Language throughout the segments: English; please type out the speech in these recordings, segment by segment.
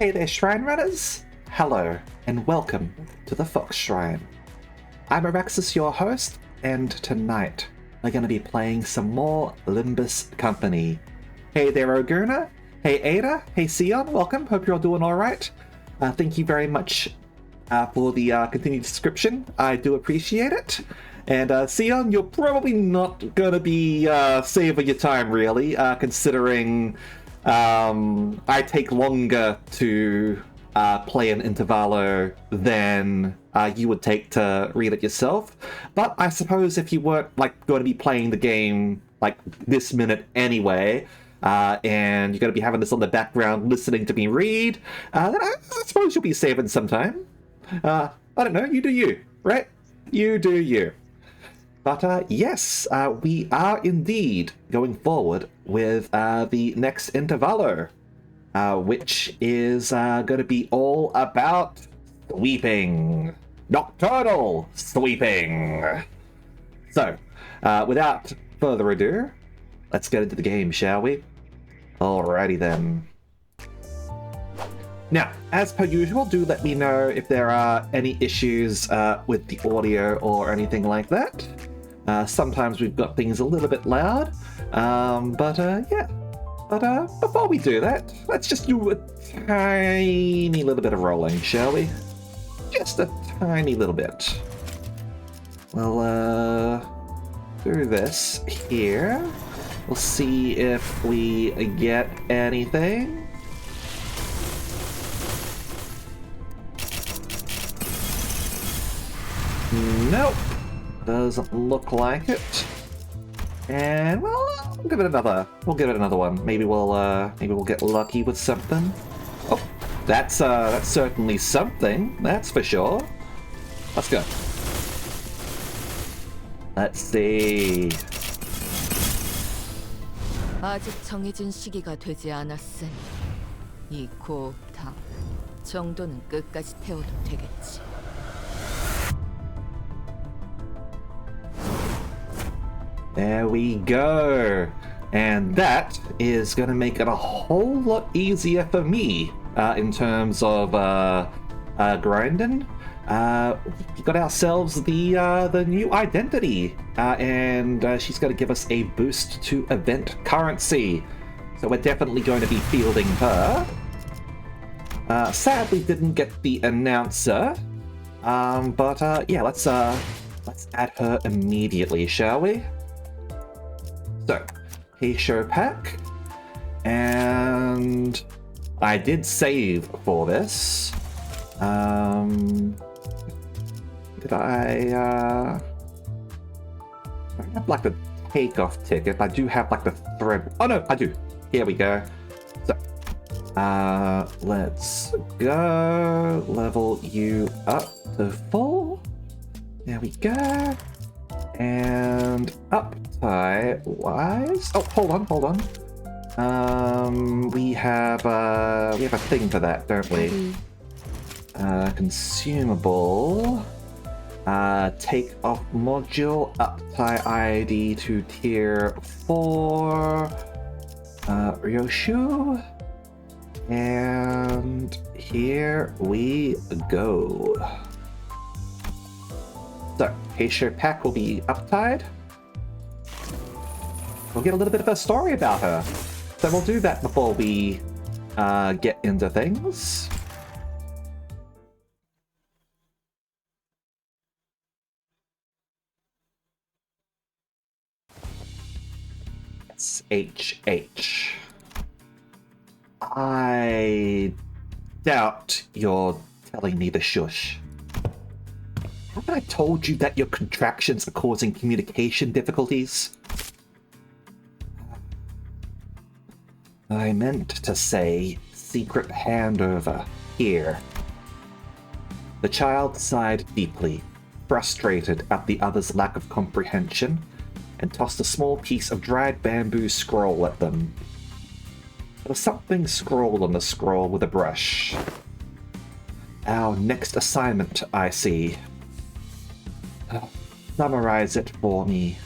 Hey there, Shrine Runners! Hello, and welcome to the Fox Shrine. I'm Alexis, your host, and tonight we're going to be playing some more Limbus Company. Hey there, Oguna. Hey Ada. Hey Sion, welcome. Hope you're all doing alright. Thank you very much for the continued description. I do appreciate it. And Sion, you're probably not going to be saving your time, really, considering I take longer to play an intervallo than you would take to read it yourself. But I suppose if you weren't going to be playing the game this minute anyway, and you're going to be having this on the background listening to me read, then I suppose you'll be saving some time. I don't know, you do you, right? You do you. But yes, we are indeed going forward with the next intervallo, which is going to be all about sweeping. Nocturnal sweeping. So, without further ado, let's get into the game, shall we? Alrighty then. Now, as per usual, do let me know if there are any issues with the audio or anything like that. Sometimes we've got things a little bit loud, yeah. But before we do that, let's just do a tiny little bit of rolling, shall we? Just a tiny little bit. We'll do this here. We'll see if we get anything. Nope. Doesn't look like it. And well, we'll give it another one. Maybe we'll get lucky with something. Oh, that's certainly something, that's for sure. Let's go. Let's see. 아직 정해진 시기가 되지 않았으니 이 고탑 정도는 끝까지 태워도 되겠지. There we go. And that is going to make it a whole lot easier for me in terms of grinding. We got ourselves the new identity, and she's going to give us a boost to event currency. So we're definitely going to be fielding her. Sadly, didn't get the announcer, but yeah, let's add her immediately, shall we? So, hey show pack, and I did save for this. Did I have the takeoff ticket? I do have the thread. Oh no, I do. Here we go. So, let's go. Level you up to full. There we go. And uptime wise, oh, hold on. We have a thing for that, don't we? Consumable. Take off module, uptie ID to tier 4. Ryoshu. And here we go. So, Heisho Pack will be uptied. We'll get a little bit of a story about her. So we'll do that before we get into things. It's HH. I doubt you're telling me the shush. Haven't I told you that your contractions are causing communication difficulties? I meant to say secret handover here. The child sighed deeply, frustrated at the other's lack of comprehension, and tossed a small piece of dried bamboo scroll at them. There was something scrawled on the scroll with a brush. Our next assignment, I see. Summarize it for me,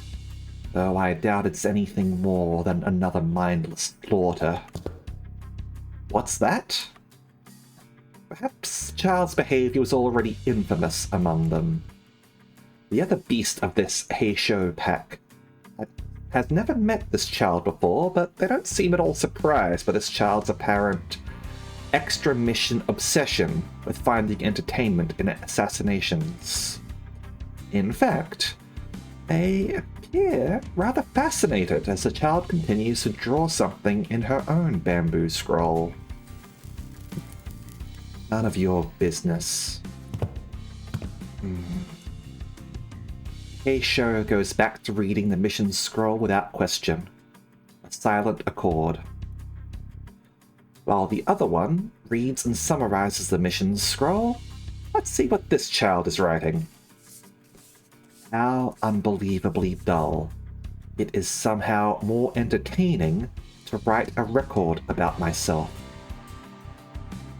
though I doubt it's anything more than another mindless slaughter. What's that? Perhaps the child's behavior was already infamous among them. The other beast of this Heisho pack has never met this child before, but they don't seem at all surprised by this child's apparent extra mission obsession with finding entertainment in assassinations. In fact, they appear rather fascinated as the child continues to draw something in her own bamboo scroll. None of your business. Heisho goes back to reading the mission scroll without question, a silent accord, while the other one reads and summarizes the mission scroll. Let's see what this child is writing. How unbelievably dull. It is somehow more entertaining to write a record about myself.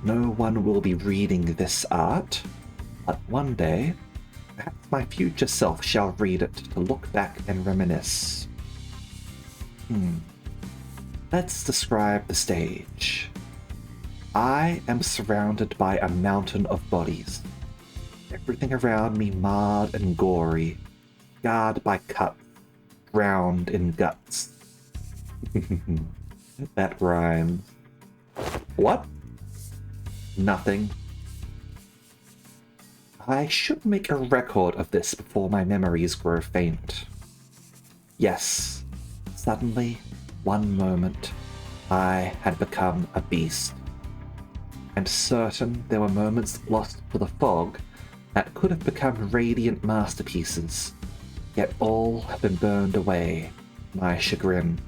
No one will be reading this art, but one day, perhaps my future self shall read it to look back and reminisce. Let's describe the stage. I am surrounded by a mountain of bodies. Everything around me marred and gory, scarred by cuts, drowned in guts. That rhymes. What? Nothing. I should make a record of this before my memories grow faint. Yes, suddenly, one moment, I had become a beast. I'm certain there were moments lost to the fog that could have become radiant masterpieces, yet all have been burned away, my chagrin.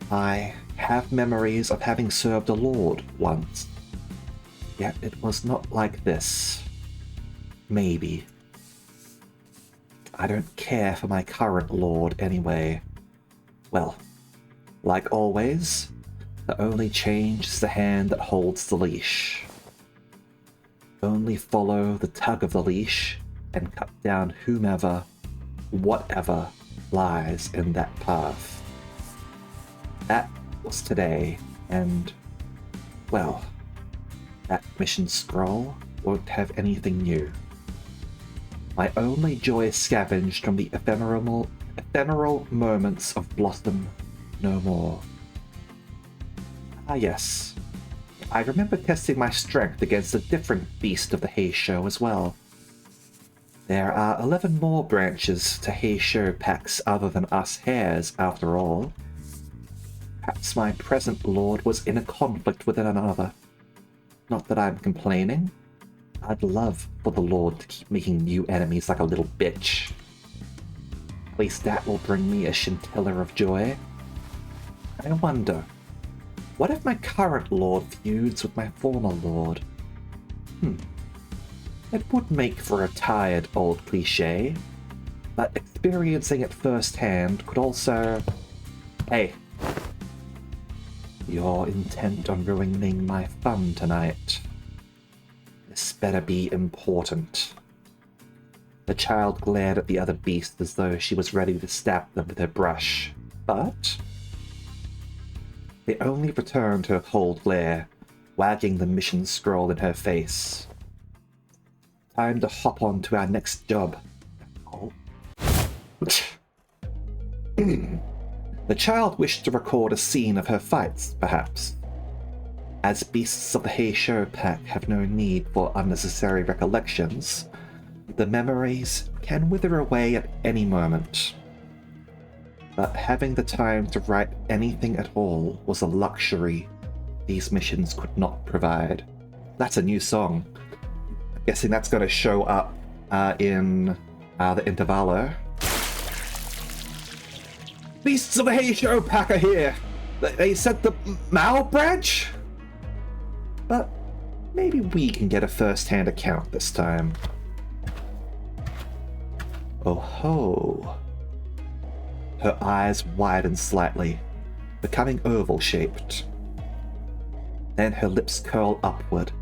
I have memories of having served a lord once, yet it was not like this. Maybe. I don't care for my current lord anyway. Well, like always, the only change is the hand that holds the leash. Only follow the tug of the leash and cut down whomever, whatever lies in that path. That was today, and, well, that mission scroll won't have anything new. My only joy scavenged from the ephemeral moments of blossom no more. Ah yes, I remember testing my strength against a different beast of the Heisho as well. There are 11 more branches to Heisho packs other than us hares, after all. Perhaps my present lord was in a conflict with another. Not that I'm complaining. I'd love for the lord to keep making new enemies like a little bitch. At least that will bring me a scintilla of joy. I wonder, what if my current lord feuds with my former lord? It would make for a tired old cliche, but experiencing it firsthand could also... Hey, you're intent on ruining my fun tonight. This better be important. The child glared at the other beast as though she was ready to stab them with her brush, but they only returned her cold glare, wagging the mission scroll in her face. Time to hop on to our next job. Oh. The child wished to record a scene of her fights, perhaps. As beasts of the Heisho pack have no need for unnecessary recollections, the memories can wither away at any moment. But having the time to write anything at all was a luxury these missions could not provide. That's a new song. I'm guessing that's going to show up in the Intervallo. Beasts of the Heisho pack are here! They said the Mao branch? But maybe we can get a first-hand account this time. Oh ho! Her eyes widened slightly, becoming oval-shaped. Then her lips curled upward,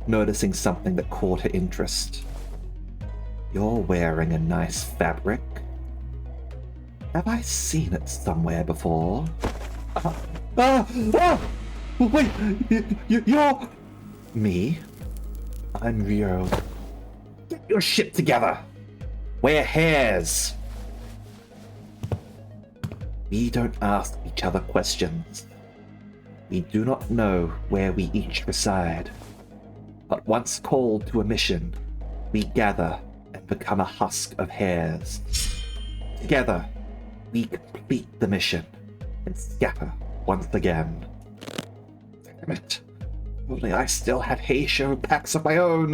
noticing something that caught her interest. You're wearing a nice fabric. Have I seen it somewhere before? Wait, you're... Me? I'm Rio. Get your shit together! We're hares! We don't ask each other questions. We do not know where we each reside. But once called to a mission, we gather and become a husk of hares. Together, we complete the mission and scatter once again. Damn it. Only I still had Heisho packs of my own.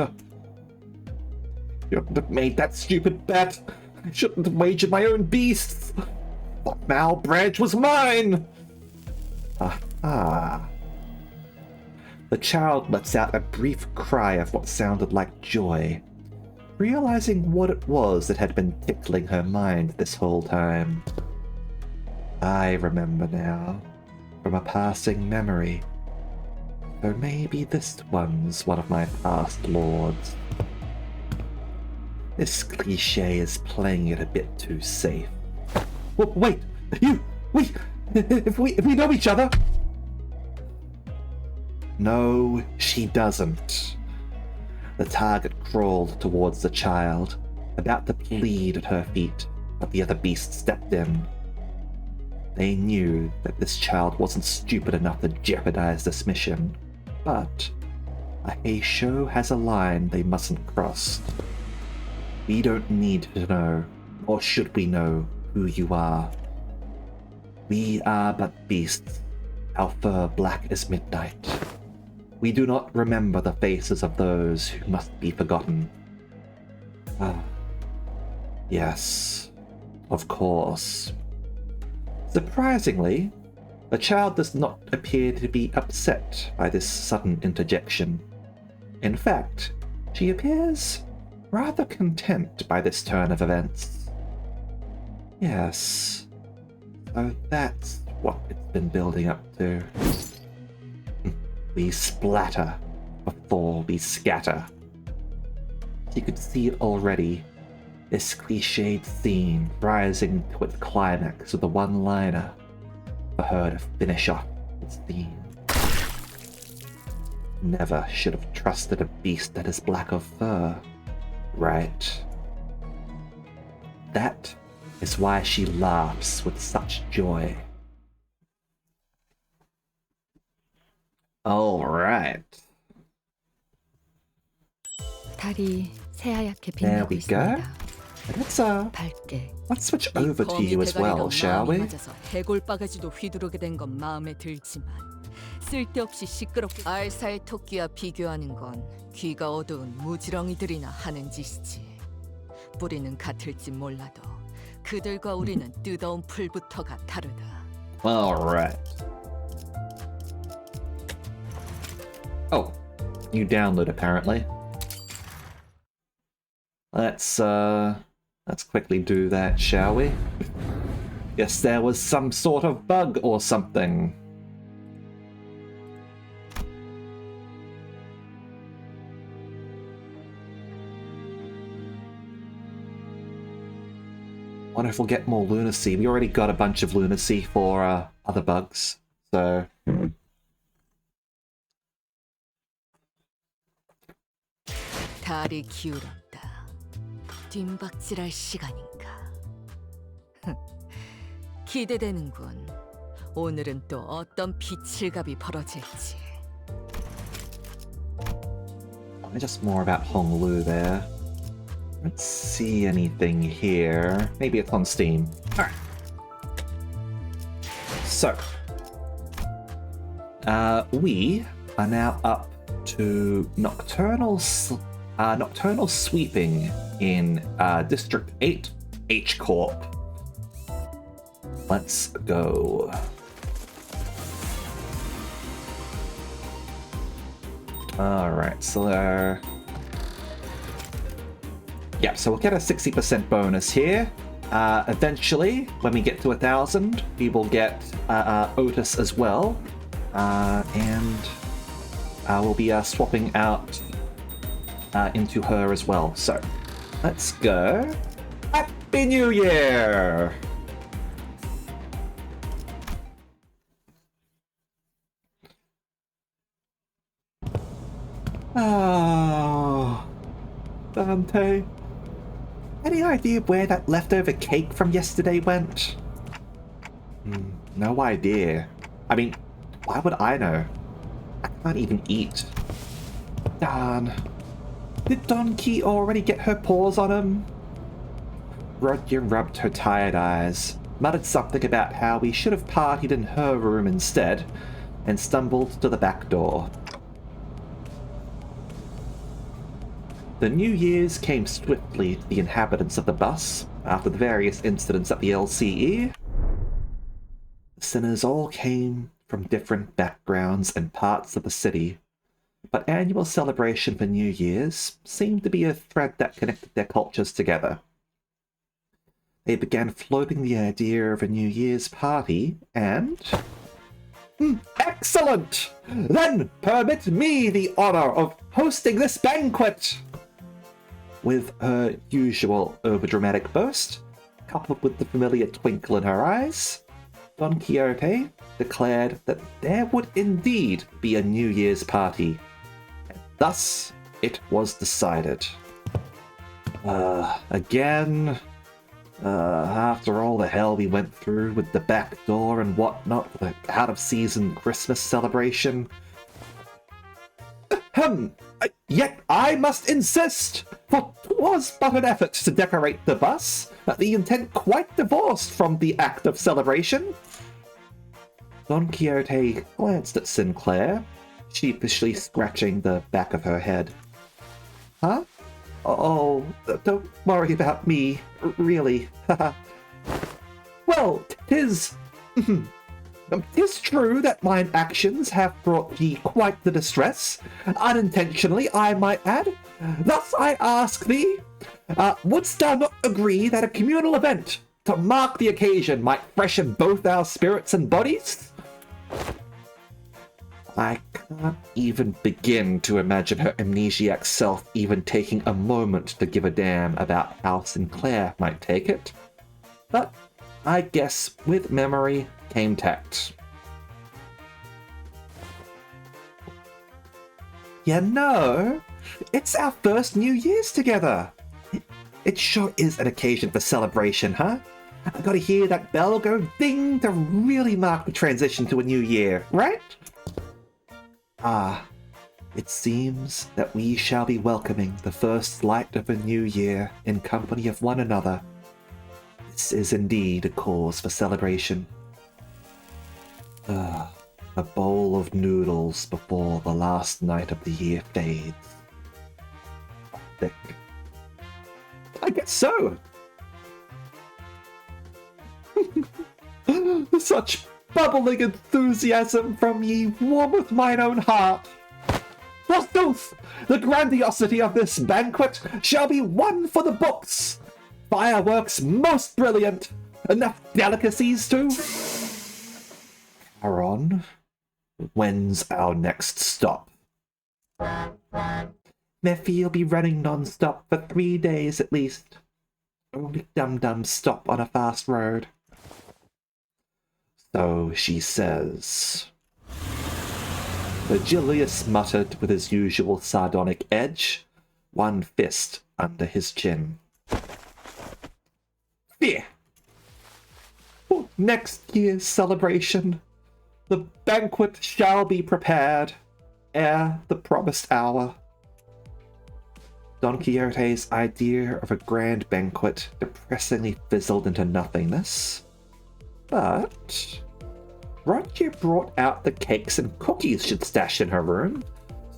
You shouldn't have made that stupid bet. I shouldn't have wagered my own beasts. But now Branch was mine. Aha. The child lets out a brief cry of what sounded like joy, realizing what it was that had been tickling her mind this whole time. I remember now, from a passing memory. So maybe this one's one of my past lords. This cliché is playing it a bit too safe. Wait! If we know each other... No, she doesn't. The target crawled towards the child, about to plead at her feet, but the other beast stepped in. They knew that this child wasn't stupid enough to jeopardize this mission, but a Heisho has a line they mustn't cross. We don't need to know, or should we know, who you are. We are but beasts, our fur black as midnight. We do not remember the faces of those who must be forgotten. Ah, yes, of course. Surprisingly, the child does not appear to be upset by this sudden interjection. In fact, she appears rather content by this turn of events. Yes, so that's what it's been building up to. We splatter before we scatter. You could see it already, this cliched scene rising to its climax with a one-liner for her to finish off its theme. Never should have trusted a beast that is black of fur, right? That is why she laughs with such joy. All right. 달이 새하얗게 There 빛나고 we go. 있습니다. Let's switch over to you as well, shall we? 해골바가지도 휘두르게 된 건 마음에 들지만 쓸데없이 시끄럽게 알사의 토끼와 비교하는 건 귀가 어두운 무지렁이들이나 하는 짓이지. 뿌리는 같을지 몰라도 그들과 우리는 뜨거운 풀부터가 다르다. All right. Oh, you download apparently. Let's quickly do that, shall we? Guess there was some sort of bug or something. Wonder if we'll get more lunacy. We already got a bunch of lunacy for other bugs, so... 달이 기울었다. 뒷박질할 시간인가. 기대되는군. 오늘은 또 어떤 비칠갑이 벌어질지. Just more about Honglu there. Let's see anything here. Maybe it's on Steam. Alright. So, we are now up to Nocturnal Sweeping in District 8 H Corp. Let's go. Alright, so yeah, so we'll get a 60% bonus here. Eventually, when we get to 1,000, we will get Otis as well. And we'll be swapping out into her as well. So, let's go. Happy New Year! Oh, Dante. Any idea where that leftover cake from yesterday went? No idea. I mean, why would I know? I can't even eat. Darn. Did Donkey already get her paws on him? Rodya rubbed her tired eyes, muttered something about how we should have partied in her room instead, and stumbled to the back door. The New Year's came swiftly to the inhabitants of the bus after the various incidents at the LCE. The sinners all came from different backgrounds and parts of the city, but annual celebration for New Year's seemed to be a thread that connected their cultures together. They began floating the idea of a New Year's party, and... Excellent! Then permit me the honor of hosting this banquet! With her usual overdramatic boast, coupled with the familiar twinkle in her eyes, Don Quixote declared that there would indeed be a New Year's party. And thus, it was decided. Again... after all the hell we went through with the back door and whatnot for the out-of-season Christmas celebration. Yet I must insist, for 'twas but an effort to decorate the bus, the intent quite divorced from the act of celebration. Don Quixote glanced at Sinclair, sheepishly scratching the back of her head. Huh? Oh, don't worry about me, really. Well, 'tis true that mine actions have brought thee quite the distress, unintentionally, I might add. Thus I ask thee, wouldst thou not agree that a communal event to mark the occasion might freshen both our spirits and bodies? I can't even begin to imagine her amnesiac self even taking a moment to give a damn about how Sinclair might take it. But I guess with memory came tact. You know, it's our first New Year's together. It sure is an occasion for celebration, huh? I gotta hear that bell go ding to really mark the transition to a new year, right? It seems that we shall be welcoming the first light of a new year in company of one another. This is indeed a cause for celebration. A bowl of noodles before the last night of the year fades. Thick. I guess so. Such bubbling enthusiasm from ye warmeth mine own heart. Forsooth, the grandiosity of this banquet shall be one for the books. Fireworks most brilliant, enough delicacies too. Charon, when's our next stop? Mephi'll be running non-stop for 3 days at least. Only dum-dums stop on a fast road. So she says. Virgilius muttered with his usual sardonic edge, one fist under his chin. Fear! For next year's celebration, the banquet shall be prepared ere the promised hour. Don Quixote's idea of a grand banquet depressingly fizzled into nothingness. But Rodya brought out the cakes and cookies she'd stashed in her room,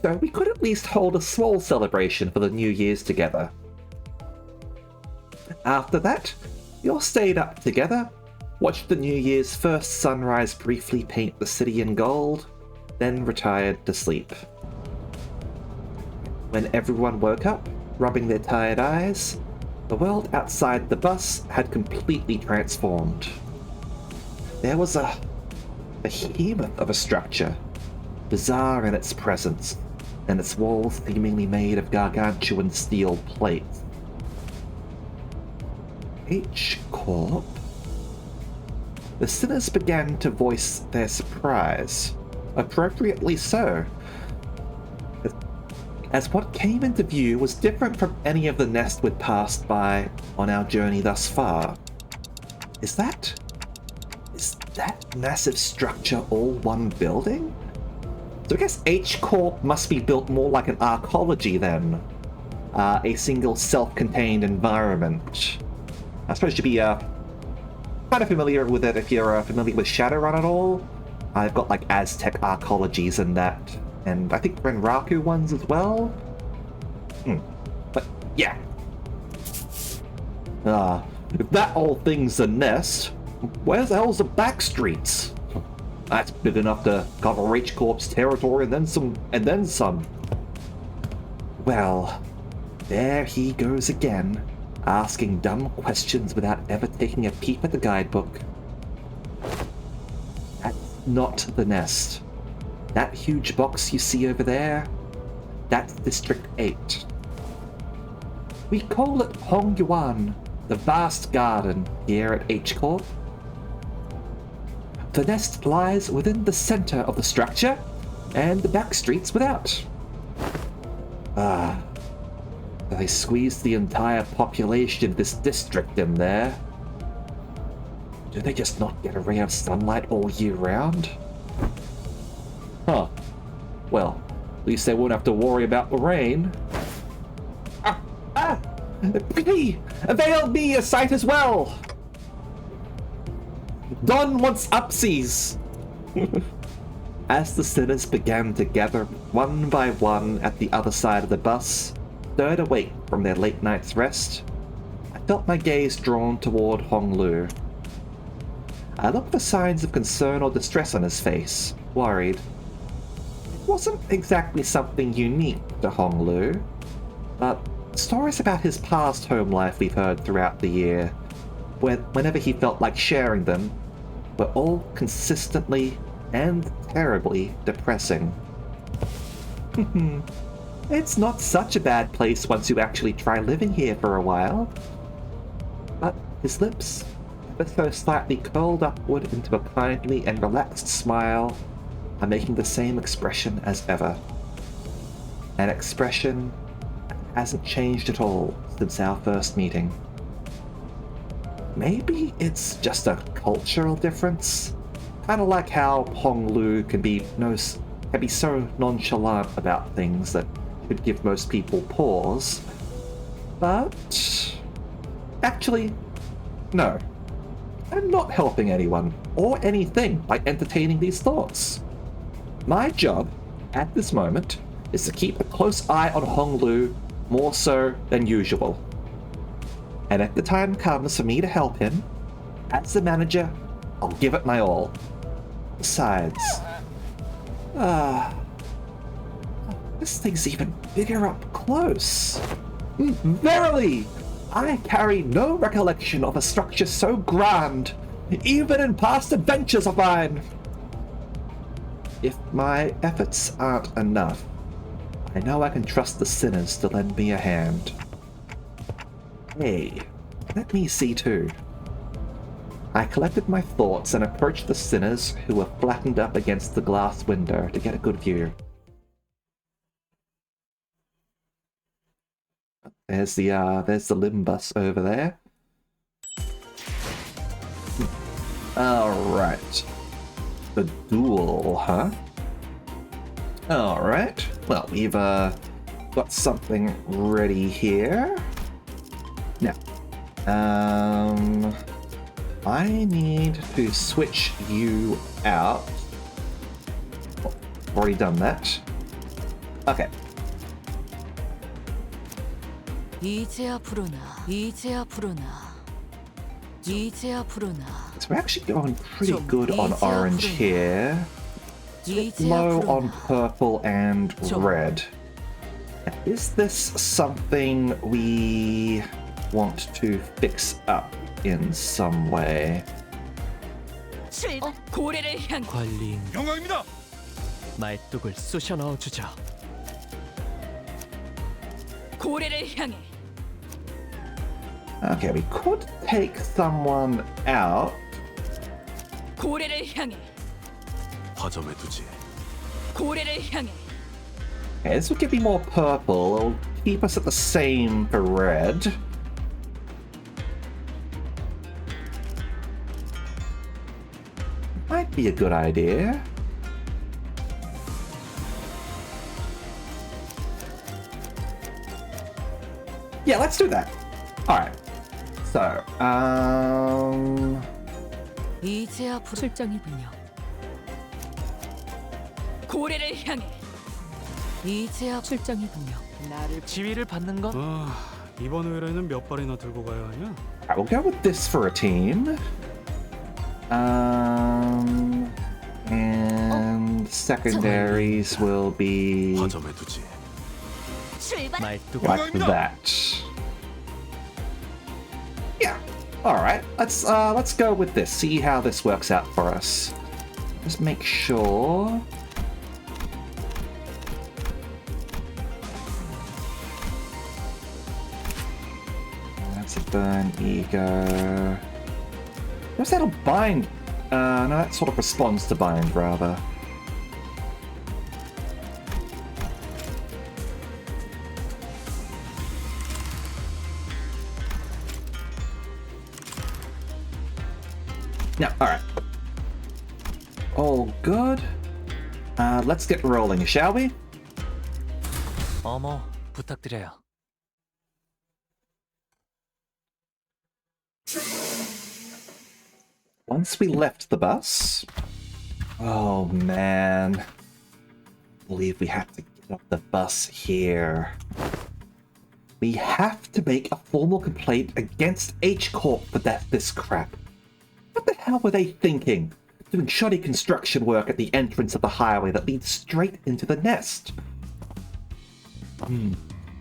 so we could at least hold a small celebration for the New Year's together. After that, we all stayed up together, watched the New Year's first sunrise briefly paint the city in gold, then retired to sleep. When everyone woke up, rubbing their tired eyes, the world outside the bus had completely transformed. There was a behemoth of a structure, bizarre in its presence, and its walls seemingly made of gargantuan steel plates. H-Corp? The sinners began to voice their surprise, appropriately so. as what came into view was different from any of the nests we'd passed by on our journey thus far. Is that massive structure all one building? So I guess H Corp must be built more like an arcology then. A single self-contained environment. I suppose you'd be kind of familiar with it if you're familiar with Shadowrun at all. I've got like Aztec arcologies and that, and I think Renraku ones as well. But yeah. If that whole thing's a nest, where's the hell's the back streets? That's big enough to cover H Corp's territory and then some. Well, there he goes again, asking dumb questions without ever taking a peep at the guidebook. That's not the nest. That huge box you see over there, that's District 8. We call it Hong Yuan, the vast garden here at H Corp. The nest lies within the center of the structure, and the back streets without. They squeezed the entire population of this district in there. Do they just not get a ray of sunlight all year round? Huh. Well, at least they won't have to worry about the rain. Pity! Avail me a sight as well! Don wants upsies! As the sinners began to gather one by one at the other side of the bus, stirred awake from their late night's rest, I felt my gaze drawn toward Hong Lu. I looked for signs of concern or distress on his face, worried. It wasn't exactly something unique to Hong Lu, but stories about his past home life we've heard throughout the year, whenever he felt like sharing them, were all consistently and terribly depressing. It's not such a bad place once you actually try living here for a while. But his lips, ever so slightly curled upward into a kindly and relaxed smile, are making the same expression as ever. An expression that hasn't changed at all since our first meeting. Maybe it's just a cultural difference? Kind of like how Hong Lu can be so nonchalant about things that could give most people pause. But actually, no. I'm not helping anyone or anything by entertaining these thoughts. My job, at this moment, is to keep a close eye on Hong Lu more so than usual. And if the time comes for me to help him, as the manager, I'll give it my all. Besides, this thing's even bigger up close. Verily, I carry no recollection of a structure so grand, even in past adventures of mine. If my efforts aren't enough, I know I can trust the sinners to lend me a hand. Hey, let me see too. I collected my thoughts and approached the sinners who were flattened up against the glass window to get a good view. There's the Limbus over there. Alright. The duel, huh? Alright. Well, we've got something ready here. Now, I need to switch you out. Oh, already done that. Okay. 이제야 부르나 이제야 부르나 이제야 부르나. So we're actually going pretty good on orange here. Low on purple and red. Is this something we want to fix up in some way? 고래를 향 관리인 영광입니다. 말뚝을 쑤셔 넣어주자. 고래를 향해. Okay, we could take someone out. 고래를 향해. 화점에 두지. 고래를 향해. Okay, this will give me more purple. It'll keep us at the same for red. Might be a good idea. Yeah, let's do that. Alright. So, 이제야 출정이군요. 고래를 향해. 이제야 출정이군요. 나를 지위를 받는 건 이번 의뢰는 몇 발이나 들고 가야 하냐? I will go with this for a team. And secondaries will be 허점에 두지. 출발. 말뚝을 like that. Yeah. All right. Let's go with this. See how this works out for us. Just make sure. That's a burn ego. What's that'll bind? No, that sort of responds to bind rather. Yeah, alright. All good. Let's get rolling, shall we? 어머 부탁드려요. Once we left the bus... Oh man. I believe we have to get off the bus here. We have to make a formal complaint against H Corp for this crap. What the hell were they thinking? Doing shoddy construction work at the entrance of the highway that leads straight into the nest.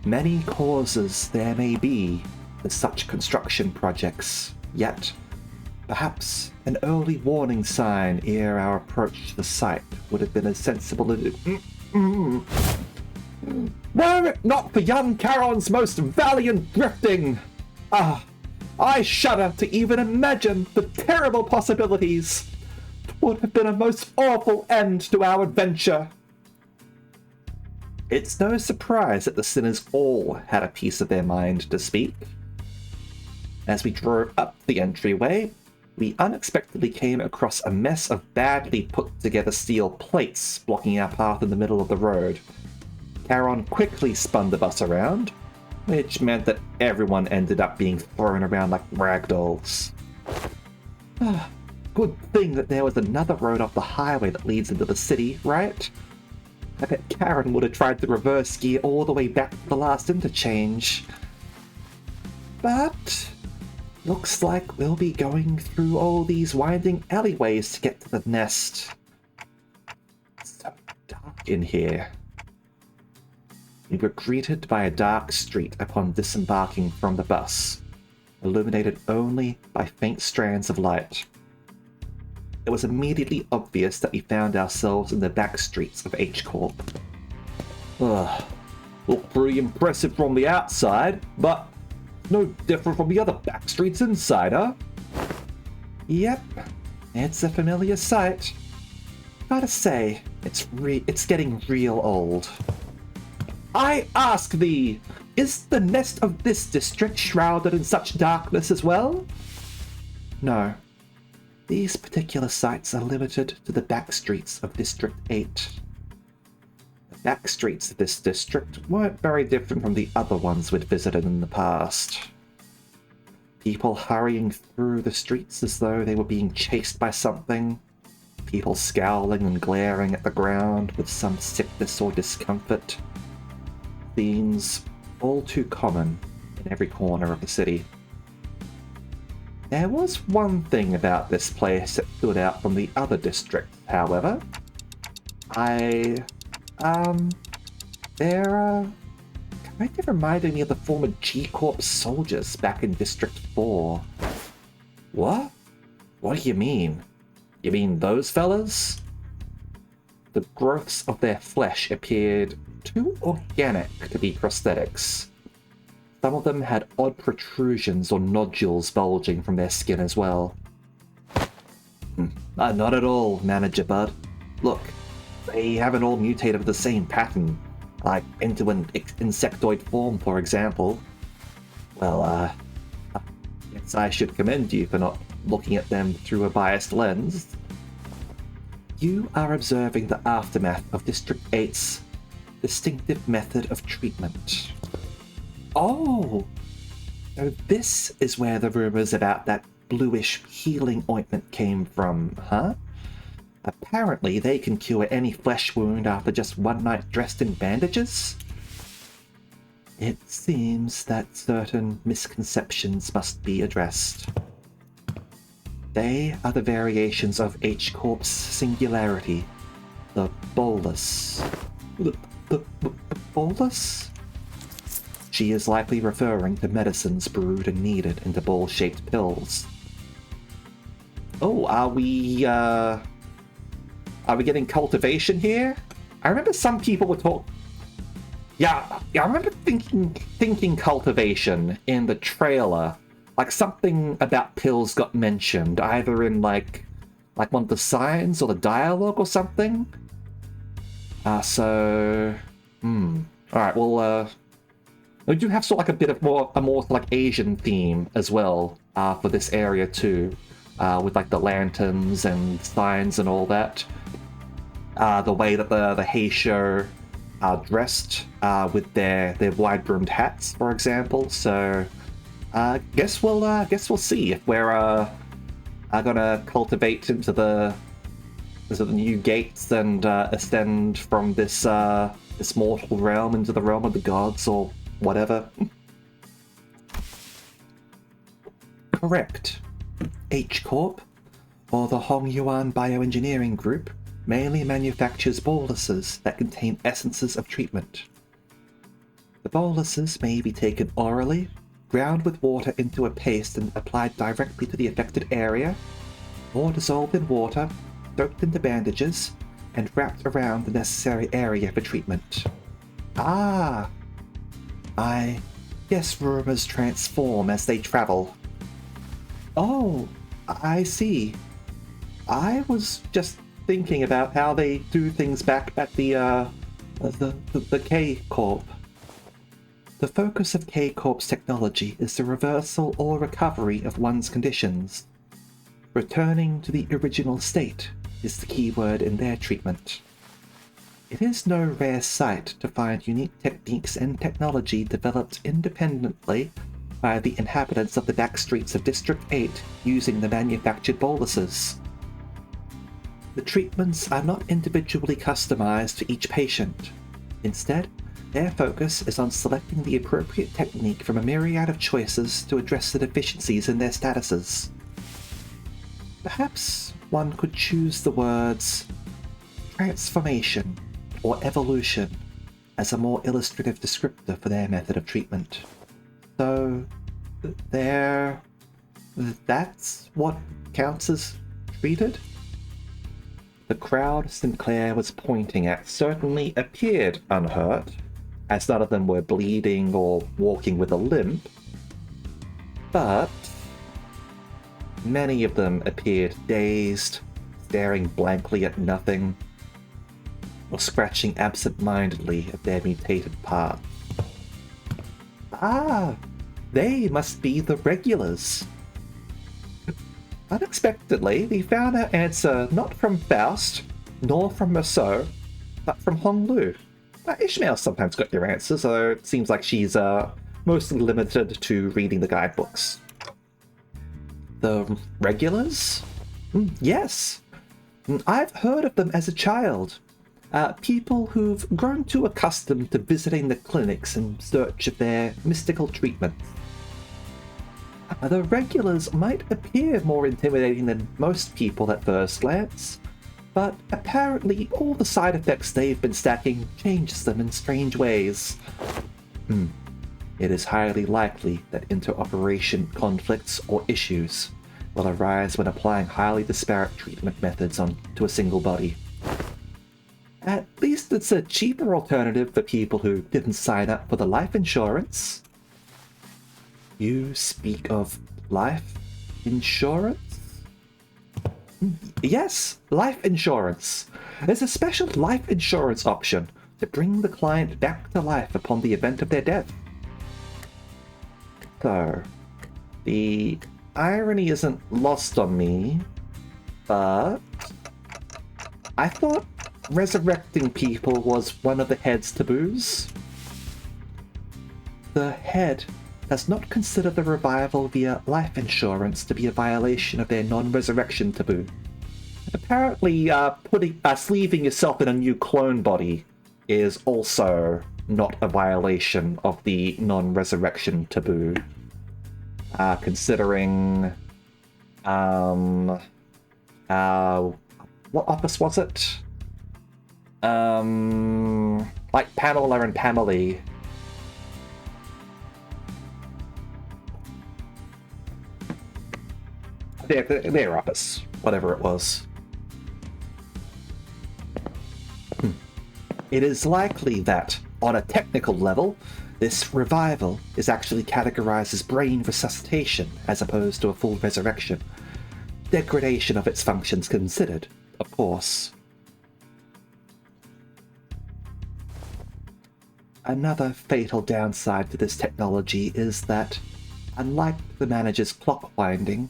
Many causes there may be to such construction projects, yet perhaps an early warning sign ere our approach to the site would have been as sensible as... Were it not for young Charon's most valiant drifting! I shudder to even imagine the terrible possibilities. It would have been a most awful end to our adventure. It's no surprise that the sinners all had a piece of their mind to speak. As we drove up the entryway, we unexpectedly came across a mess of badly put together steel plates blocking our path in the middle of the road. Charon quickly spun the bus around, which meant that everyone ended up being thrown around like ragdolls. Good thing that there was another road off the highway that leads into the city, right? I bet Karen would have tried to reverse gear all the way back to the last interchange. But looks like we'll be going through all these winding alleyways to get to the nest. It's so dark in here. We were greeted by a dark street upon disembarking from the bus, illuminated only by faint strands of light. It was immediately obvious that we found ourselves in the back streets of H Corp. Looked pretty impressive from the outside, but no different from the other back streets inside, huh? Yep, it's a familiar sight. Gotta say, it's getting real old. I ask thee, is the nest of this district shrouded in such darkness as well? No. These particular sites are limited to the back streets of District 8. The back streets of this district weren't very different from the other ones we'd visited in the past. People hurrying through the streets as though they were being chased by something. People scowling and glaring at the ground with some sickness or discomfort. Themes all too common in every corner of the city. There was one thing about this place that stood out from the other districts, however. They're kind of reminded me of the former G-Corp soldiers back in District 4. What? What do you mean? You mean those fellas? The growths of their flesh appeared too organic to be prosthetics. Some of them had odd protrusions or nodules bulging from their skin as well. Not at all, Manager Bud. Look, they haven't all mutated with the same pattern. like into an insectoid form, for example, well, I guess I should commend you for not looking at them through a biased lens. You are observing the aftermath of District 8's distinctive method of treatment. Oh! So this is where the rumors about that bluish healing ointment came from, huh? Apparently they can cure any flesh wound after just one night dressed in bandages? It seems that certain misconceptions must be addressed. They are the variations of H-Corp's singularity, the bolus. The bolus? She is likely referring to medicines brewed and kneaded into bowl-shaped pills. Oh, are we getting cultivation here? I remember some people were talking. Yeah, I remember thinking cultivation in the trailer. Like something about pills got mentioned, either in like one of the signs or the dialogue or something. Alright, well, we do have sort of like a bit of a more like Asian theme as well, for this area too, with like the lanterns and signs and all that. The way that the Heisha are dressed, with their wide-brimmed hats, for example. So, guess we'll see if we're gonna cultivate into the new gates and ascend from this mortal realm into the realm of the gods or whatever. Correct. H-Corp, or the Hongyuan Bioengineering Group, mainly manufactures boluses that contain essences of treatment. The boluses may be taken orally, ground with water into a paste and applied directly to the affected area, or dissolved in water, soaked into bandages, and wrapped around the necessary area for treatment. Ah! I guess rumors transform as they travel. Oh, I see. I was just thinking about how they do things back at the K-Corp. The focus of K-Corp's technology is the reversal or recovery of one's conditions. Returning to the original state is the key word in their treatment. It is no rare sight to find unique techniques and technology developed independently by the inhabitants of the back streets of District 8 using the manufactured boluses. The treatments are not individually customized for each patient. Instead, their focus is on selecting the appropriate technique from a myriad of choices to address the deficiencies in their statuses. Perhaps one could choose the words transformation or evolution as a more illustrative descriptor for their method of treatment. So, that's what counts as treated? The crowd Sinclair was pointing at certainly appeared unhurt, as none of them were bleeding or walking with a limp, but many of them appeared dazed, staring blankly at nothing, or scratching absent-mindedly at their mutated parts. Ah, they must be the regulars. Unexpectedly, we found our answer not from Faust, nor from Merceau, but from Honglu. Ishmael sometimes got your answers, so it seems like she's mostly limited to reading the guidebooks. The regulars? Yes. I've heard of them as a child. People who've grown too accustomed to visiting the clinics in search of their mystical treatments. The regulars might appear more intimidating than most people at first glance, but apparently all the side effects they've been stacking changes them in strange ways. It is highly likely that interoperation conflicts or issues will arise when applying highly disparate treatment methods onto a single body. At least it's a cheaper alternative for people who didn't sign up for the life insurance. You speak of life insurance? Yes, life insurance. There's a special life insurance option to bring the client back to life upon the event of their death. So, the irony isn't lost on me, but I thought resurrecting people was one of the head's taboos. The head does not consider the revival via life insurance to be a violation of their non-resurrection taboo. Apparently, sleeving yourself in a new clone body is also not a violation of the non-resurrection taboo. Considering, what office was it? Like Pamela and Pamely. Their office, whatever it was. It is likely that, on a technical level, this revival is actually categorized as brain resuscitation as opposed to a full resurrection. Degradation of its functions considered, of course. Another fatal downside to this technology is that, unlike the manager's clock winding,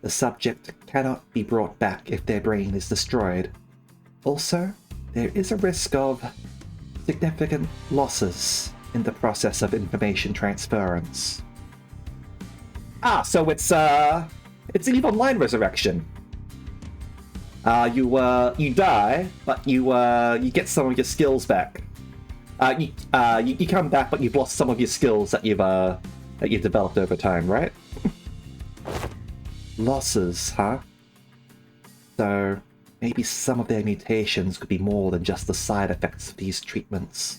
the subject cannot be brought back if their brain is destroyed. Also, there is a risk of significant losses in the process of information transference. So it's EVE Online resurrection. You die, but you get some of your skills back. You come back, but you've lost some of your skills that you've developed over time, right? Losses, huh? So maybe some of their mutations could be more than just the side effects of these treatments.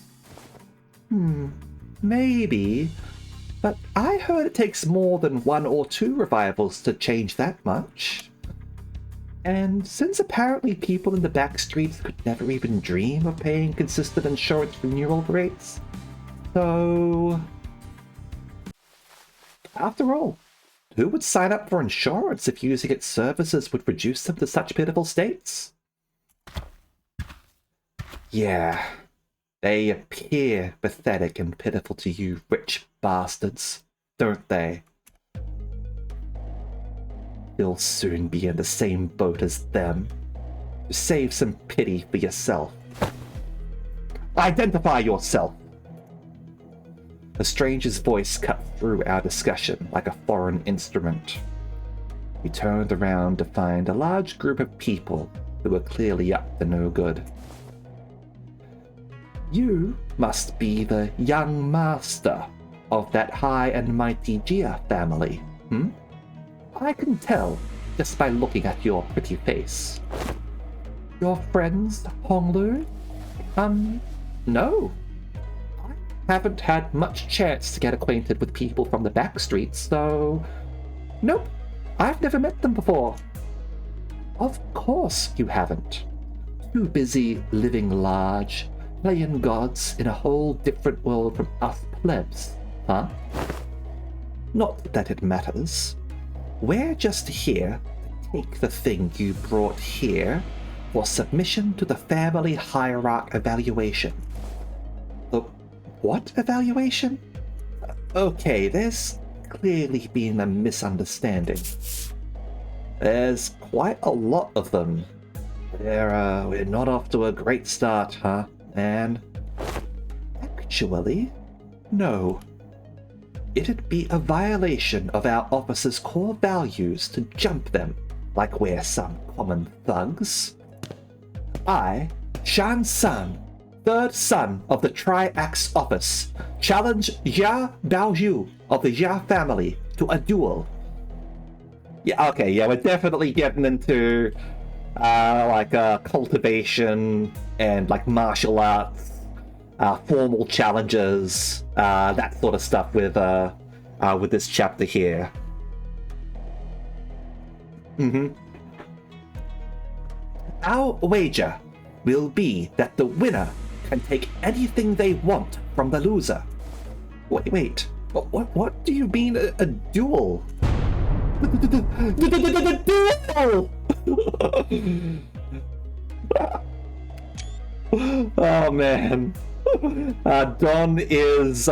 Maybe. But I heard it takes more than 1 or 2 revivals to change that much. And since apparently people in the back streets could never even dream of paying consistent insurance renewal rates, so... After all, who would sign up for insurance if using its services would reduce them to such pitiful states? Yeah, they appear pathetic and pitiful to you rich bastards, don't they? You'll soon be in the same boat as them. Save some pity for yourself. Identify yourself! The stranger's voice cut through our discussion like a foreign instrument. We turned around to find a large group of people who were clearly up to no good. You must be the young master of that high and mighty Jia family, I can tell just by looking at your pretty face. Your friends, Honglu? No. Haven't had much chance to get acquainted with people from the back streets, so... Nope, I've never met them before. Of course you haven't. Too busy living large, playing gods in a whole different world from us plebs, huh? Not that it matters. We're just here to take the thing you brought here for submission to the family hierarch evaluation. What evaluation? Okay, there's clearly been a misunderstanding. There's quite a lot of them. We're not off to a great start, huh? And actually, no. It'd be a violation of our office's core values to jump them like we're some common thugs. I, Shan San, third son of the Triaxe office, challenge Jia Baoyu of the Jia family to a duel. Yeah, okay, yeah, we're definitely getting into cultivation and like martial arts, formal challenges, that sort of stuff with this chapter here. Our wager will be that the winner can take anything they want from the loser. Wait. What do you mean a duel? Duel! Oh man. Don is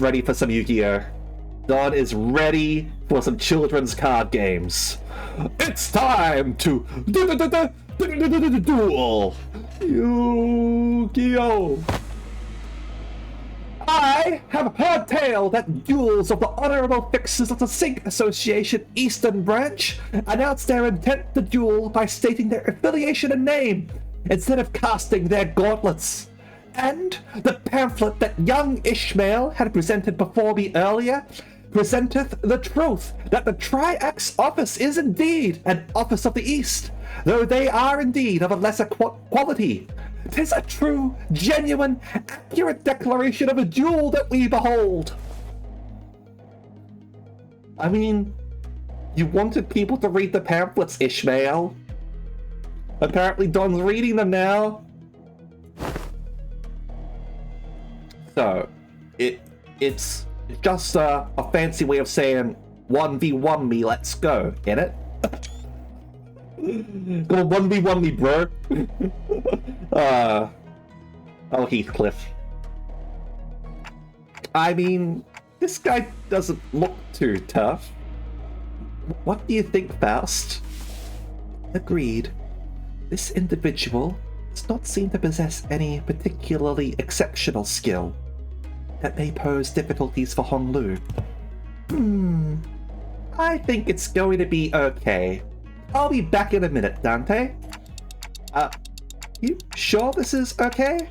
ready for some Yu-Gi-Oh! Don is ready for some children's card games. It's time to duel Yu-Gi-Oh! I have heard tale that duels of the Honorable Fixers of the Sync Association Eastern Branch announced their intent to duel by stating their affiliation and name instead of casting their gauntlets. And the pamphlet that young Ishmael had presented before me earlier presenteth the truth that the Triax office is indeed an office of the East, though they are indeed of a lesser quality. 'Tis a true, genuine, accurate declaration of a duel that we behold. I mean, you wanted people to read the pamphlets, Ishmael. Apparently Don's reading them now. So, it's just a fancy way of saying 1v1 me, let's go, innit? Go 1v1 me, bro. Oh, Heathcliff. I mean, this guy doesn't look too tough. What do you think, Faust? Agreed. This individual does not seem to possess any particularly exceptional skill that may pose difficulties for Honglu. I think it's going to be okay. I'll be back in a minute, Dante. You sure this is okay?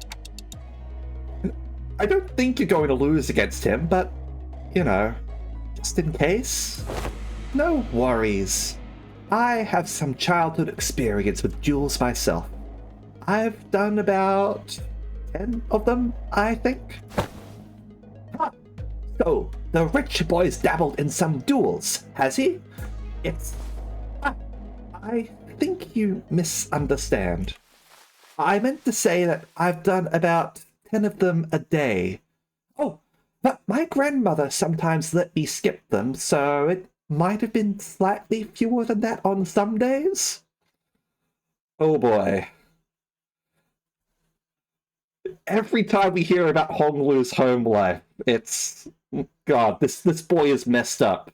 I don't think you're going to lose against him, but, you know, just in case. No worries. I have some childhood experience with duels myself. I've done about 10 of them, I think. So, the rich boy's dabbled in some duels, has he? I think you misunderstand. I meant to say that I've done about 10 of them a day. Oh, but my grandmother sometimes let me skip them, so it might have been slightly fewer than that on some days. Oh boy. Every time we hear about Honglu's home life, it's... God, this boy is messed up.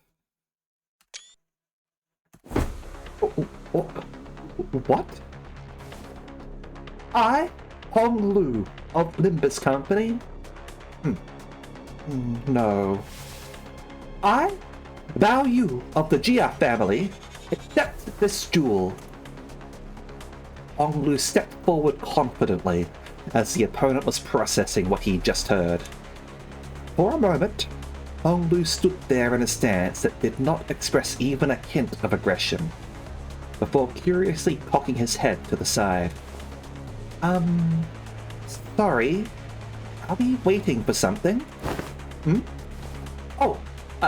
What? I, Honglu of Limbus Company? No. I, Bao Yu of the Jia family, accept this duel. Honglu stepped forward confidently as the opponent was processing what he just heard. For a moment, Honglu stood there in a stance that did not express even a hint of aggression, before curiously cocking his head to the side. Sorry, are we waiting for something?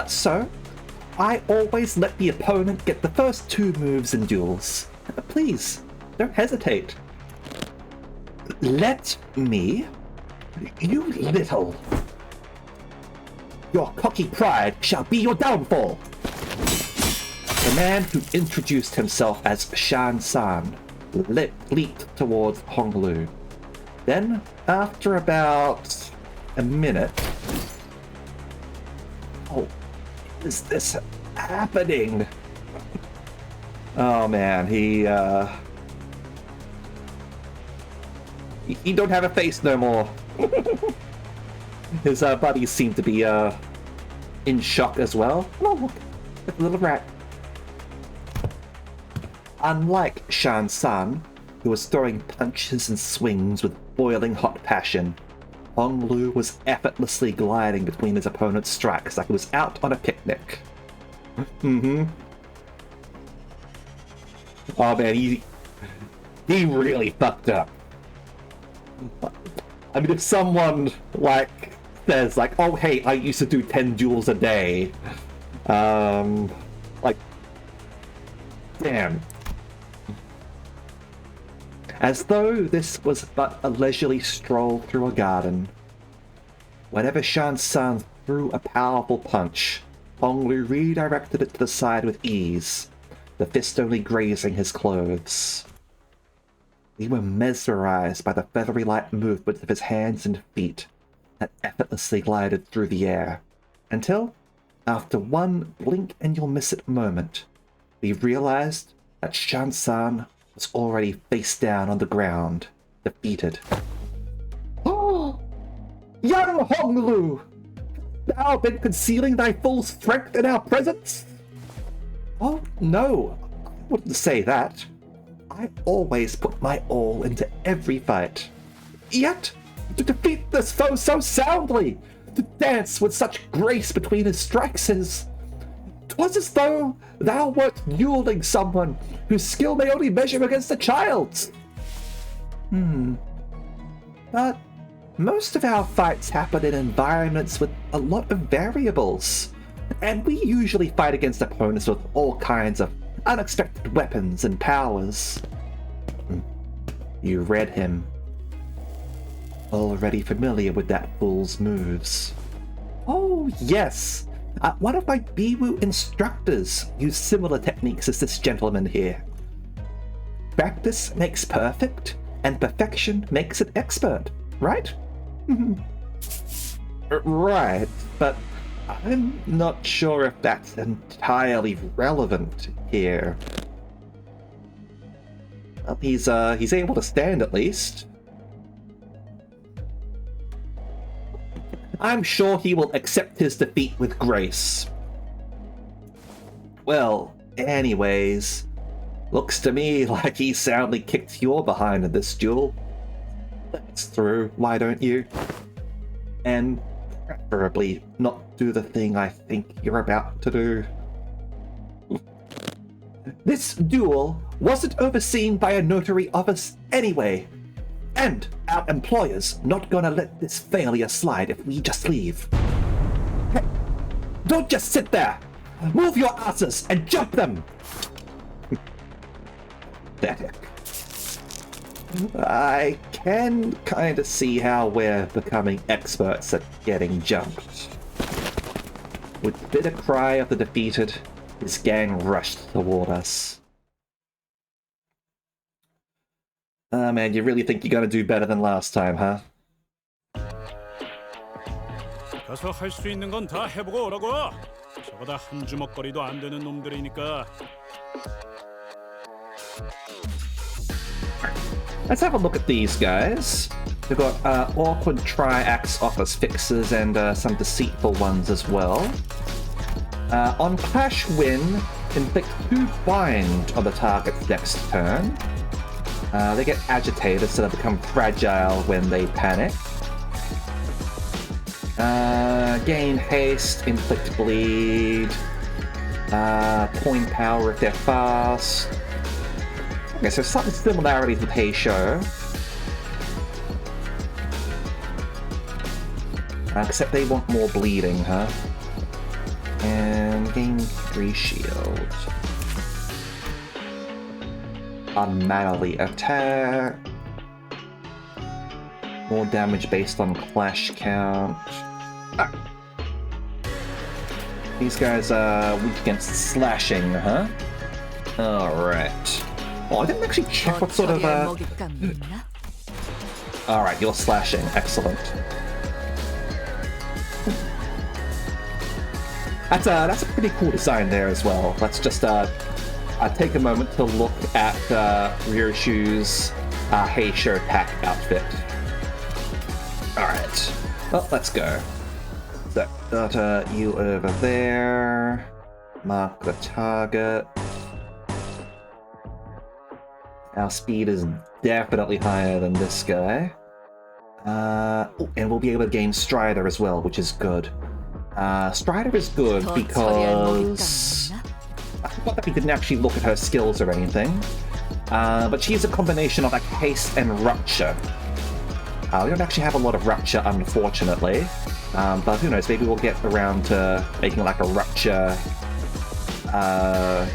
So, I always let the opponent get the first 2 moves in duels. Please, don't hesitate. Let me? You little... Your cocky pride shall be your downfall! The man who introduced himself as Shan San leaped towards Honglu. Then, after about a minute... Oh, is this happening? Oh man, he don't have a face no more. His buddies seem to be in shock as well. Oh look, a little rat. Unlike Shan San, who was throwing punches and swings with boiling hot passion, Honglu was effortlessly gliding between his opponent's strikes like he was out on a picnic. Oh man, he really fucked up. I mean, if someone, like, says, like, oh hey, I used to do 10 duels a day, like, damn. As though this was but a leisurely stroll through a garden. Whenever Shan San threw a powerful punch, Honglu redirected it to the side with ease, the fist only grazing his clothes. We were mesmerized by the feathery light movements of his hands and feet that effortlessly glided through the air, until, after one blink and you'll miss it moment, we realized that Shan-san was already face down on the ground, defeated. Oh! Young Honglu! Thou been concealing thy full strength in our presence? Oh, no, I wouldn't say that. I always put my all into every fight. Yet, to defeat this foe so soundly, to dance with such grace between his strikes, 'twas as though thou wert wielding someone whose skill may only measure against a child's. But most of our fights happen in environments with a lot of variables, and we usually fight against opponents with all kinds of unexpected weapons and powers. You read him. Already familiar with that fool's moves. Oh, yes. One of my Biwu instructors used similar techniques as this gentleman here. Practice makes perfect, and perfection makes it expert, right? Right, but I'm not sure if that's entirely relevant here. Well, he's able to stand at least. I'm sure he will accept his defeat with grace. Well, anyways, looks to me like he soundly kicked your behind in this duel. Let's through, why don't you? And preferably not do the thing I think you're about to do. This duel wasn't overseen by a notary office anyway, and our employer's not gonna let this failure slide if we just leave. Hey, don't just sit there! Move your asses and jump them! Pathetic. I can kinda see how we're becoming experts at getting jumped. With bitter cry of the defeated, his gang rushed toward us. Ah, man, you really think you're gonna do better than last time, huh? 가서 할 수 있는 건 다 해보고 오라고. 저거 다 한 주먹거리도 안 되는 놈들이니까. Let's have a look at these guys. We've got awkward tri-axe office fixes and some deceitful ones as well. On Clash Win, inflict 2 bind on the target's next turn. They get agitated, so they become fragile when they panic. Gain haste, inflict bleed, coin power if they're fast. Okay, so some similarities with Heisho. Except they want more bleeding, huh? And gain 3 shield. Unmannerly attack. More damage based on clash count. These guys are weak against slashing, huh? Alright. Oh, I didn't actually check what sort of Alright, you're slashing. Excellent. That's a pretty cool design there as well. Let's just take a moment to look at Ryoshu's Heisho pack outfit. Alright. Well, let's go. So, got you over there. Mark the target. Our speed is definitely higher than this guy. And we'll be able to gain Strider as well, which is good. Strider is good because... Not that we didn't actually look at her skills or anything. But she's a combination of like haste and rupture. We don't actually have a lot of rupture, unfortunately. But who knows, maybe we'll get around to making like a rupture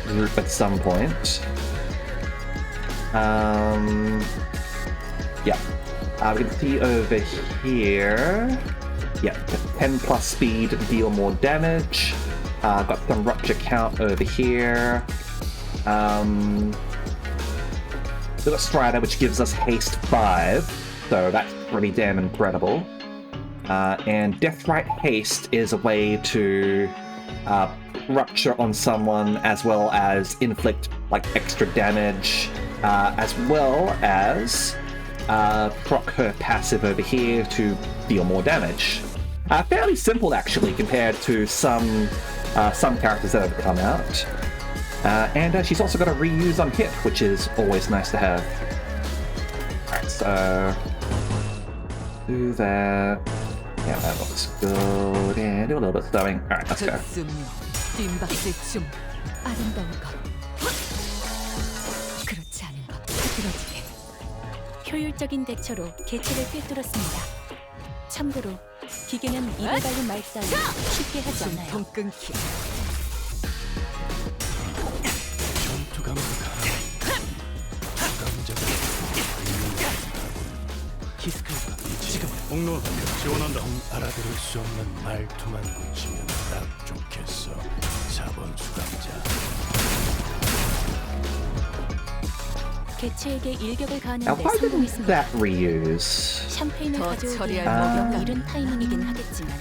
group at some point. Yeah. We can see over here. Yeah, 10 plus speed, deal more damage. Got some rupture count over here. We've got Strider, which gives us haste 5, so that's pretty damn incredible. And Deathrite Haste is a way to rupture on someone as well as inflict like extra damage, as well as proc her passive over here to deal more damage. Fairly simple actually compared to some characters that have come out. And she's also got a reuse on hit, which is always nice to have. Alright, so do that. Yeah, that looks good. And do a little bit of stowing. Alright, let's go. 림박스의 춤, 아름다운 것, 그렇지 않은 것, 흐트러지게. 효율적인 대처로 개체를 꿰뚫었습니다. 참고로 기계는 입에 달린 말 따위 쉽게 하지 않아요. 통 끊기. 키스크가 지금 공로 지원한다. 알아들을 수 없는 말투만 고치면 딱 좋겠어. 4번 수감자. 개체에게 일격을 Now, 가하는데 why didn't 성공했습니다. that reuse? 샴페인을 더 가져오기엔 처리할 영 법이다. 이른 타이밍이긴 하겠지만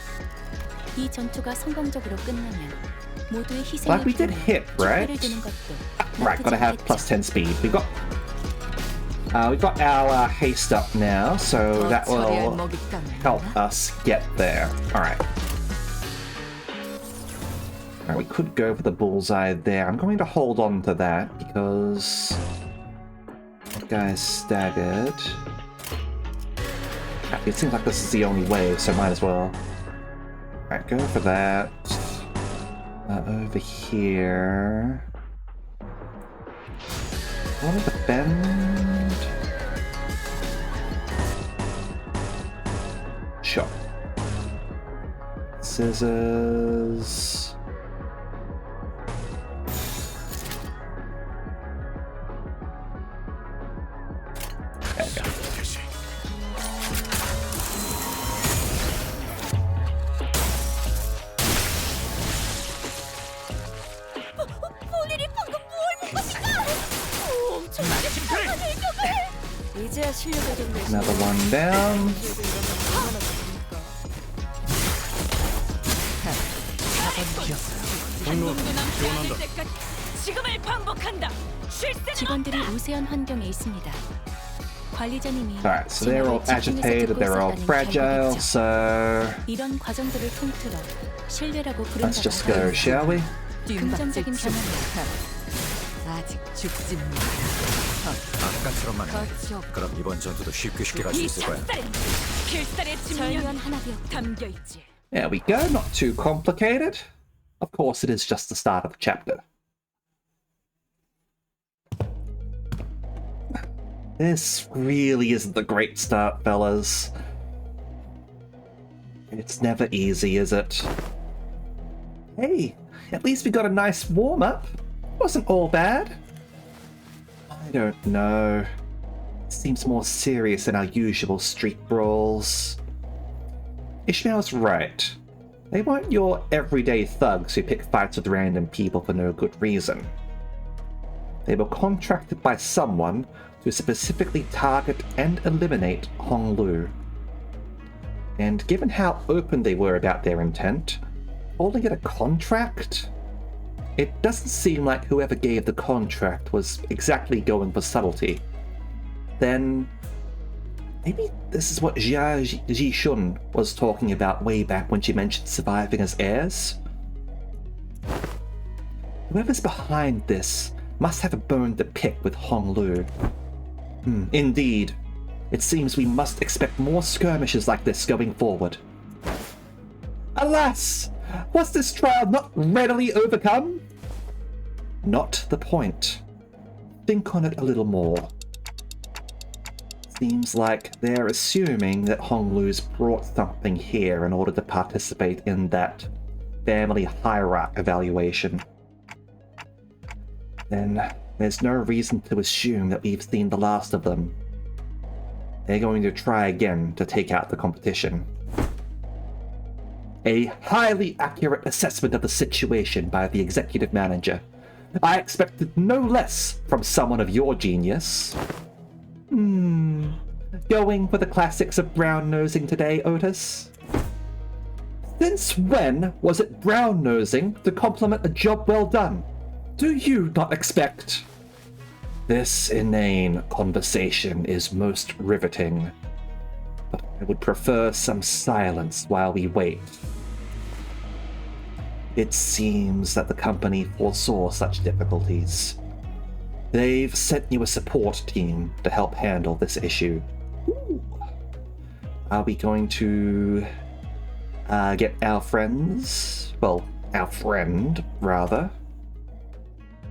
이 전투가 성공적으로 끝나면 모두의 희생을 Like we did 기념해 hit, right? 축배를 주는 것도 Right, gotta have 나쁘지 plus 않겠죠. 10 speed. We've got our haste up now, so 더 that 처리할 will 먹잇감이 help 있나? us get there. Alright. Alright, we could go for the bullseye there. I'm going to hold on to that because that guy's staggered. It seems like this is the only way, so might as well. Alright, go for that. Over here. One of the bend. Sure. Scissors. There we go. 본인이 방금 뭘 본 것인가? 엄청나게 강한 일격을! 이제야 실력을 좀 내시네. Another one down. 공로 지원한다. 지금을 반복한다. 직원들이 우세한 환경에 있습니다. 관리자님이 Alright, so they're all 진화를 집중해서 agitated, 듣고 they're all 있었다는 fragile, 결과겠죠. so 이런 과정들을 통틀어 신뢰라고 부른다. let's just go, shall we? 긍정적인 변화는 아직 죽지 마. 아까처럼만 해. 거쳐. 그럼 이번 전투도 쉽게 갈 수 있을 거야. 필살의 절묘한 하나비였다. 담겨 있지. There we go, not too complicated. Of course, it is just the start of the chapter. This really isn't the great start, fellas. It's never easy, is it? Hey, at least we got a nice warm-up. Wasn't all bad. I don't know. It seems more serious than our usual street brawls. Ishmael's right. They weren't your everyday thugs who pick fights with random people for no good reason. They were contracted by someone to specifically target and eliminate Honglu. And given how open they were about their intent, calling it a contract? It doesn't seem like whoever gave the contract was exactly going for subtlety. Then maybe this is what Jia Jishun was talking about way back when she mentioned surviving as heirs? Whoever's behind this must have a bone to pick with Honglu. Indeed. It seems we must expect more skirmishes like this going forward. Alas! Was this trial not readily overcome? Not the point. Think on it a little more. Seems like they're assuming that Honglu's brought something here in order to participate in that family hierarchy evaluation. Then there's no reason to assume that we've seen the last of them. They're going to try again to take out the competition. A highly accurate assessment of the situation by the executive manager. I expected no less from someone of your genius. going for the classics of brown-nosing today, Otis? Since when was it brown-nosing to compliment a job well done? Do you not expect? This inane conversation is most riveting, but I would prefer some silence while we wait. It seems that the company foresaw such difficulties. They've sent you a support team to help handle this issue. Ooh. Are we going to get our friends? Well, our friend, rather.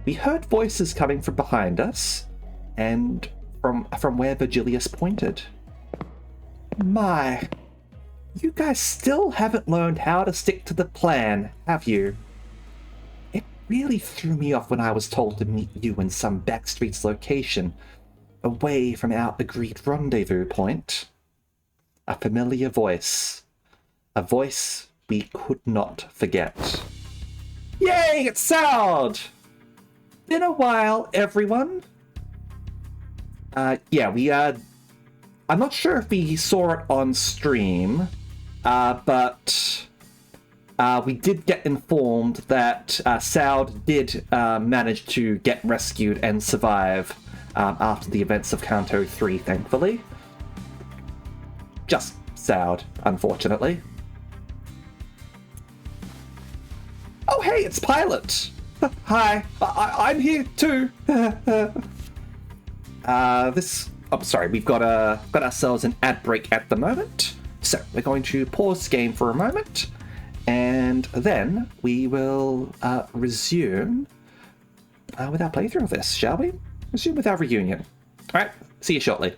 We heard voices coming from behind us, and from where Virgilius pointed. My, you guys still haven't learned how to stick to the plan, have you? It really threw me off when I was told to meet you in some backstreets location, away from our agreed rendezvous point. A familiar voice. A voice we could not forget. Yay, it's Sound! Been a while, everyone. Yeah, I'm not sure if we saw it on stream, but we did get informed that Soud did manage to get rescued and survive after the events of Kanto 3, thankfully. Just Soud, unfortunately. Oh, hey, it's Pilot! Hi, I'm here too. We've got ourselves an ad break at the moment, so we're going to pause the game for a moment, and then we will resume with our playthrough of this, shall we? Resume with our reunion. All right, see you shortly.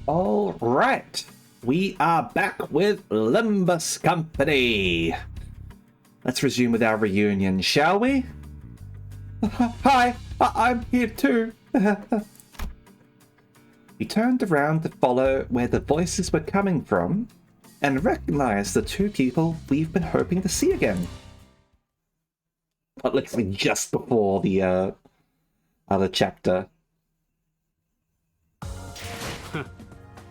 All right, we are back with Limbus Company. Let's resume with our reunion, shall we? Hi, I'm here too. We turned around to follow where the voices were coming from and recognized the two people we've been hoping to see again. But literally just before the other chapter.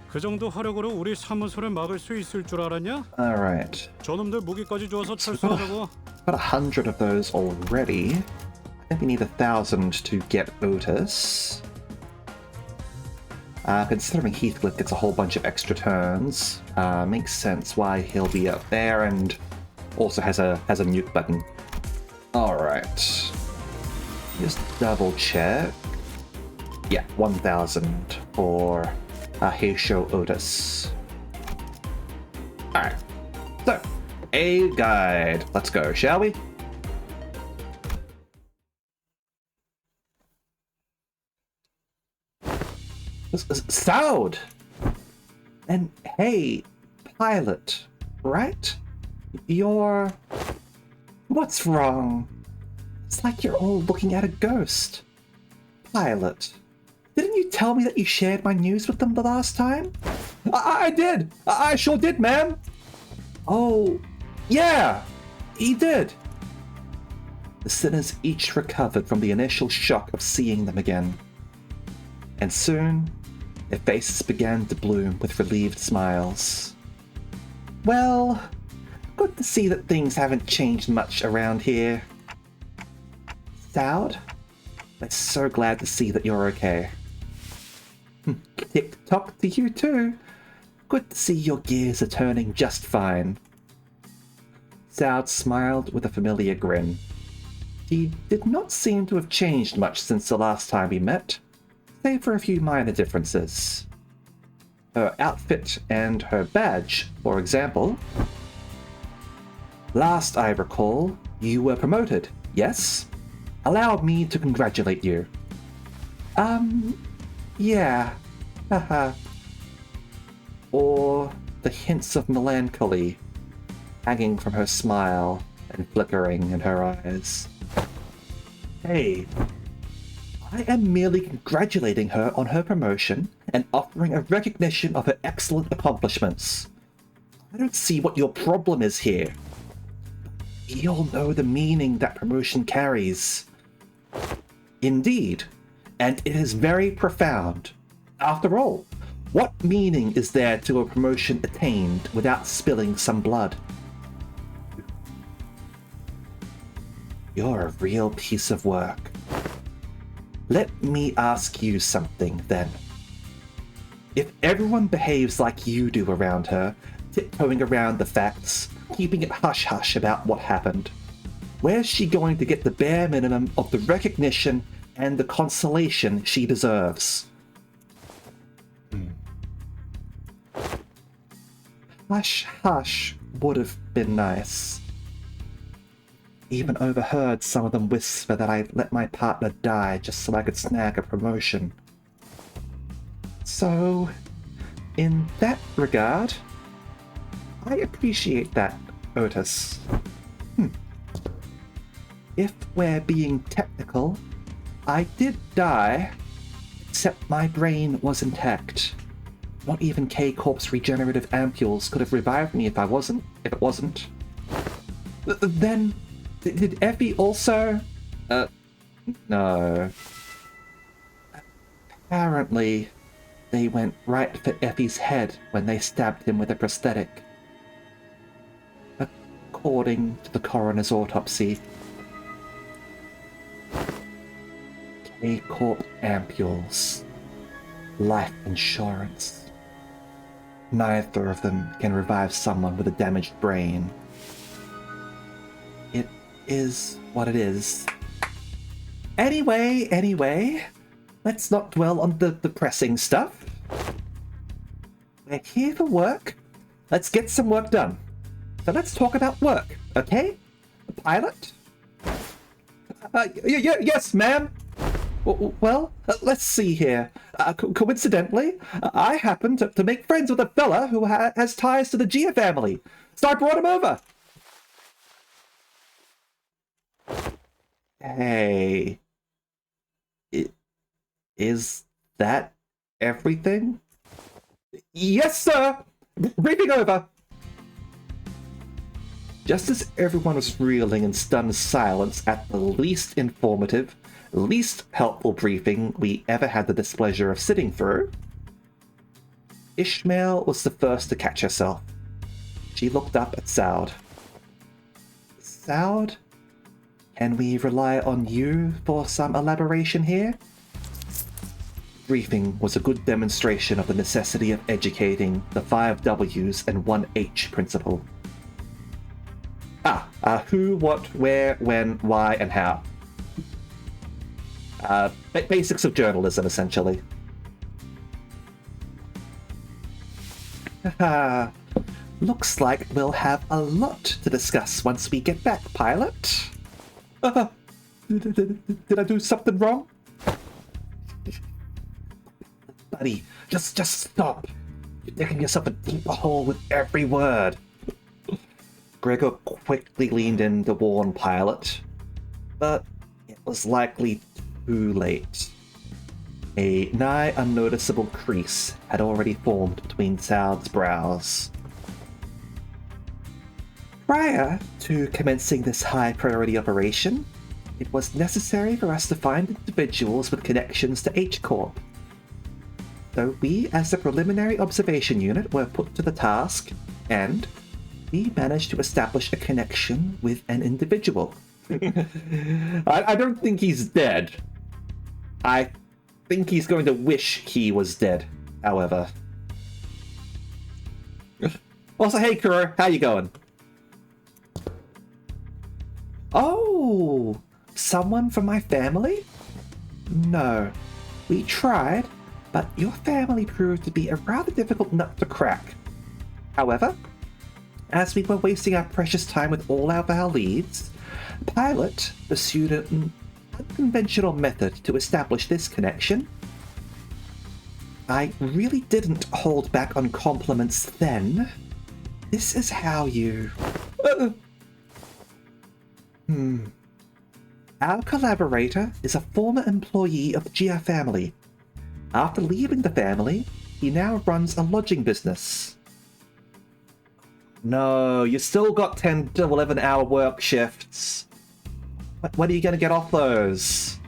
그 정도 화력으로 우리 사무소를 막을 수 있을 줄 알았냐? Alright. 저놈들 무기까지 주어서 So 철수하자고. got 100 of those already. I think we need 1,000 to get Otis. Considering Heathcliff gets a whole bunch of extra turns, makes sense why he'll be up there and also has a nuke button. Alright. Just double check. Yeah, 1,000 for Heisho Otis. Alright. So, a guide. Let's go, shall we? Sound! And hey, pilot, right? You're... What's wrong? It's like you're all looking at a ghost. Pilot, didn't you tell me that you shared my news with them the last time? I did! I sure did, ma'am! Oh, yeah, he did. The sinners each recovered from the initial shock of seeing them again. And soon, their faces began to bloom with relieved smiles. Well, good to see that things haven't changed much around here. Dowd, I'm so glad to see that you're okay. Tick-tock to you too. Good to see your gears are turning just fine. Dowd smiled with a familiar grin. He did not seem to have changed much since the last time we met, save for a few minor differences. Her outfit and her badge, for example. Last I recall, you were promoted, yes? Allow me to congratulate you. Yeah, haha. Or the hints of melancholy hanging from her smile and flickering in her eyes. Hey, I am merely congratulating her on her promotion and offering a recognition of her excellent accomplishments. I don't see what your problem is here. You'll know the meaning that promotion carries. Indeed, and it is very profound. After all, what meaning is there to a promotion attained without spilling some blood? You're a real piece of work. Let me ask you something, then. If everyone behaves like you do around her, tiptoeing around the facts, keeping it hush-hush about what happened, where's she going to get the bare minimum of the recognition and the consolation she deserves? Hush-hush would have been nice. Even overheard some of them whisper that I let my partner die just so I could snag a promotion. So, in that regard, I appreciate that, Otis. If we're being technical, I did die, except my brain was intact. Not even K-Corp's regenerative ampules could have revived me if it wasn't. Then, did Effie also? No. Apparently, they went right for Effie's head when they stabbed him with a prosthetic. According to the coroner's autopsy. K-Corp ampules. Life insurance. Neither of them can revive someone with a damaged brain. It is what it is. Anyway, let's not dwell on the depressing stuff. We're here for work. Let's get some work done. So let's talk about work, okay? The pilot? Yes, ma'am. Well, let's see here. Coincidentally, I happen to make friends with a fella who has ties to the Gia family, so I brought him over. Hey, is that everything? Yes, sir! Briefing over! Just as everyone was reeling in stunned silence at the least informative, least helpful briefing we ever had the displeasure of sitting through, Ishmael was the first to catch herself. She looked up at Saud. Saud? Can we rely on you for some elaboration here? Briefing was a good demonstration of the necessity of educating the 5 W's and 1 H principle. Who, what, where, when, why, and how. Basics of journalism, essentially. Looks like we'll have a lot to discuss once we get back, pilot. Did I do something wrong? Buddy, just stop. You're digging yourself a deeper hole with every word. Gregor quickly leaned in to warn Pilot, but it was likely too late. A nigh unnoticeable crease had already formed between Saud's brows. Prior to commencing this high-priority operation, it was necessary for us to find individuals with connections to H-Corp. So we, as the preliminary observation unit, were put to the task, and we managed to establish a connection with an individual. I don't think he's dead. I think he's going to wish he was dead, however. Also, hey Kuro, how you going? Oh, someone from my family? No, we tried, but your family proved to be a rather difficult nut to crack. However, as we were wasting our precious time with all of our leads, Pilot pursued an unconventional method to establish this connection. I really didn't hold back on compliments then. This is how you... Our collaborator is a former employee of the Gia family. After leaving the family, he now runs a lodging business. No, you still got 10 to 11 hour work shifts. When are you going to get off those?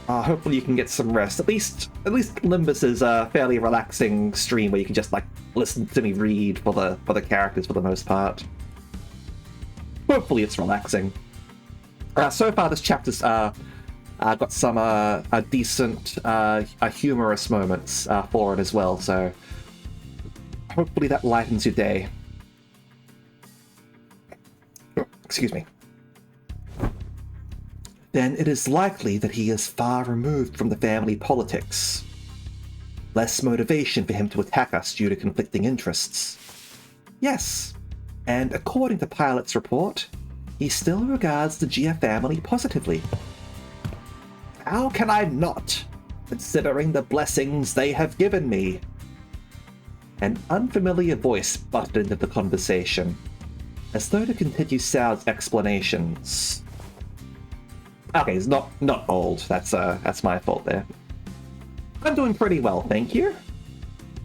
Hopefully you can get some rest. At least Limbus is a fairly relaxing stream where you can just like listen to me read for the characters for the most part. Hopefully it's relaxing. So far this chapter's got some decent humorous moments for it as well, so hopefully that lightens your day. Excuse me. Then it is likely that he is far removed from the family politics. Less motivation for him to attack us due to conflicting interests. Yes, and according to Pilot's report, he still regards the Gia family positively. How can I not, considering the blessings they have given me? An unfamiliar voice butted into the conversation, as though to continue Saud's explanations. Okay, he's not old. That's my fault there. I'm doing pretty well, thank you.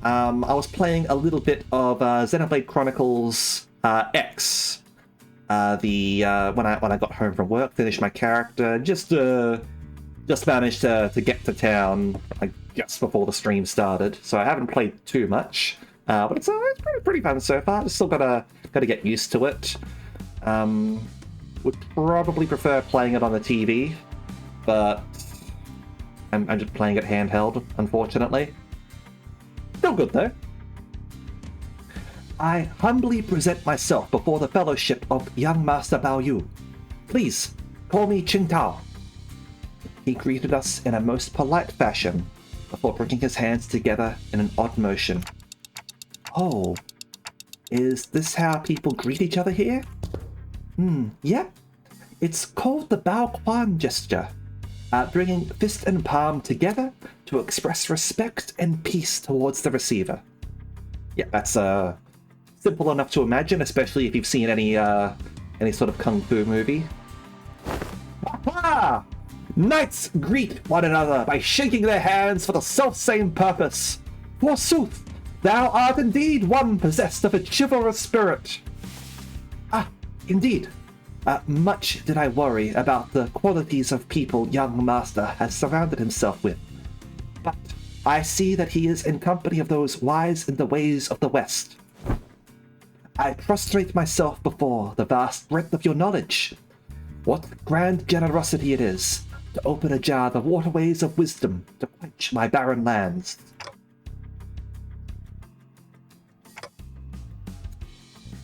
I was playing a little bit of Xenoblade Chronicles X. When I got home from work, finished my character, just managed to get to town just before the stream started. So I haven't played too much, but it's pretty fun so far. Just still gotta get used to it. Would probably prefer playing it on the TV, but I'm just playing it handheld, unfortunately. Still good though. I humbly present myself before the fellowship of young Master Bao Yu. Please, call me Qing Tao. He greeted us in a most polite fashion, before bringing his hands together in an odd motion. Oh, is this how people greet each other here? Yep. It's called the Bao Quan gesture, bringing fist and palm together to express respect and peace towards the receiver. Yeah, that's simple enough to imagine, especially if you've seen any sort of kung fu movie. Aha! Knights greet one another by shaking their hands for the self-same purpose. Forsooth, thou art indeed one possessed of a chivalrous spirit. Ah, indeed. Much did I worry about the qualities of people young master has surrounded himself with. But I see that he is in company of those wise in the ways of the West. I prostrate myself before the vast breadth of your knowledge. What grand generosity it is to open ajar the waterways of wisdom to quench my barren lands.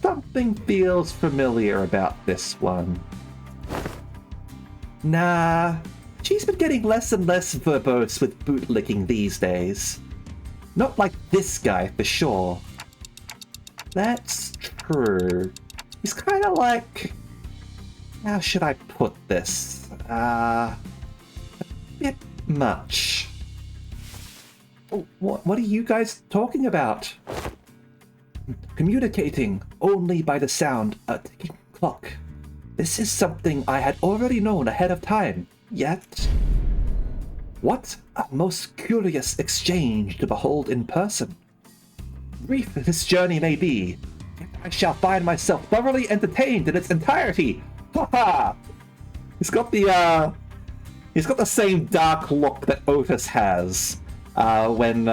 Something feels familiar about this one. Nah, she's been getting less and less verbose with bootlicking these days. Not like this guy, for sure. That's true. He's kind of like... How should I put this? A bit much. Oh, what are you guys talking about? Communicating only by the sound of a ticking clock. This is something I had already known ahead of time, yet... What a most curious exchange to behold in person. Brief this journey may be, yet I shall find myself thoroughly entertained in its entirety. Ha ha! He's got the same dark look that Otis has when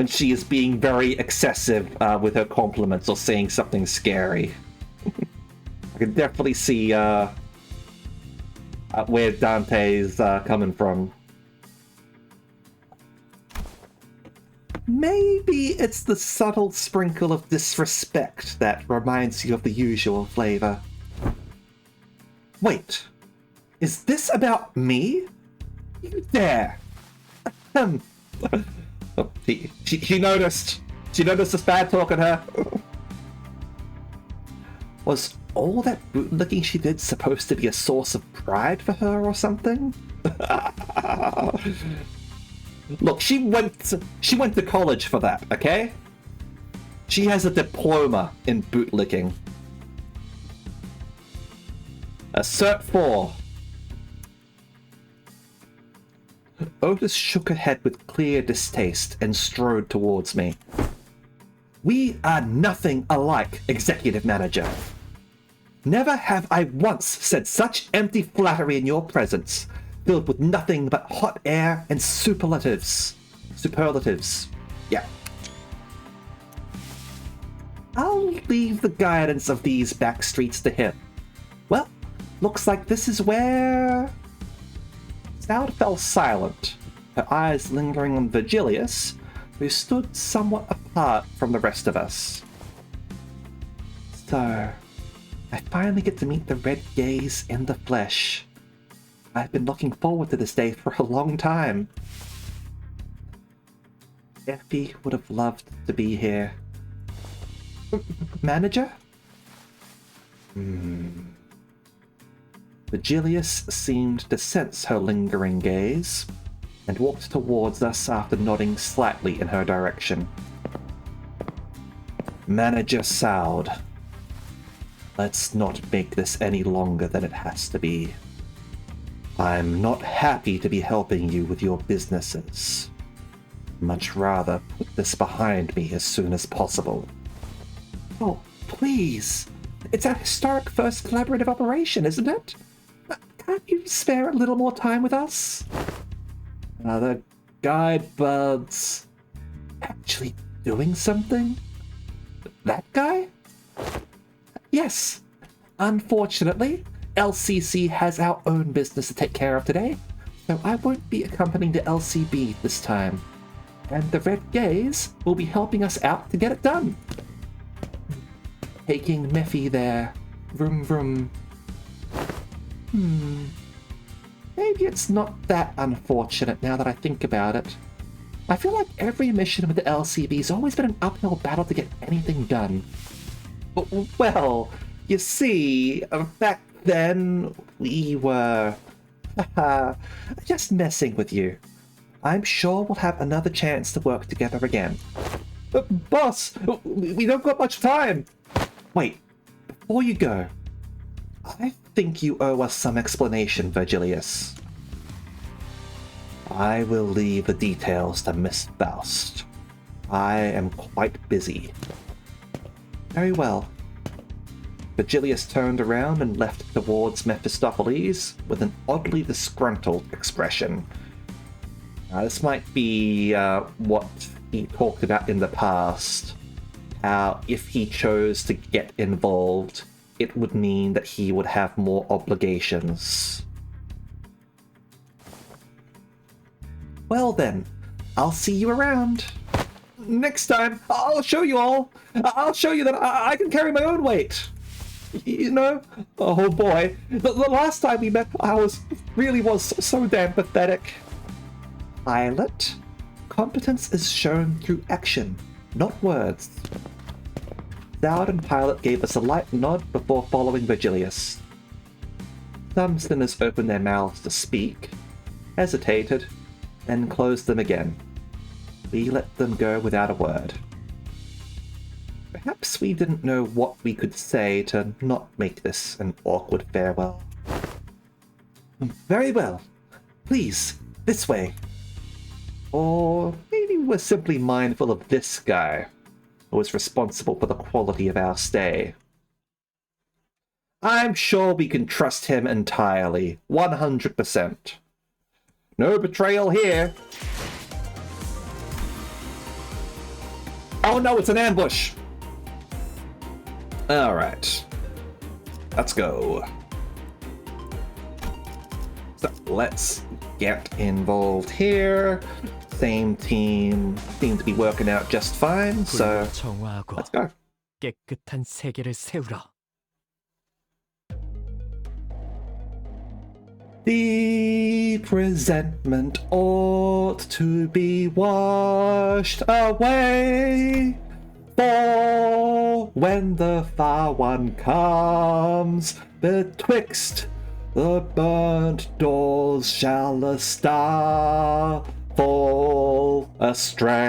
she is being very excessive with her compliments or saying something scary. I can definitely see where Dante's coming from. Maybe it's the subtle sprinkle of disrespect that reminds you of the usual flavor. Wait, is this about me? You dare! Oh, she noticed. She noticed this bad talk at her. Was all that bootlicking she did supposed to be a source of pride for her or something? Look, she went to college for that, okay? She has a diploma in bootlicking. A Cert 4. Otis shook her head with clear distaste and strode towards me. We are nothing alike, Executive Manager. Never have I once said such empty flattery in your presence, filled with nothing but hot air and superlatives. Yeah. I'll leave the guidance of these back streets to him. Well, looks like this is where... Stout fell silent, her eyes lingering on Virgilius, who stood somewhat apart from the rest of us. So, I finally get to meet the Red Gaze in the flesh. I've been looking forward to this day for a long time. Effie would have loved to be here. Manager? Virgilius seemed to sense her lingering gaze, and walked towards us after nodding slightly in her direction. Manager Soud. Let's not make this any longer than it has to be. I'm not happy to be helping you with your businesses. Much rather put this behind me as soon as possible. Oh, please! It's our historic first collaborative operation, isn't it? Can't you spare a little more time with us? The guide buds... actually doing something? That guy? Yes. Unfortunately, LCC has our own business to take care of today, so I won't be accompanying the LCB this time. And the Red Gaze will be helping us out to get it done. Taking Mephi there. Vroom vroom. Maybe it's not that unfortunate now that I think about it. I feel like every mission with the LCB's always been an uphill battle to get anything done. Well, you see, back then we were just messing with you. I'm sure we'll have another chance to work together again. Boss, we don't got much time. Wait, before you go, I think you owe us some explanation, Virgilius. I will leave the details to Miss Faust. I am quite busy. Very well. Virgilius turned around and left towards Mephistopheles with an oddly disgruntled expression. This might be what he talked about in the past. How if he chose to get involved, it would mean that he would have more obligations. Well then, I'll see you around. Next time, I'll show you all. I'll show you that I can carry my own weight. You know? Oh boy, the last time we met, I was so damn pathetic. Pilot, competence is shown through action, not words. Dowd and Pilot gave us a light nod before following Virgilius. Some sinners opened their mouths to speak, hesitated, and closed them again. We let them go without a word. Perhaps we didn't know what we could say to not make this an awkward farewell. Very well. Please, this way. Or maybe we're simply mindful of this guy, who was responsible for the quality of our stay. I'm sure we can trust him entirely, 100%. No betrayal here. Oh no, it's an ambush! Alright. Let's go. So let's get involved here. Same team seem to be working out just fine, so 정화하고 let's go. 깨끗한 세계를 세우라. Deep resentment ought to be washed away. For when the far one comes, betwixt the burnt doors shall a star fall astray.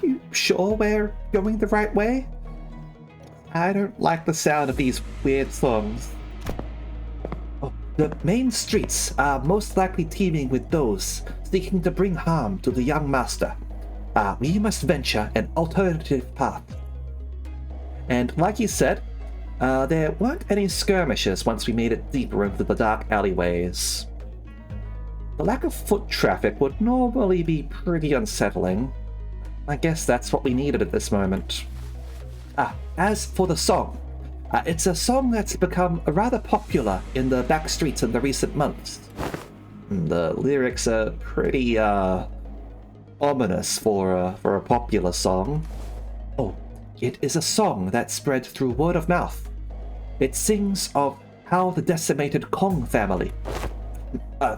You sure we're going the right way? I don't like the sound of these weird songs. Oh, the main streets are most likely teeming with those seeking to bring harm to the young master. We must venture an alternative path. And like you said, there weren't any skirmishes once we made it deeper into the dark alleyways. The lack of foot traffic would normally be pretty unsettling. I guess that's what we needed at this moment. As for the song, it's a song that's become rather popular in the back streets in the recent months. The lyrics are pretty ominous for a popular song. Oh, it is a song that spread through word of mouth. It sings of how the decimated Kong family.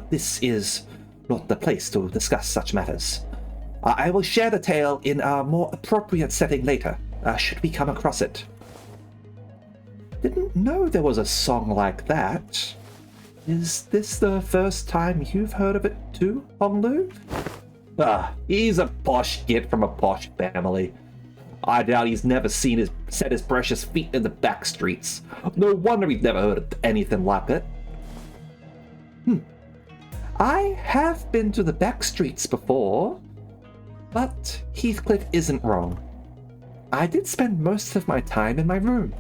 This is not the place to discuss such matters. I will share the tale in a more appropriate setting later, should we come across it. Didn't know there was a song like that. Is this the first time you've heard of it too, Honglu? He's a posh kid from a posh family. I doubt he's never set his precious feet in the back streets. No wonder he's never heard of anything like it. I have been to the back streets before, but Heathcliff isn't wrong. I did spend most of my time in my room.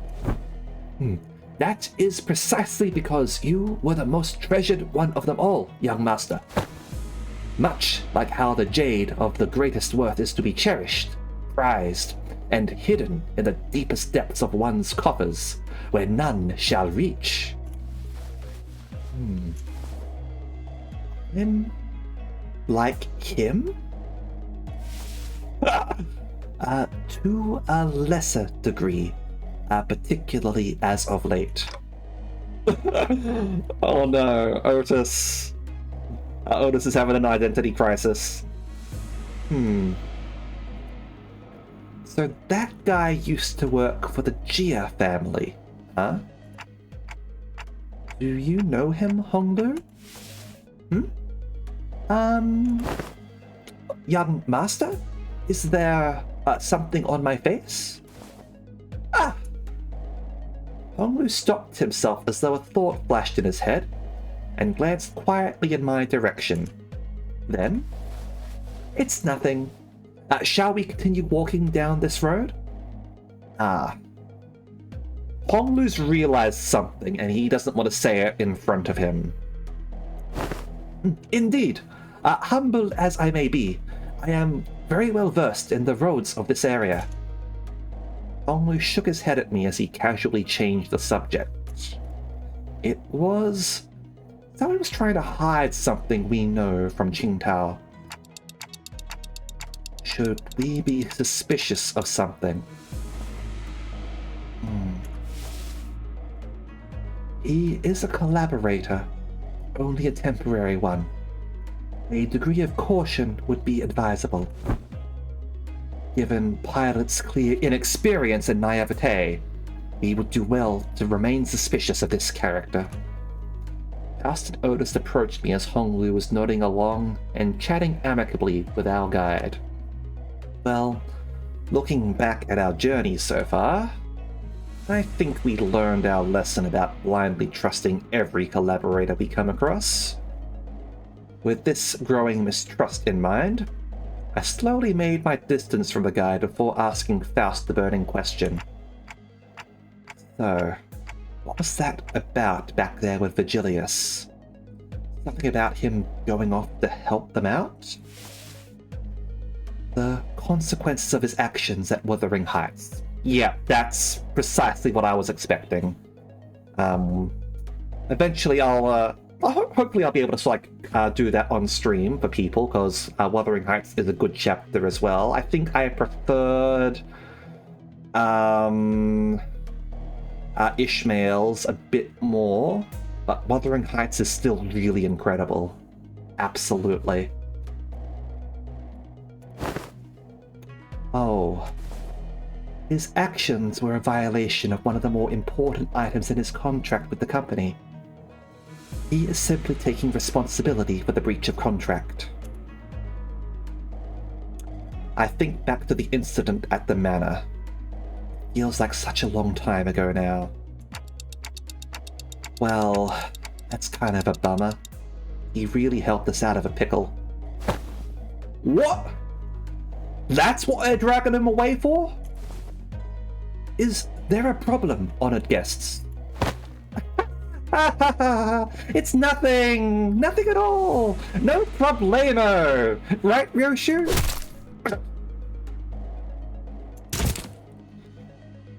That is precisely because you were the most treasured one of them all, young master. Much like how the jade of the greatest worth is to be cherished, prized, and hidden in the deepest depths of one's coffers, where none shall reach. And like him? To a lesser degree, particularly as of late. Oh no, Otis. Otis is having an identity crisis. So that guy used to work for the Jia family, huh? Do you know him, Honglu? Young master? Is there something on my face? Honglu stopped himself as though a thought flashed in his head and glanced quietly in my direction. Then, "It's nothing. Shall we continue walking down this road?" Honglu's realized something and he doesn't want to say it in front of him. "Indeed. Humble as I may be, I am very well versed in the roads of this area." Honglu shook his head at me as he casually changed the subject. It was... someone was trying to hide something we know from Qingtao. Should we be suspicious of something? He is a collaborator, only a temporary one. A degree of caution would be advisable. Given Pilot's clear inexperience and naivete, we would do well to remain suspicious of this character. Faust and Otis approached me as Honglu was nodding along and chatting amicably with our guide. Well, looking back at our journey so far, I think we learned our lesson about blindly trusting every collaborator we come across. With this growing mistrust in mind, I slowly made my distance from the guide before asking Faust the burning question. So, what was that about back there with Vigilius? Something about him going off to help them out? The consequences of his actions at Wuthering Heights. Yeah, that's precisely what I was expecting. Eventually hopefully I'll be able to do that on stream for people, because Wuthering Heights is a good chapter as well. I think I preferred Ishmael's a bit more, but Wuthering Heights is still really incredible. Absolutely. Oh. His actions were a violation of one of the more important items in his contract with the company. He is simply taking responsibility for the breach of contract. I think back to the incident at the manor. Feels like such a long time ago now. Well, that's kind of a bummer. He really helped us out of a pickle. What? That's what they're dragging him away for? Is there a problem, honored guests? It's nothing! Nothing at all! No problemo! Right, Ryoshu?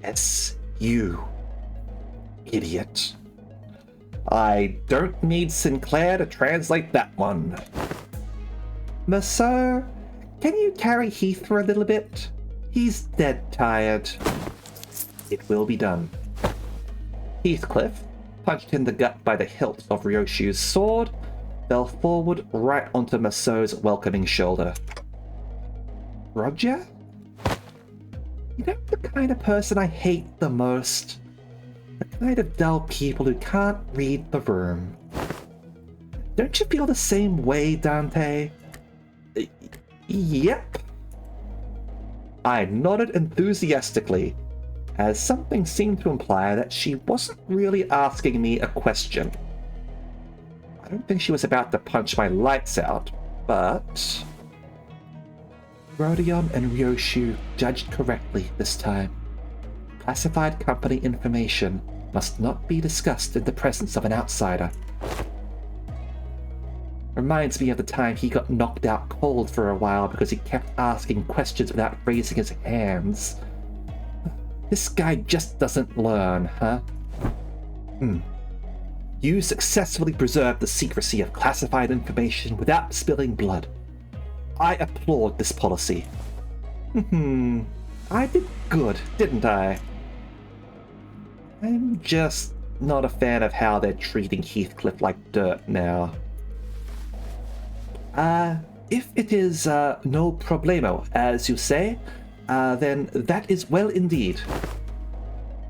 Yes, you. Idiot. I don't need Sinclair to translate that one. Monsieur, can you carry Heath for a little bit? He's dead tired. It will be done. Heathcliff, punched in the gut by the hilt of Ryoshu's sword, fell forward right onto Maso's welcoming shoulder. Roger? You know the kind of person I hate the most? The kind of dull people who can't read the room. Don't you feel the same way, Dante? Yep. I nodded enthusiastically, as something seemed to imply that she wasn't really asking me a question. I don't think she was about to punch my lights out, but... Rodion and Ryoshu judged correctly this time. Classified company information must not be discussed in the presence of an outsider. Reminds me of the time he got knocked out cold for a while because he kept asking questions without raising his hands. This guy just doesn't learn, huh? You successfully preserved the secrecy of classified information without spilling blood. I applaud this policy. I did good, didn't I? I'm just not a fan of how they're treating Heathcliff like dirt now. If it is no problemo, as you say, then that is well indeed.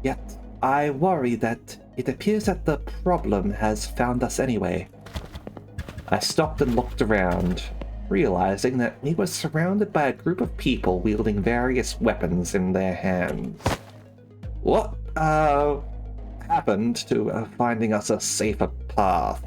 Yet, I worry that it appears that the problem has found us anyway. I stopped and looked around, realizing that we were surrounded by a group of people wielding various weapons in their hands. What? How happened to finding us a safer path.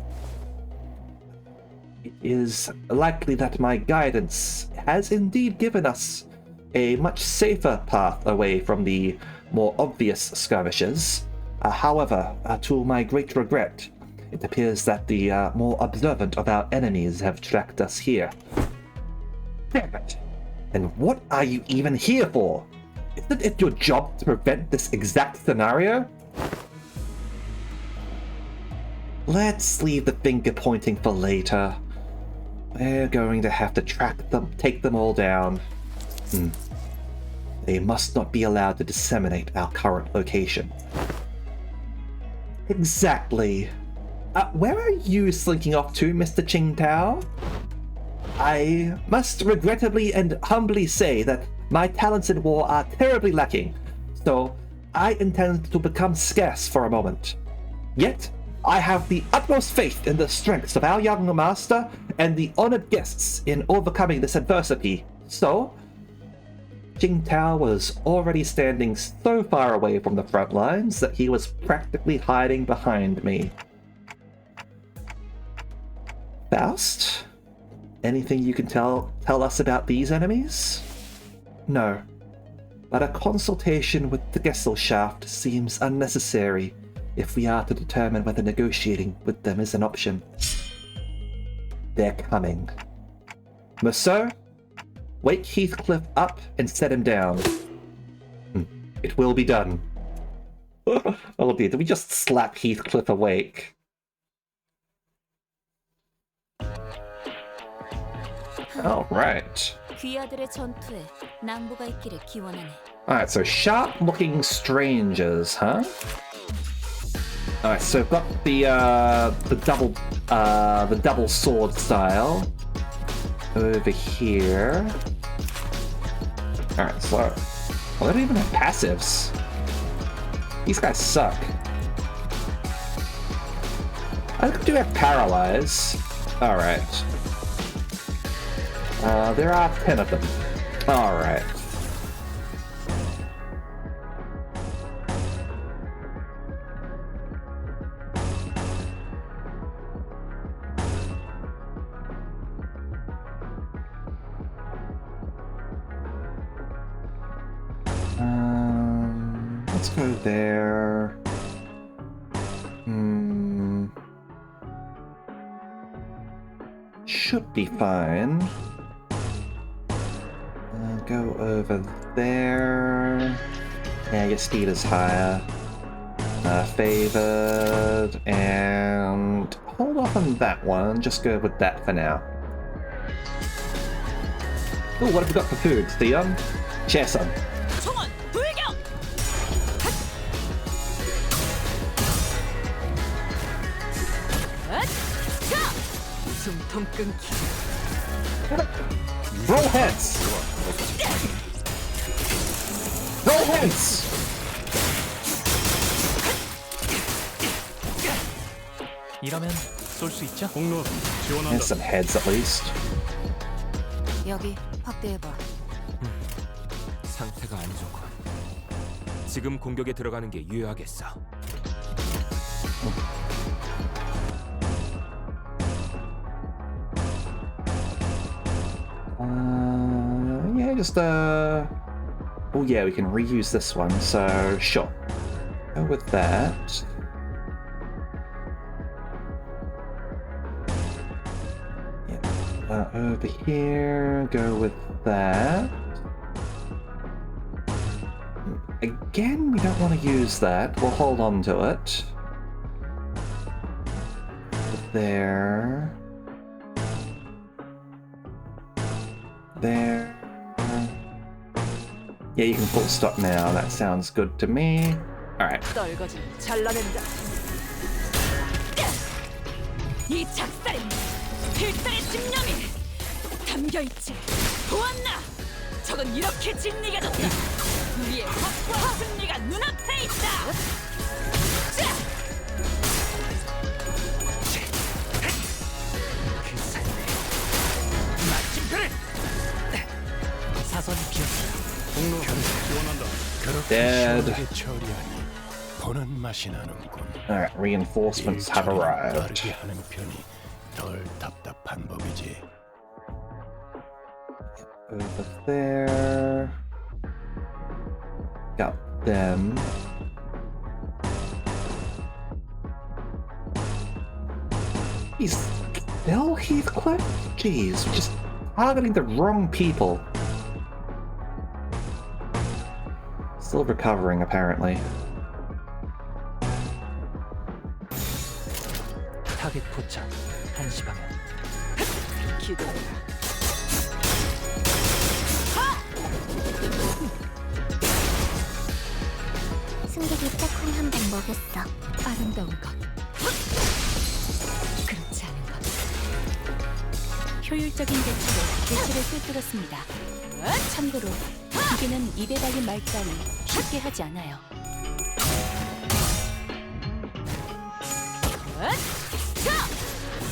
It is likely that my guidance has indeed given us a much safer path away from the more obvious skirmishes. However, to my great regret, it appears that the more observant of our enemies have tracked us here. Damn it! And what are you even here for? Isn't it your job to prevent this exact scenario? Let's leave the finger pointing for later. We're going to have to track them, take them all down. They must not be allowed to disseminate our current location. Exactly. Where are you slinking off to, Mr. Qingtao? I must regrettably and humbly say that my talents in war are terribly lacking, so I intend to become scarce for a moment. Yet, I have the utmost faith in the strengths of our young master and the honored guests in overcoming this adversity. So, Qingtao was already standing so far away from the front lines that he was practically hiding behind me. Faust? Anything you can tell us about these enemies? No, but a consultation with the Gesellschaft seems unnecessary if we are to determine whether negotiating with them is an option. They're coming. Merceau, wake Heathcliff up and set him down. It will be done. Oh dear, did we just slap Heathcliff awake? Alright. 귀하들의 전투에 낭보가 있기를 기원하네. Alright, so sharp-looking strangers, huh? Alright, so I've got the double sword style over here. Alright, so they don't even have passives. These guys suck. I do have paralyze. Alright. There are 10 of them. Alright. Let's go there. Should be fine. Go over there. Yeah, your speed is higher. Favored, and hold off on that one. Just go with that for now. Oh, what have we got for food? Theon? Share some. 총원 불경! 자! 숨통 끊기. Roll heads! Roll heads! 이러면 쏠 수 있죠? 공로 And 지원한다. some heads at least. 여기 확대해봐. 상태가 안 좋고 지금 공격에 들어가는 게 유효하겠어. Yeah, just oh yeah, we can reuse this one, so sure. Go with that. Yeah. Over here, go with that. Again, we don't want to use that. We'll hold on to it. There. There. Yeah, you can full stop now. That sounds good to me. Alright. 떨거지는 잘라낸다. 이 작살엔 필살의 집념이 담겨있지. 보았나? 적은 이렇게 진리가졌다. 우리의 확고한 승리가 눈앞에 있다. 자! 사선이 비었어요. 공로 지원한다. 그렇게 Dead. 시원하게 처리하니 보는 맛이 나는군. Alright, reinforcements have 일처리는 arrived. 빠르게 하는 편이 덜 답답한 법이지. Over there. Got them. He's still Heathcliff? Jeez, just targeting the wrong people. Still recovering, apparently. 타겟 포착 1시 방향. 기다려라. 승객이 짝꿍 한 번 먹였어. 아름다운 것. 그렇지 않은 것. 효율적인 대처로 개체를 꿰뚫었습니다. 참고로 기계는 입에 달린 말 따위 쉽게 하지 않아요.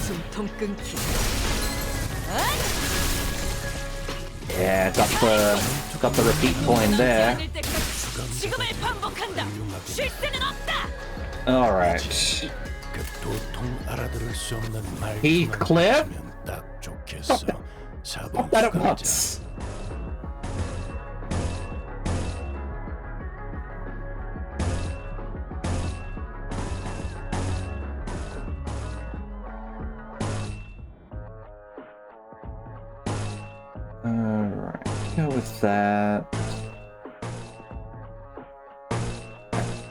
숨통 끊기. Yeah, got the repeat point there. 지금을 반복한다. 쉴 새는 없다. Alright. 그 도통 알아들을 수 없는 말투만 Heathcliff? 고치면 딱 좋겠어. Stop 4번 that at 수감자. once. Alright, go with that.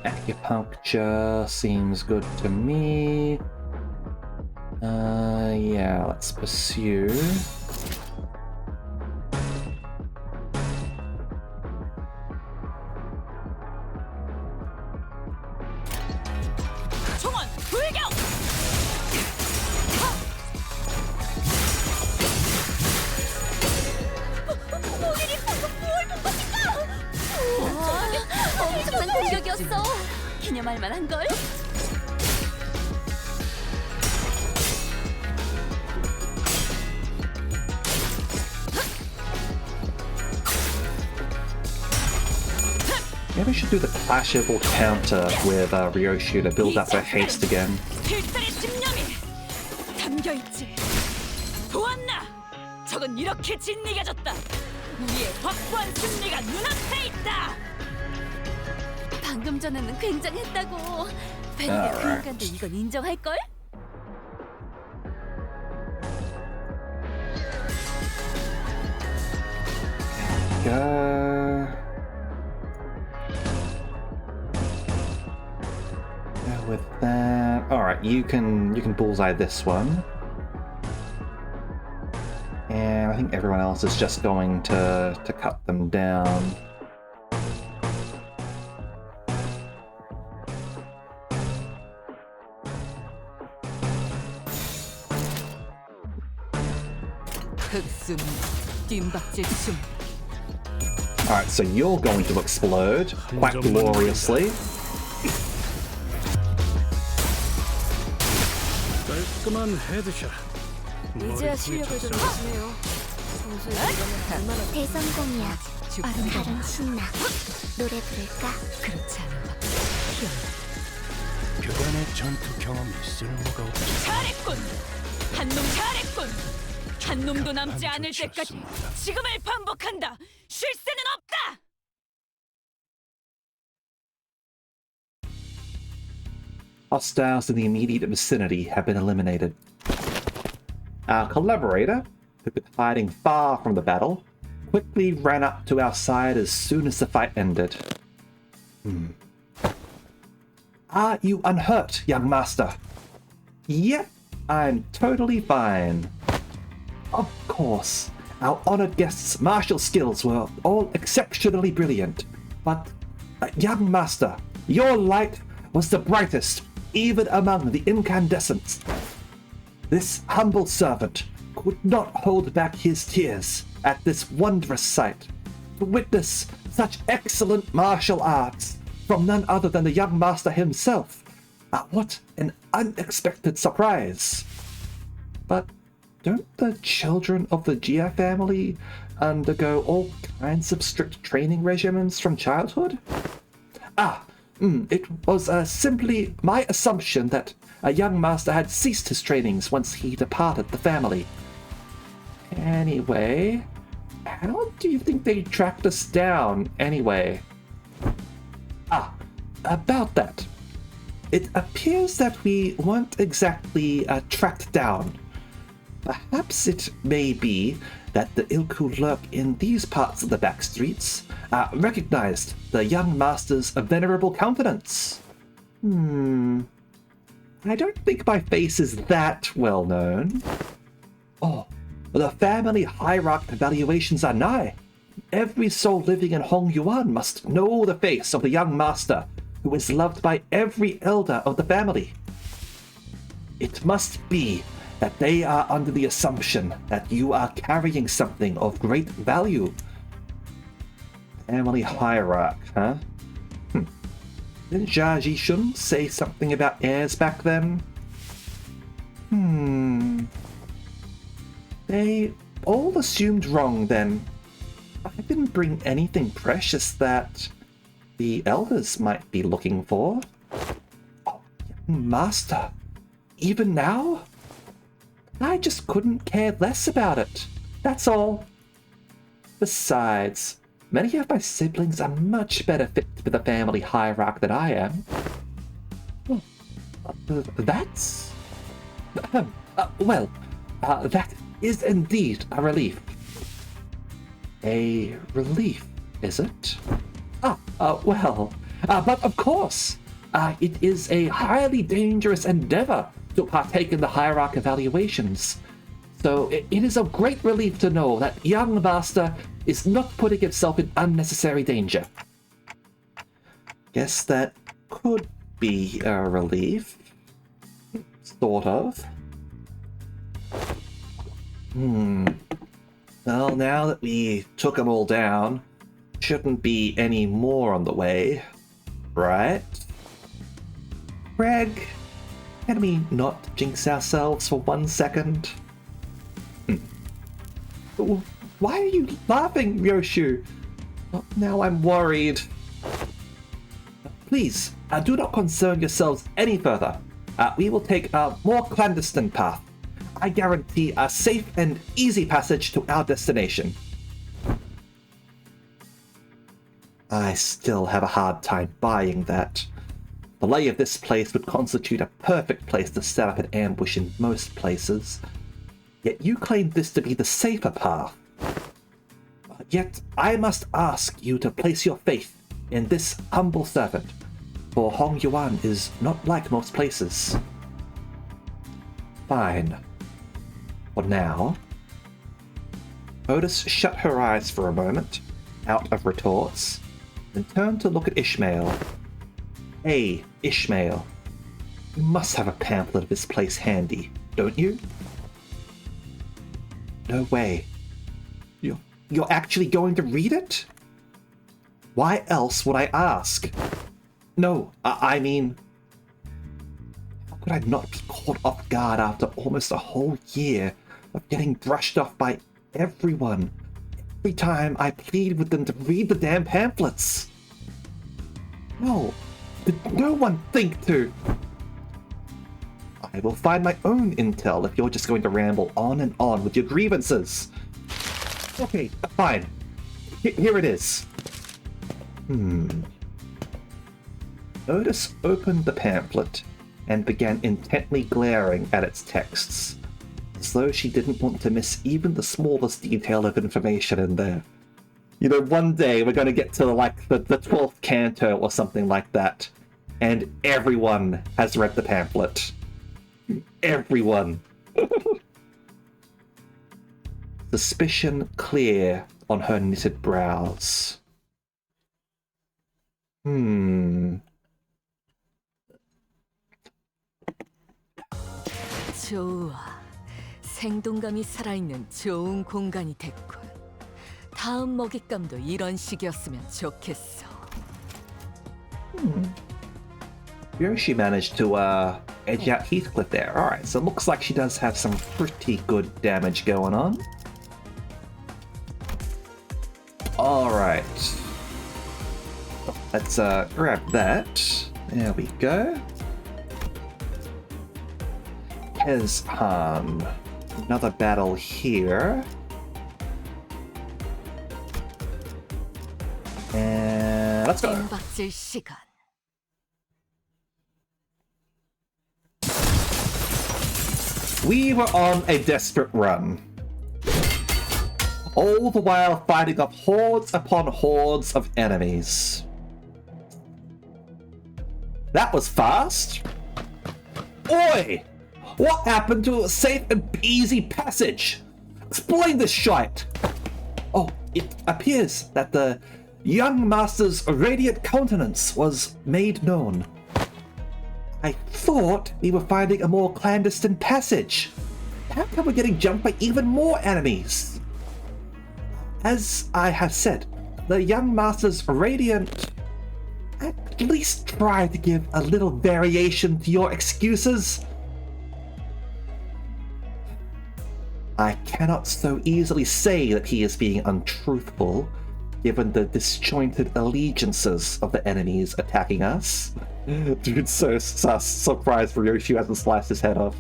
Acupuncture seems good to me. Yeah, let's pursue. 총원 불경. 모델이 방금 뭘 본 것인가? 엄청난 공격이었어. 기념할 만한 걸. Maybe we should do the clashable counter with Ryoshi to build up her haste again. 필살의 집념이 담겨 있지. 보았나? 적은 이렇게 진리가졌다. 우리의 확고한 승리가 눈앞에 있다. 방금 전에는 굉장했다고. 벤의 Alright. 그인간도 이건 인정할 걸? Go. Go with that. All right, you can bullseye this one, and I think everyone else is just going to cut them down. 흑순 뜀박질 춤. All right, so you're going to explode quite gloriously. 깔끔한 헤드샷. 이제야 실력을 좀 보시네요. 대성공이야. 아름다운 신나. 노래 부를까? 그렇지 않은 것. 교관의 전투 경험이 쓸모가 없지. 잘했군. 한 놈 잘했군. 한 놈도 남지 않을 때까지 좋습니다. 지금을 반복한다. 쉴 새는 없다. Hostiles in the immediate vicinity have been eliminated. Our collaborator, who'd been hiding far from the battle, quickly ran up to our side as soon as the fight ended. Are you unhurt, young master? Yep, I'm totally fine. Of course, our honored guest's martial skills were all exceptionally brilliant, but, young master, your light was the brightest, even among the incandescents. This humble servant could not hold back his tears at this wondrous sight. To witness such excellent martial arts from none other than the young master himself. What an unexpected surprise. But don't the children of the Gia family undergo all kinds of strict training regimens from childhood? It was simply my assumption that a young master had ceased his trainings once he departed the family. Anyway, how do you think they tracked us down, anyway? About that. It appears that we weren't exactly tracked down. Perhaps it may be that the ilk who lurk in these parts of the back streets recognized the young master's venerable countenance. I don't think my face is that well known. Oh, the family hierarch evaluations are nigh. Every soul living in Hong Yuan must know the face of the young master, who is loved by every elder of the family. It must be that they are under the assumption that you are carrying something of great value. Family hierarch, huh? Didn't Jia Jishun say something about heirs back then? They all assumed wrong then. I didn't bring anything precious that the elders might be looking for. Oh, master, even now? I just couldn't care less about it. That's all. Besides, many of my siblings are much better fit for the family hierarch than I am. That's... that is indeed a relief. A relief, is it? But of course, it is a highly dangerous endeavor to partake in the hierarch evaluations. So it is a great relief to know that young master is not putting himself in unnecessary danger. Guess that could be a relief. Sort of. Well, now that we took them all down, shouldn't be any more on the way, right? Greg, can we not jinx ourselves for 1 second? Why are you laughing, Ryoshu? Now I'm worried. Please, do not concern yourselves any further. We will take a more clandestine path. I guarantee a safe and easy passage to our destination. I still have a hard time buying that. The lay of this place would constitute a perfect place to set up an ambush in most places. Yet you claim this to be the safer path. Yet I must ask you to place your faith in this humble servant, for Hong Yuan is not like most places. Fine. For now. Otis shut her eyes for a moment, out of retorts, then turned to look at Ishmael. Hey, Ishmael. You must have a pamphlet of this place handy, don't you? No way. You're actually going to read it? Why else would I ask? No, I mean... How could I not be caught off guard after almost a whole year of getting brushed off by everyone every time I plead with them to read the damn pamphlets? No, did no one think to? I will find my own intel if you're just going to ramble on and on with your grievances. Okay, fine. Here it is. Otis opened the pamphlet and began intently glaring at its texts, as though she didn't want to miss even the smallest detail of information in there. You know, one day we're going to get to the 12th canto or something like that, and everyone has read the pamphlet. Everyone. Suspicion clear on her knitted brows. 좋아. 생동감이 살아있는 좋은 공간이 됐군. 다음 먹잇감도 이런 식이었으면 좋겠어. She managed to edge out Heathcliff there. Alright, so it looks like she does have some pretty good damage going on. Alright. let's grab that. There we go. Kezhan. Another battle here. And let's go. 받을 시간. We were on a desperate run. All the while fighting off hordes upon hordes of enemies. That was fast. Oi! What happened to a safe and easy passage? Explain this shite! Oh, it appears that the young master's radiant countenance was made known. I thought we were finding a more clandestine passage. How come we're getting jumped by even more enemies? As I have said, the young master's radiant... At least try to give a little variation to your excuses. I cannot so easily say that he is being untruthful, given the disjointed allegiances of the enemies attacking us. Dude, so surprised Ryoshi hasn't sliced his head off.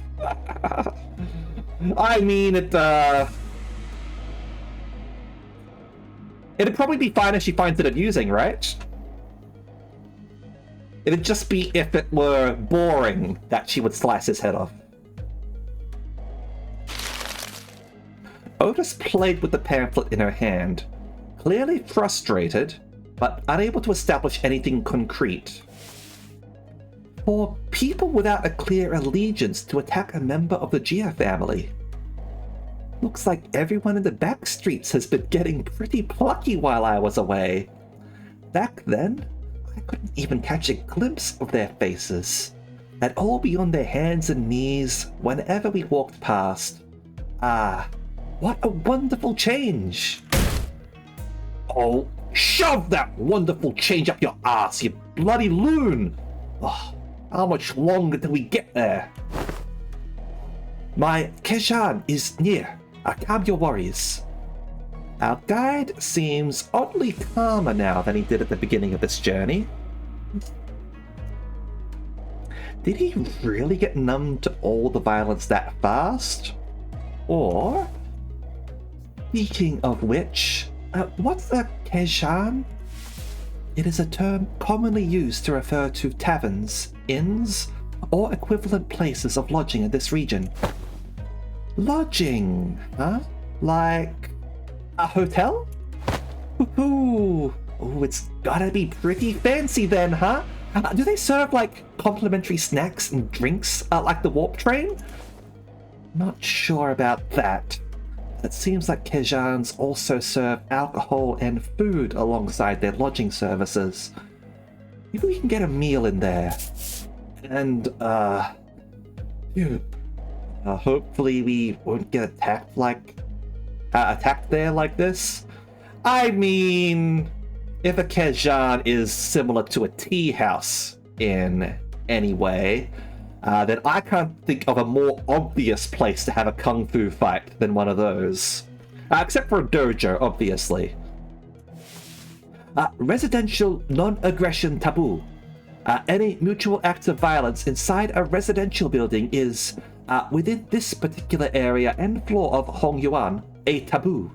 I mean, it'd probably be fine if she finds it amusing, right? It'd just be if it were boring that she would slice his head off. Otis played with the pamphlet in her hand, clearly frustrated, but unable to establish anything concrete. For people without a clear allegiance to attack a member of the Gia family. Looks like everyone in the back streets has been getting pretty plucky while I was away. Back then, I couldn't even catch a glimpse of their faces. They'd all be on their hands and knees whenever we walked past. Ah, what a wonderful change! Oh, shove that wonderful change up your ass, you bloody loon! Oh, how much longer till we get there? My Kezhan is near. Calm your worries. Our guide seems oddly calmer now than he did at the beginning of this journey. Did he really get numb to all the violence that fast? Or... Speaking of which, what's a Kezhan? It is a term commonly used to refer to taverns, inns, or equivalent places of lodging in this region. Lodging, huh? Like a hotel? Ooh, it's gotta be pretty fancy then, huh? Do they serve like complimentary snacks and drinks like the warp train? Not sure about that. It seems like Kezhans also serve alcohol and food alongside their lodging services. Maybe we can get a meal in there. And, hopefully we won't get attacked attacked there like this. I mean, if a Kezhan is similar to a tea house in any way, then I can't think of a more obvious place to have a kung fu fight than one of those. Except for a dojo, obviously. Residential non-aggression taboo. Any mutual acts of violence inside a residential building is, within this particular area and floor of Hongyuan, a taboo.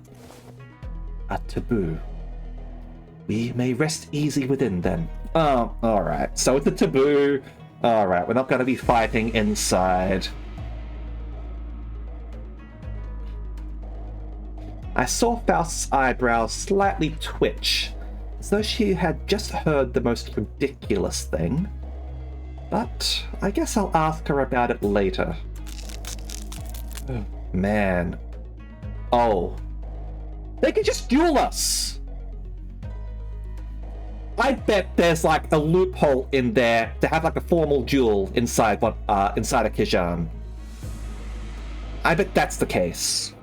A taboo. We may rest easy within then. Oh, alright. So it's a taboo. Alright, we're not going to be fighting inside. I saw Faust's eyebrows slightly twitch, as though she had just heard the most ridiculous thing. But I guess I'll ask her about it later. Oh, man. Oh. They can just duel us! I bet there's like a loophole in there to have like a formal duel inside inside a Kezhan. I bet that's the case.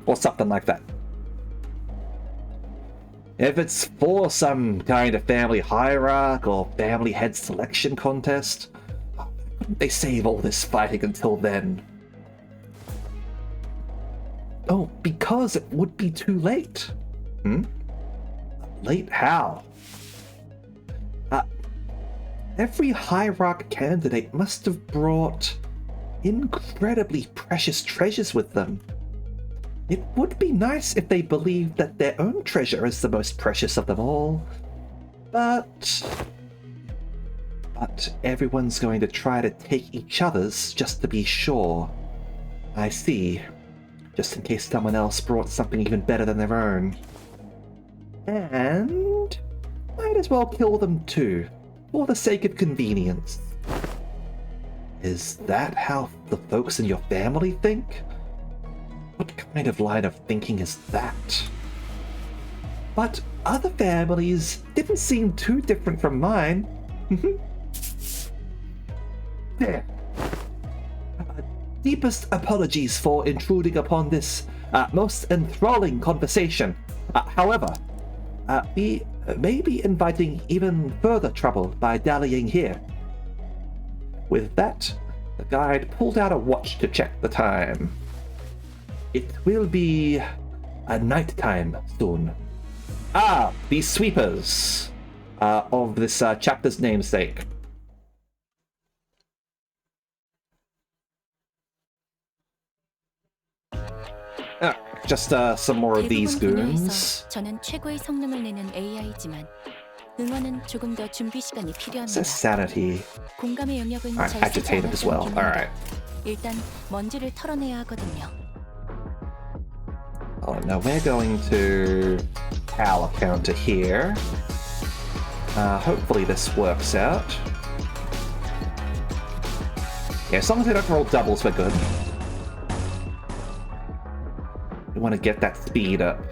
Or something like that. If it's for some kind of family hierarch or family head selection contest, why couldn't they save all this fighting until then? Oh, because it would be too late. Late how? every Hierarch candidate must have brought incredibly precious treasures with them. It would be nice if they believed that their own treasure is the most precious of them all, but everyone's going to try to take each other's just to be sure. I see. Just in case someone else brought something even better than their own. And might as well kill them too, for the sake of convenience. Is that how the folks in your family think? What kind of line of thinking is that? But other families didn't seem too different from mine. There. Deepest apologies for intruding upon this most enthralling conversation. However, we may be inviting even further trouble by dallying here. With that, the guide pulled out a watch to check the time. It will be night time soon. The sweepers of this chapter's namesake. Just some more of these 대부분 goons. 분야에서 저는 최고의 성능을 내는 AI지만 응원은 조금 더 준비 시간이 필요합니다. Says sanity. 공감의 영역은 Alright, 잘 쓰지 agitated as well. 않았던 Alright. 기능이라 일단 먼지를 털어내야 하거든요. Oh, now we're going to power counter here. Hopefully this works out. Yeah, as long as they don't roll doubles, we're good. We want to get that speed up.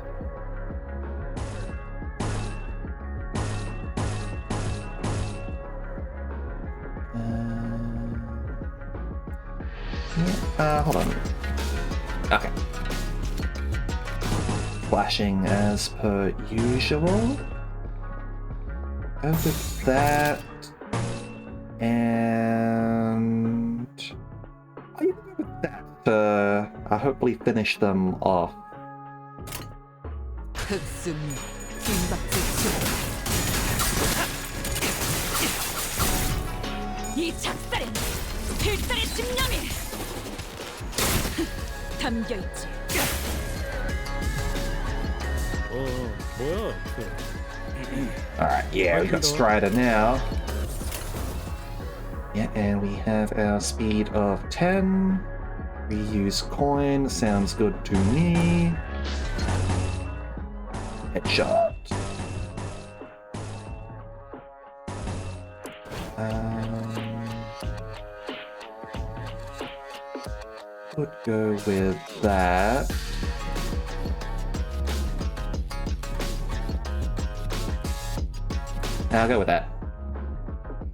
Hold on. Okay. Flashing as per usual. Go with that. And I can go with that to hopefully finish them off. 흑순 김박지추 이 작살엔 필살의 집념이 담겨있지. 뭐야? Alright, yeah, we got Strider now. Yeah, and we have our speed of 10. Reuse coin, sounds good to me. Headshot. Would go with that. I'll go with that.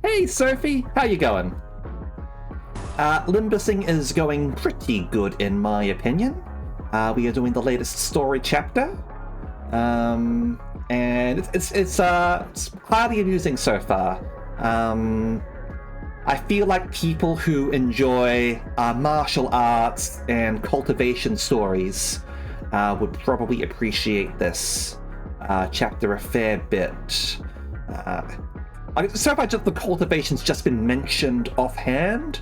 Hey Sophie, how you going? Limbusing is going pretty good in my opinion. We are doing the latest story chapter. And it's highly amusing so far. I feel like people who enjoy martial arts and cultivation stories would probably appreciate this chapter a fair bit. So far, just the cultivation's just been mentioned offhand,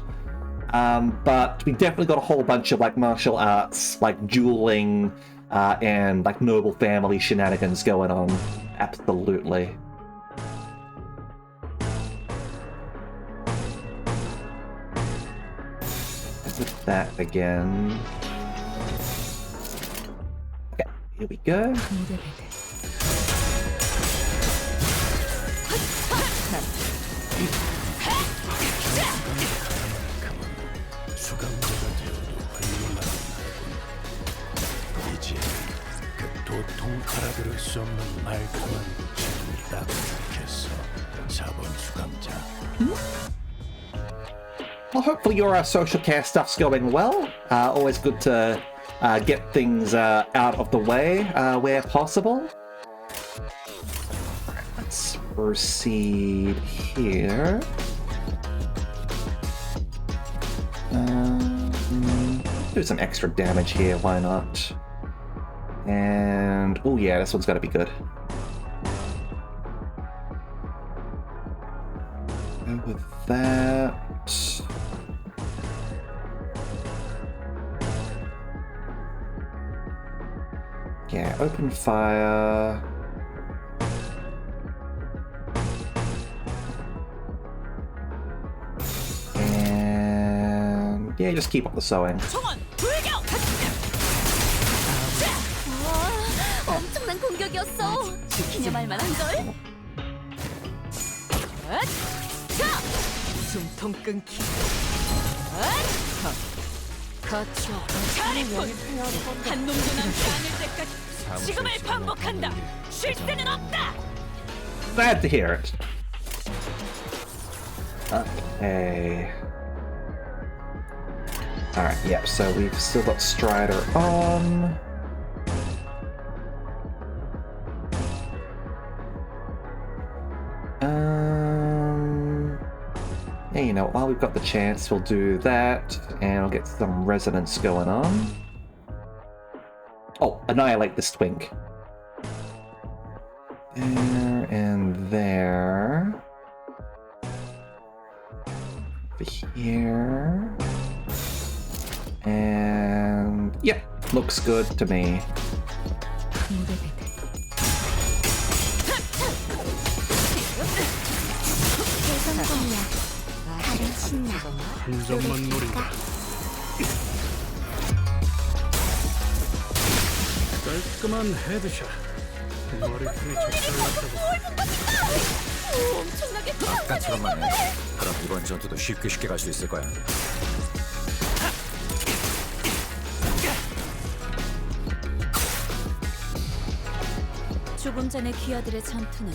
but we definitely got a whole bunch of like martial arts, like dueling, and like noble family shenanigans going on. Absolutely. With that again. Okay, here we go. 수감자가 되어도 훌륭한 나군. 이제 그 도통 알아들을 수 없는 말투만 고치면 딱 좋겠어. 4번 수감자. Well, hopefully your social care stuff's going well. Always good to get things out of the way where possible. Alright, let's proceed here. Do some extra damage here, why not? And oh yeah, this one's gotta be good. Go with that. Yeah, open fire. And yeah, just keep up the sewing. 엄청난 공격이었어. 기념할 만한걸? 숨통 끊기. 거쳐. 한 놈도 남지 않을 때까지 지금을 반복한다. 쉴 새는 없다. Glad to hear it. Okay. Alright, yep, so we've still got Strider on. Yeah, you know, while we've got the chance, we'll do that, and we'll get some resonance going on. Oh, annihilate this twink. There and there. Over here. And yeah, looks good to me. 한 점만 노린다. 깔끔한 헤드샷. 머리통이 적절하다고. 엄청나게 아까처럼만 해. 그럼 이번 전투도 쉽게 갈 수 있을 거야. 조금 전에 귀하들의 전투는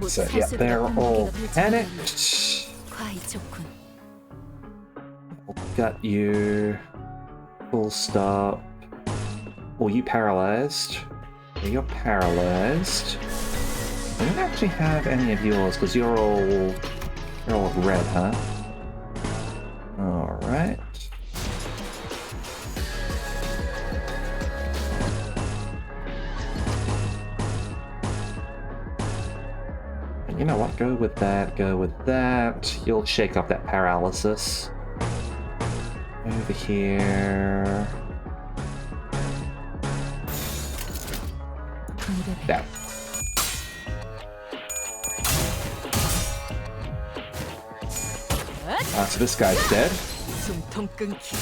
So yeah, they're all panicked. 과히 좋군. Got you. Full stop. Oh, you paralyzed. Yeah, you're paralyzed. I don't actually have any of yours because you're all red, huh? All right. You know what? Go with that. Go with that. You'll shake off that paralysis. Over here. There. So this guy's dead. 숨통 끊기.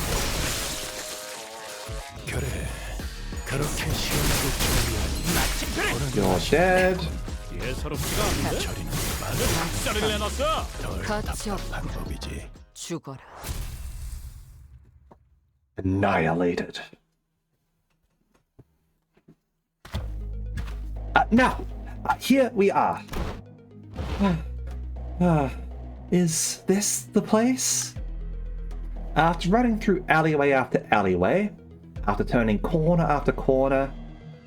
그래, 그렇게 시험을 준비하니 You're dead. 예사롭지가 않은데? 저리는 박살을 내놨어. 덜 거쳐. 답답한 법이지. 죽어라. Annihilated. Now, here we are. Is this the place? After running through alleyway after alleyway, after turning corner after corner,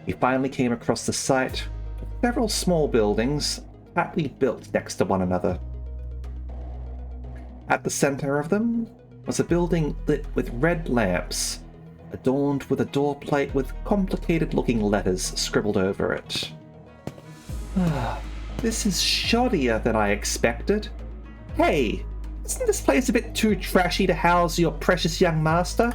we finally came across the site of several small buildings tightly built next to one another. At the center of them was a building lit with red lamps, adorned with a door plate with complicated-looking letters scribbled over it. This is shoddier than I expected. Hey, isn't this place a bit too trashy to house your precious young master?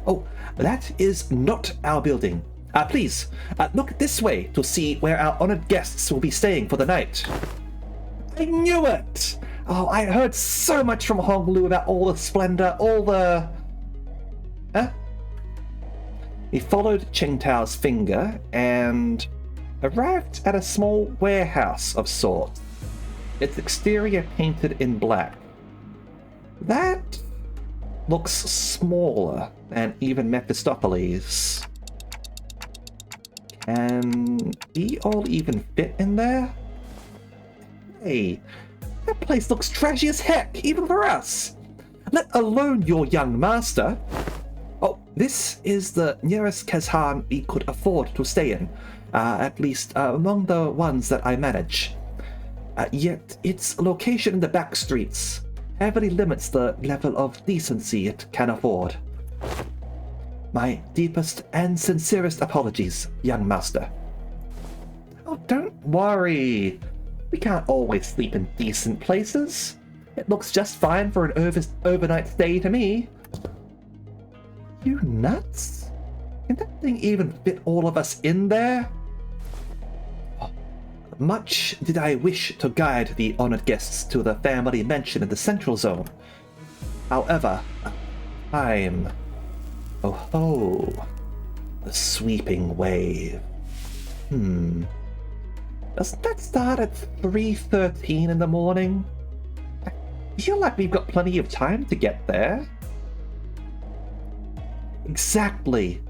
Oh, that is not our building. Please, look this way to see where our honored guests will be staying for the night. I knew it! Oh, I heard so much from Honglu about all the splendor, all the... Huh? He followed Qingtao's finger and arrived at a small warehouse of sorts, its exterior painted in black. That looks smaller than even Mephistopheles. Can we all even fit in there? Hey, that place looks trashy as heck, even for us. Let alone your young master. Oh, this is the nearest Kazhan we could afford to stay in, at least among the ones that I manage. Yet its location in the back streets heavily limits the level of decency it can afford. My deepest and sincerest apologies, young master. Oh, don't worry. We can't always sleep in decent places. It looks just fine for an overnight stay to me. You nuts? Can that thing even fit all of us in there? Oh, much did I wish to guide the honored guests to the family mansion in the central zone. However, time... Oh ho! The sweeping wave. Doesn't that start at 3:13 in the morning? I feel like we've got plenty of time to get there. Exactly.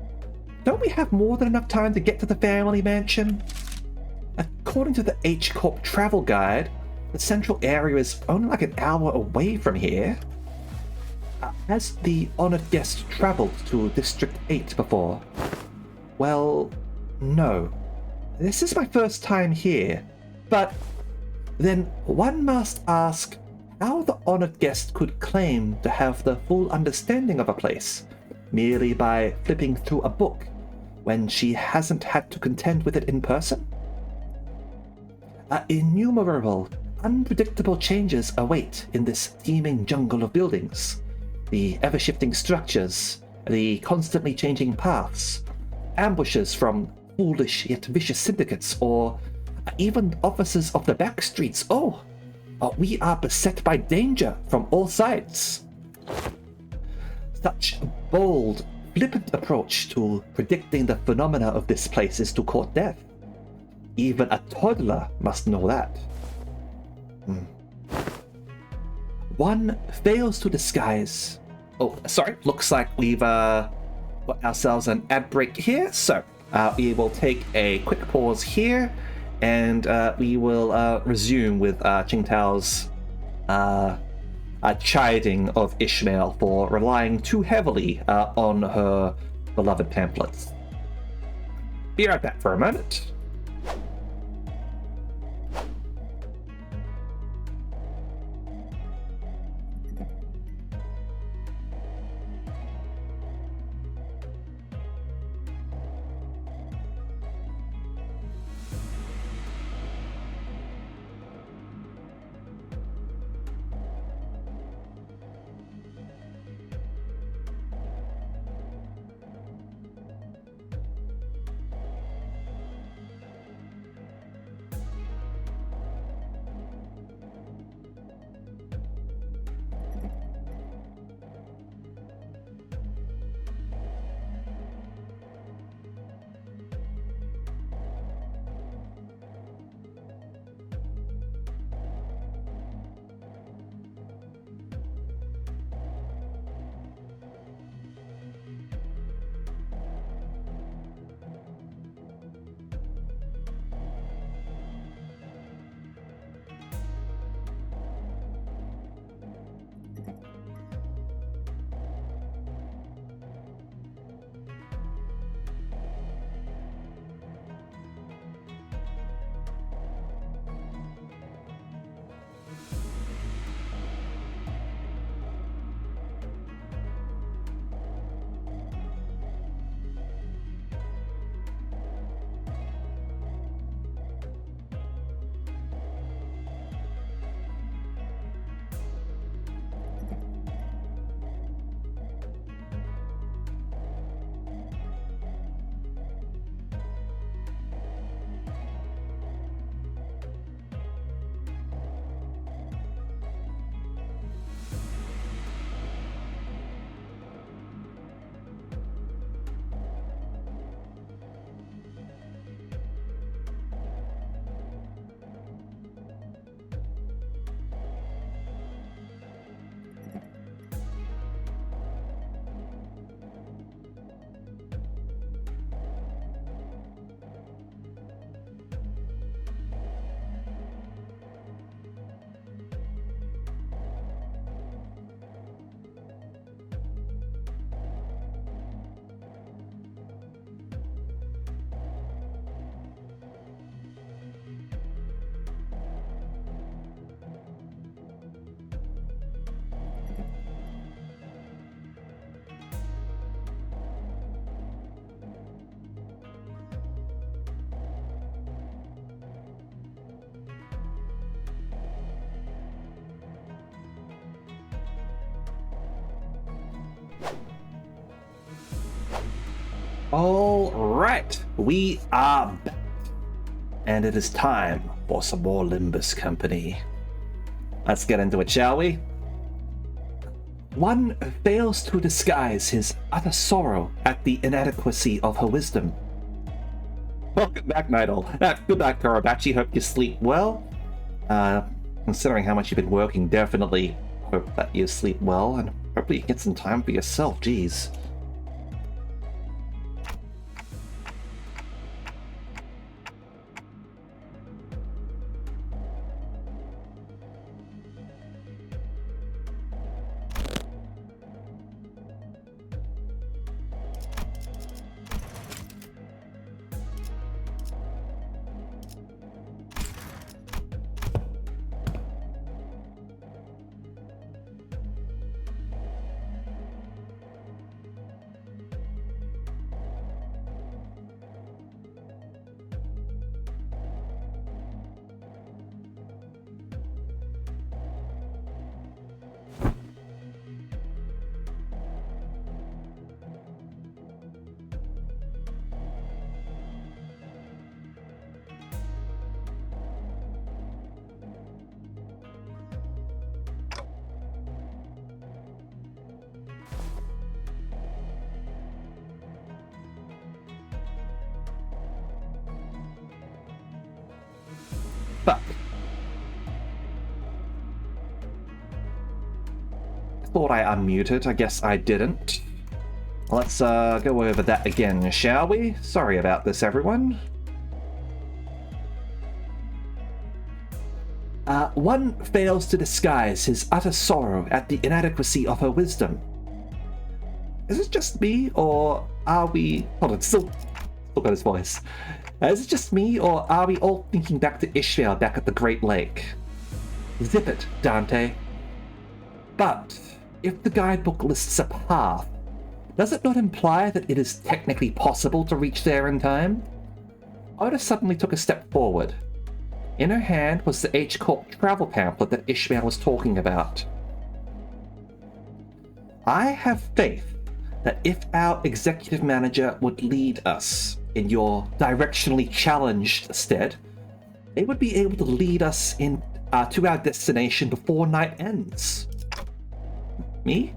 Don't we have more than enough time to get to the family mansion? According to the H Corp travel guide, the central area is only like an hour away from here. Has the honored guest traveled to District 8 before? Well, no. This is my first time here, but then one must ask how the honored guest could claim to have the full understanding of a place merely by flipping through a book when she hasn't had to contend with it in person? Innumerable, unpredictable changes await in this teeming jungle of buildings. The ever-shifting structures, the constantly changing paths, ambushes from foolish yet vicious syndicates, or even officers of the back streets. We are beset by danger from all sides. Such a bold, flippant approach to predicting the phenomena of this place is to court death. Even a toddler must know that. One fails to disguise. Oh, sorry. Looks like we've got ourselves an ad break here. So we will take a quick pause here, and we will resume with Qingtao's chiding of Ishmael for relying too heavily on her beloved pamphlets. Be right back for a moment. All right, we are back, and it is time for some more Limbus Company. Let's get into it, shall we? One fails to disguise his utter sorrow at the inadequacy of her wisdom. Welcome back, Nidal. Good night, Karabachi. Hope you sleep well. Considering how much you've been working, definitely hope that you sleep well, and hopefully you get some time for yourself. Jeez. Fuck. I thought I unmuted. I guess I didn't. Let's go over that again, shall we? Sorry about this, everyone. One fails to disguise his utter sorrow at the inadequacy of her wisdom. Is it just me, or are we... Hold on, still got his voice. Is it just me, or are we all thinking back to Ishmael back at the Great Lake? Zip it, Dante. But if the guidebook lists a path, does it not imply that it is technically possible to reach there in time? Oda suddenly took a step forward. In her hand was the H-Corp travel pamphlet that Ishmael was talking about. I have faith that if our executive manager would lead us in your directionally challenged stead, they would be able to lead us in to our destination before night ends. Me?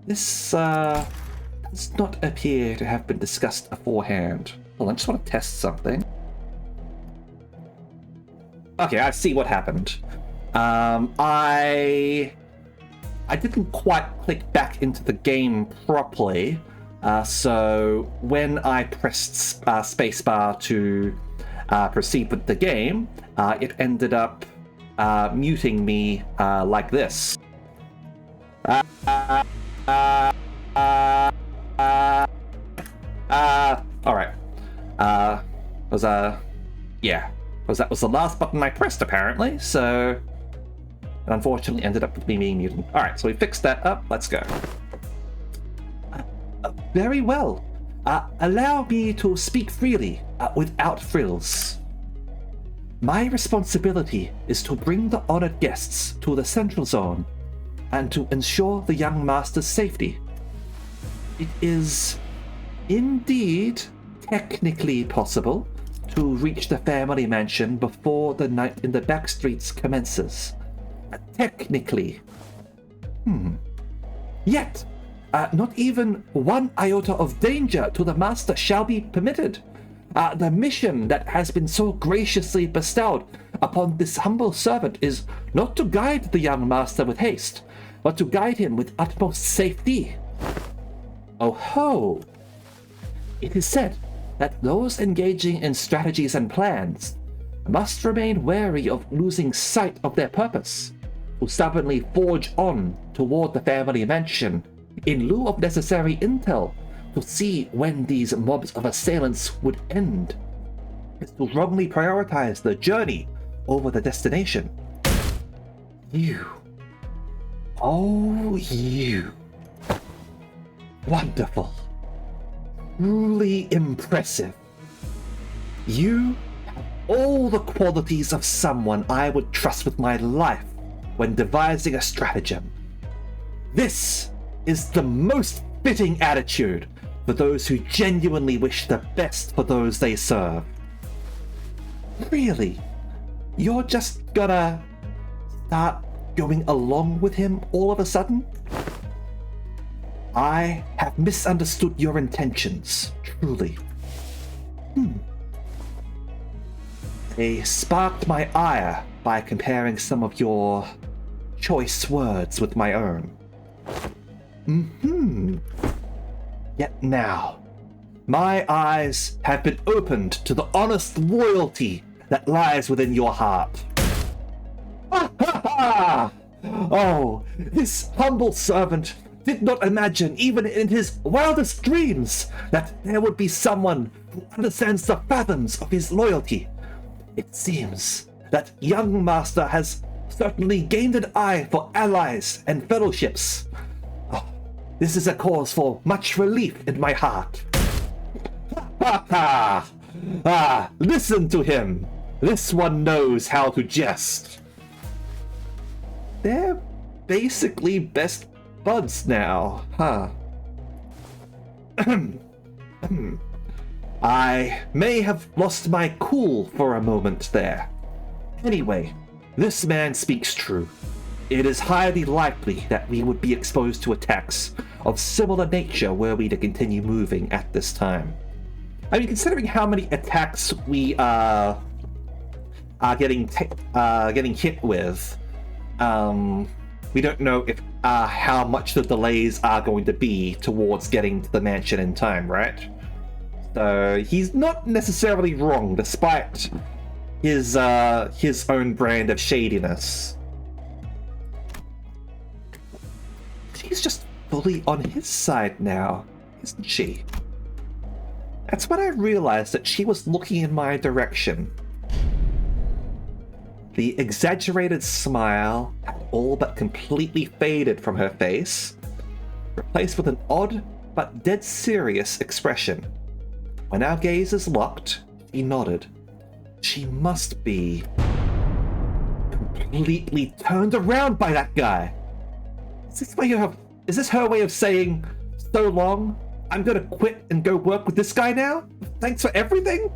This does not appear to have been discussed beforehand. Hold on, I just want to test something. Okay, I see what happened. I didn't quite click back into the game properly. So when I pressed spacebar to proceed with the game, it ended up muting me like this. Alright. That was the last button I pressed, apparently, so it unfortunately ended up with me being muted. Alright, so we fixed that up. Let's go. Very well. Allow me to speak freely, without frills. My responsibility is to bring the honored guests to the Central Zone and to ensure the young master's safety. It is indeed technically possible to reach the family mansion before the night in the back streets commences. Technically. Yet, not even one iota of danger to the master shall be permitted. The mission that has been so graciously bestowed upon this humble servant is not to guide the young master with haste, but to guide him with utmost safety. Oh ho! It is said that those engaging in strategies and plans must remain wary of losing sight of their purpose, to stubbornly forge on toward the family mansion in lieu of necessary intel to see when these mobs of assailants would end. It's to wrongly prioritize the journey over the destination. You. Oh, you. Wonderful. Truly impressive. You have all the qualities of someone I would trust with my life when devising a stratagem. This is the most fitting attitude for those who genuinely wish the best for those they serve. Really? You're just gonna start going along with him all of a sudden? I have misunderstood your intentions, truly. They sparked my ire by comparing some of your choice words with my own. Yet now, my eyes have been opened to the honest loyalty that lies within your heart. Ha ha ha! Oh, this humble servant did not imagine, even in his wildest dreams, that there would be someone who understands the fathoms of his loyalty. It seems that young master has certainly gained an eye for allies and fellowships. Oh, this is a cause for much relief in my heart. Ha ha! Ah, listen to him. This one knows how to jest. They're basically best buds now, huh? I may have lost my cool for a moment there. Anyway, this man speaks true. It is highly likely that we would be exposed to attacks of similar nature were we to continue moving at this time. I mean, considering how many attacks we are getting hit with, we don't know if how much the delays are going to be towards getting to the mansion in time, right? So he's not necessarily wrong, despite his own brand of shadiness. She's just fully on his side now, isn't she? That's when I realized that she was looking in my direction. The exaggerated smile had all but completely faded from her face, replaced with an odd but dead serious expression. When our gazes locked, she nodded. She must be completely turned around by that guy. Is this her way of saying, so long, I'm gonna quit and go work with this guy now? Thanks for everything?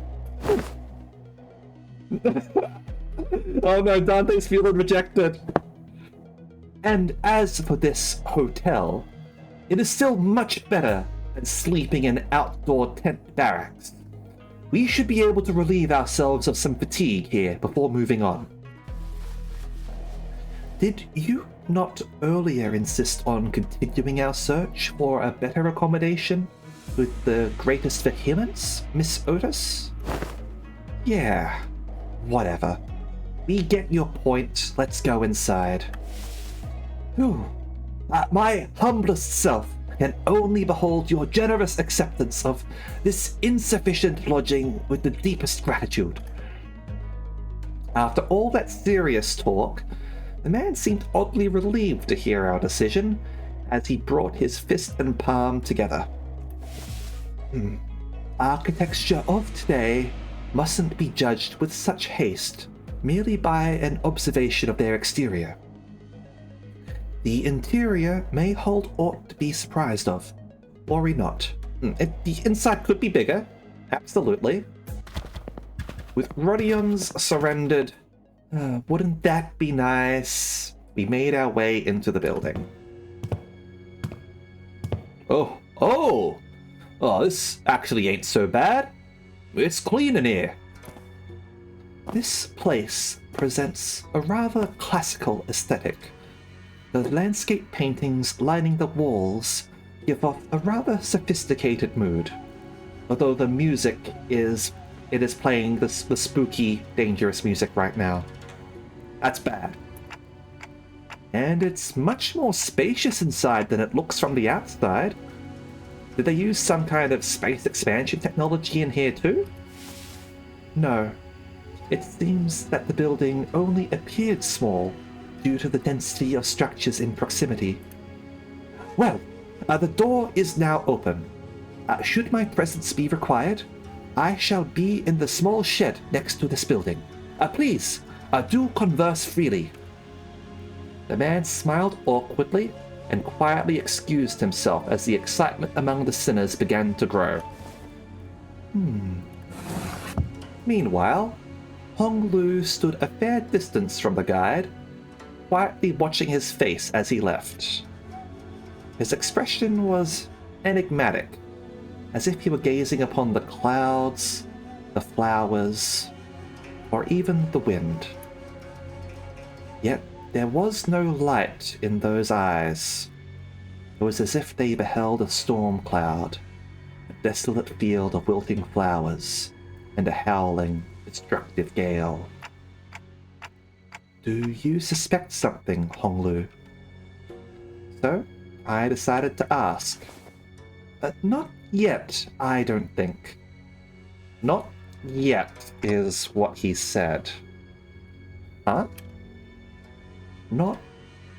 Oh no, Dante's feeling rejected. And as for this hotel, it is still much better than sleeping in outdoor tent barracks. We should be able to relieve ourselves of some fatigue here before moving on. Did you not earlier insist on continuing our search for a better accommodation with the greatest vehemence, Miss Otis? Yeah, whatever. We get your point. Let's go inside. Whew. My humblest self can only behold your generous acceptance of this insufficient lodging with the deepest gratitude. After all that serious talk, the man seemed oddly relieved to hear our decision as he brought his fist and palm together. Architecture of today mustn't be judged with such haste merely by an observation of their exterior. The interior may hold aught to be surprised of. Worry not. The inside could be bigger, absolutely. With Rodions surrendered, wouldn't that be nice? We made our way into the building. Oh, this actually ain't so bad. It's clean in here. This place presents a rather classical aesthetic. The landscape paintings lining the walls give off a rather sophisticated mood, although the music is playing the spooky, dangerous music right now. That's bad. And it's much more spacious inside than it looks from the outside. Did they use some kind of space expansion technology in here too? No. It seems that the building only appeared small due to the density of structures in proximity. Well, the door is now open. Should my presence be required, I shall be in the small shed next to this building. Please, do converse freely. The man smiled awkwardly and quietly excused himself as the excitement among the sinners began to grow. Meanwhile, Hong Lu stood a fair distance from the guide, quietly watching his face as he left. His expression was enigmatic, as if he were gazing upon the clouds, the flowers, or even the wind. Yet there was no light in those eyes. It was as if they beheld a storm cloud, a desolate field of wilting flowers, and a howling, destructive gale. Do you suspect something, Honglu? So, I decided to ask. Not yet, I don't think. Not yet is what he said. Huh? Not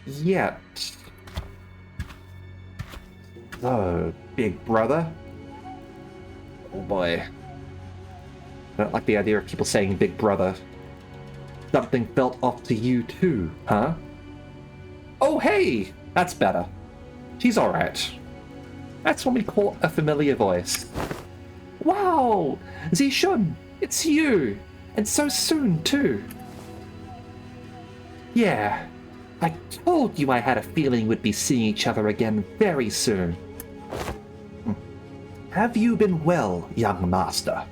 yet. So, big brother. Oh boy. I don't like the idea of people saying big brother. Something felt off to you too, huh? Oh hey! That's better. She's alright. That's when we caught a familiar voice. Wow! Zishun, it's you! And so soon too. Yeah, I told you I had a feeling we'd be seeing each other again very soon. Have you been well, young master?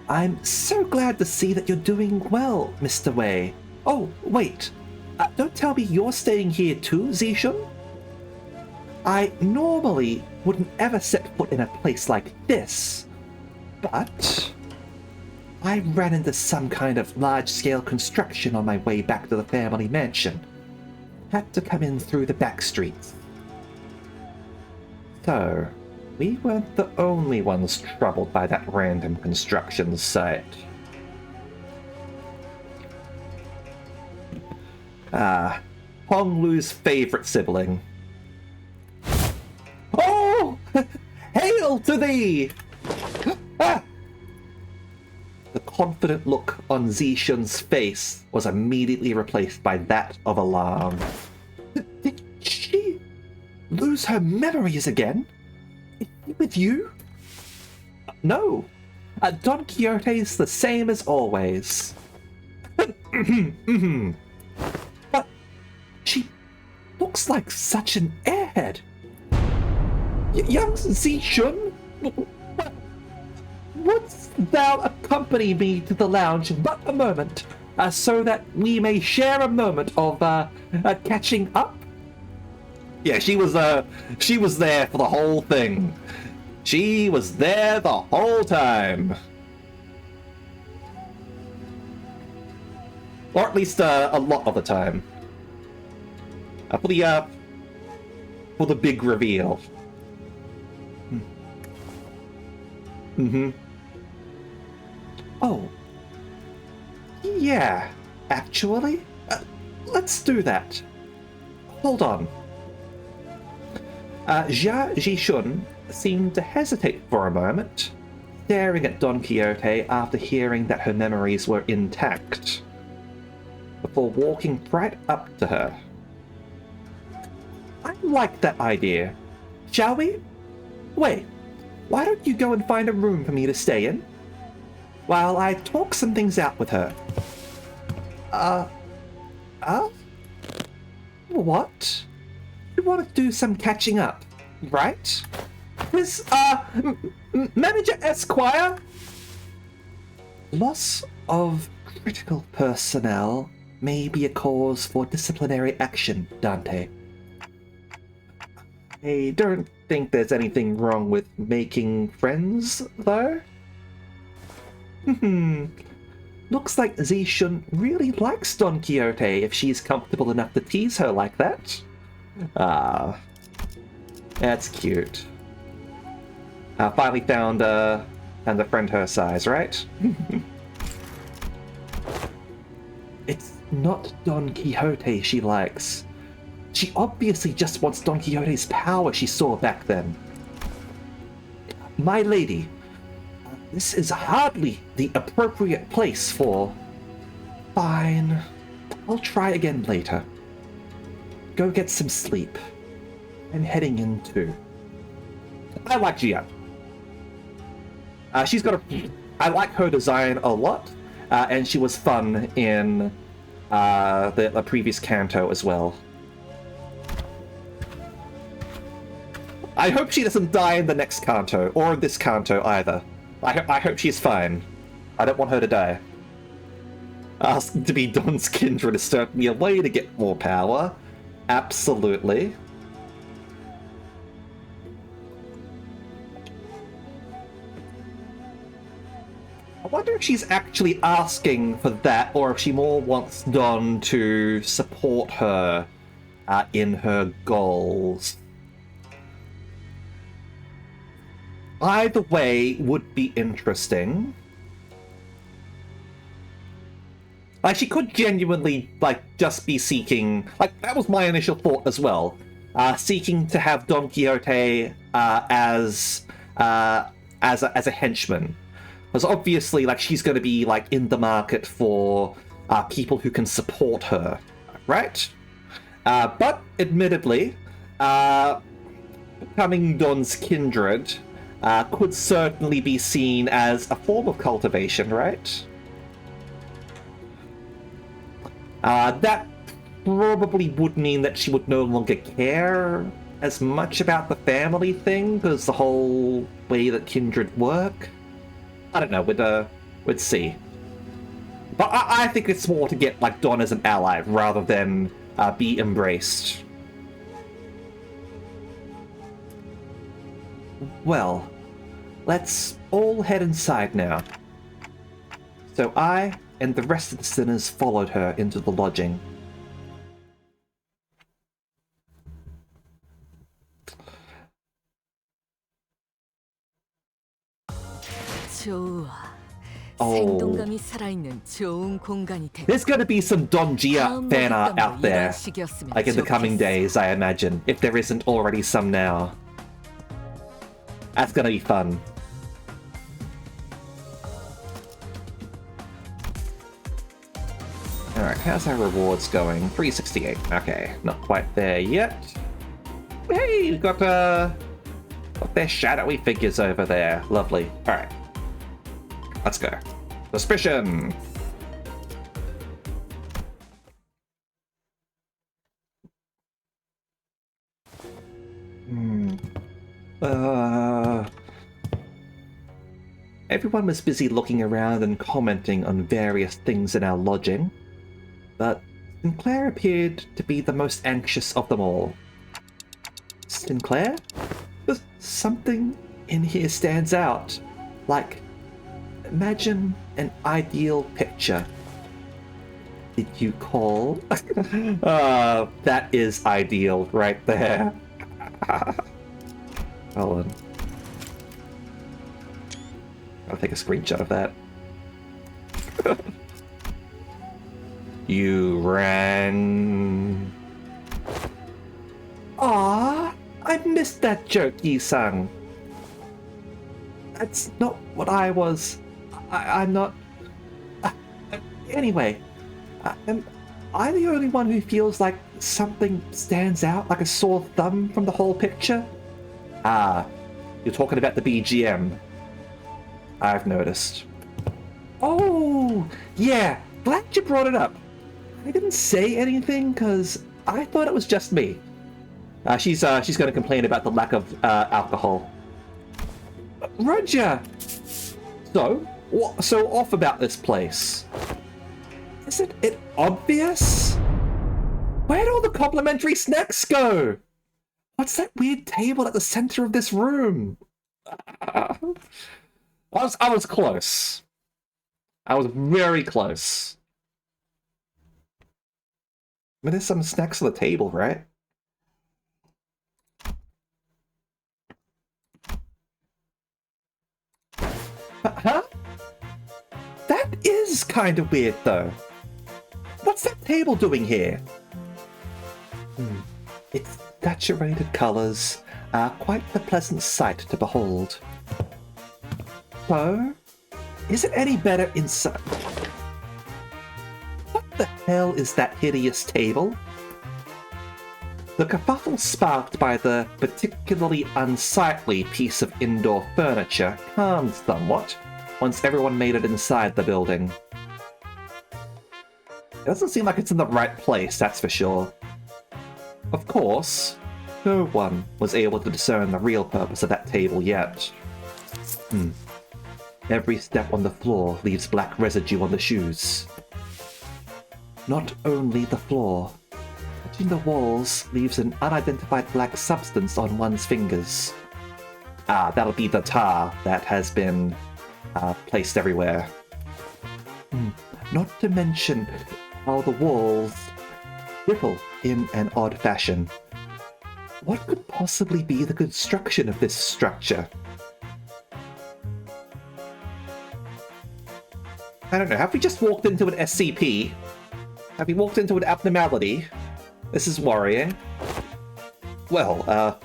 I'm so glad to see that you're doing well, Mr. Wei. Oh, wait. Don't tell me you're staying here too, Zishun? I normally wouldn't ever set foot in a place like this, but I ran into some kind of large-scale construction on my way back to the family mansion. Had to come in through the back streets. So, we weren't the only ones troubled by that random construction site. Hong Lu's favorite sibling. Oh! Hail to thee! Ah! The confident look on Zishun's face was immediately replaced by that of alarm. Did she lose her memories again? Is she with you? No. Don Quixote's the same as always. But she looks like such an airhead. Young Zishun? Wouldst thou accompany me to the lounge but a moment, so that we may share a moment of catching up? Yeah, she was there for the whole thing. She was there the whole time. Or at least a lot of the time. For the big reveal. Oh. Yeah, actually. Let's do that. Hold on. Jia Jishun seemed to hesitate for a moment, staring at Don Quixote after hearing that her memories were intact, before walking right up to her. I like that idea. Shall we? Wait, why don't you go and find a room for me to stay in, while I talk some things out with her? What? You want to do some catching up, right? Miss, Manager Esquire? Loss of critical personnel may be a cause for disciplinary action, Dante. I don't think there's anything wrong with making friends, though. Looks like Zishun really likes Don Quixote if she's comfortable enough to tease her like that. Ah, that's cute. Finally found a friend her size, right? It's not Don Quixote she likes. She obviously just wants Don Quixote's power she saw back then. My lady, this is hardly the appropriate place for... Fine. I'll try again later. go get some sleep. I'm heading in too. I like Gia. She's got a... I like her design a lot, and she was fun in the previous Kanto as well. I hope she doesn't die in the next Kanto, or in this Kanto either. I hope she's fine. I don't want her to die. Asking to be Don's kindred is certainly a way to get more power. Absolutely. I wonder if she's actually asking for that, or if she more wants Don to support her in her goals. Either way would be interesting. Like, she could genuinely, like, just be seeking... Like, that was my initial thought as well. Seeking to have Don Quixote as a henchman. Because obviously, like, she's going to be, like, in the market for people who can support her, right? But, admittedly, becoming Don's kindred could certainly be seen as a form of cultivation, right? That probably would mean that she would no longer care as much about the family thing, because the whole way that kindred work. I don't know, we'd see. But I think it's more to get, like, Don as an ally rather than be embraced. Well, let's all head inside now. So I and the rest of the sinners followed her into the lodging. 좋아. 생동감이 살아있는 좋은 공간이 돼. There's gonna be some Don Gia fan art out there, like in the coming days, I imagine, if there isn't already some now. That's gonna be fun. Alright, how's our rewards going? 368. Okay, not quite there yet. Hey, we've got their shadowy figures over there. Lovely. Alright. Let's go. Suspicion! Everyone was busy looking around and commenting on various things in our lodging, but Sinclair appeared to be the most anxious of them all. Sinclair? But something in here stands out. Like, imagine an ideal picture. Did you call? That is ideal right there. Hold on. I'll take a screenshot of that. You ran. Ah, I missed that joke, Yi-sang. That's not what I was. I'm not. Anyway, am I the only one who feels like something stands out, like a sore thumb from the whole picture? Ah, you're talking about the BGM. I've noticed. Oh, yeah, glad you brought it up. I didn't say anything because I thought it was just me. She's going to complain about the lack of alcohol. Roger! So off about this place. Isn't it obvious? Where'd all the complimentary snacks go? What's that weird table at the center of this room? I was close. I was very close. I mean, there's some snacks on the table, right? Huh? That is kind of weird, though. What's that table doing here? Its saturated colors are quite the pleasant sight to behold. So, is it any better inside? What the hell is that hideous table? The kerfuffle sparked by the particularly unsightly piece of indoor furniture calmed somewhat once everyone made it inside the building. It doesn't seem like it's in the right place, that's for sure. Of course, no one was able to discern the real purpose of that table yet. Every step on the floor leaves black residue on the shoes. Not only the floor, touching the walls leaves an unidentified black substance on one's fingers. Ah, that'll be the tar that has been placed everywhere. Not to mention how the walls ripple in an odd fashion. What could possibly be the construction of this structure? I don't know, have we just walked into an SCP? Have we walked into an abnormality? This is worrying. Well,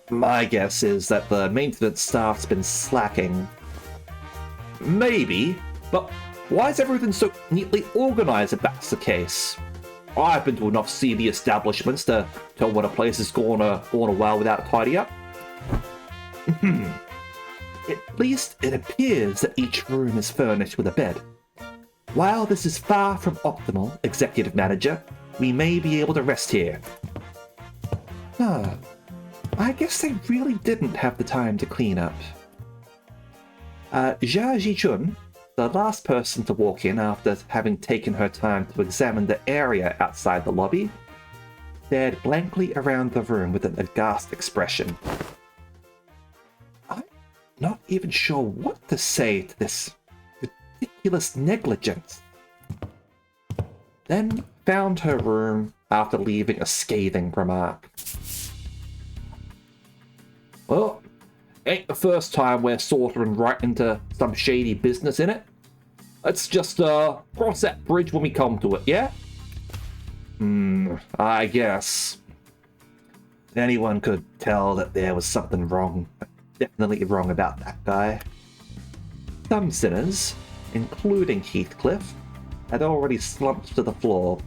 my guess is that the maintenance staff's been slacking. Maybe, but why is everything so neatly organized if that's the case? I've been to enough seedy establishments to tell when a place has gone a while without a tidy up. At least it appears that each room is furnished with a bed. While this is far from optimal, Executive Manager, we may be able to rest here. I guess they really didn't have the time to clean up. Jia Ji-chun, the last person to walk in after having taken her time to examine the area outside the lobby, stared blankly around the room with an aghast expression. I'm not even sure what to say to this ridiculous negligence. Then found her room after leaving a scathing remark. Well, ain't the first time we're sauntering right into some shady business in it. Let's just cross that bridge when we come to it, yeah? I guess. If anyone could tell that there was something wrong, definitely wrong about that guy. Some sinners, including Heathcliff, had already slumped to the floor,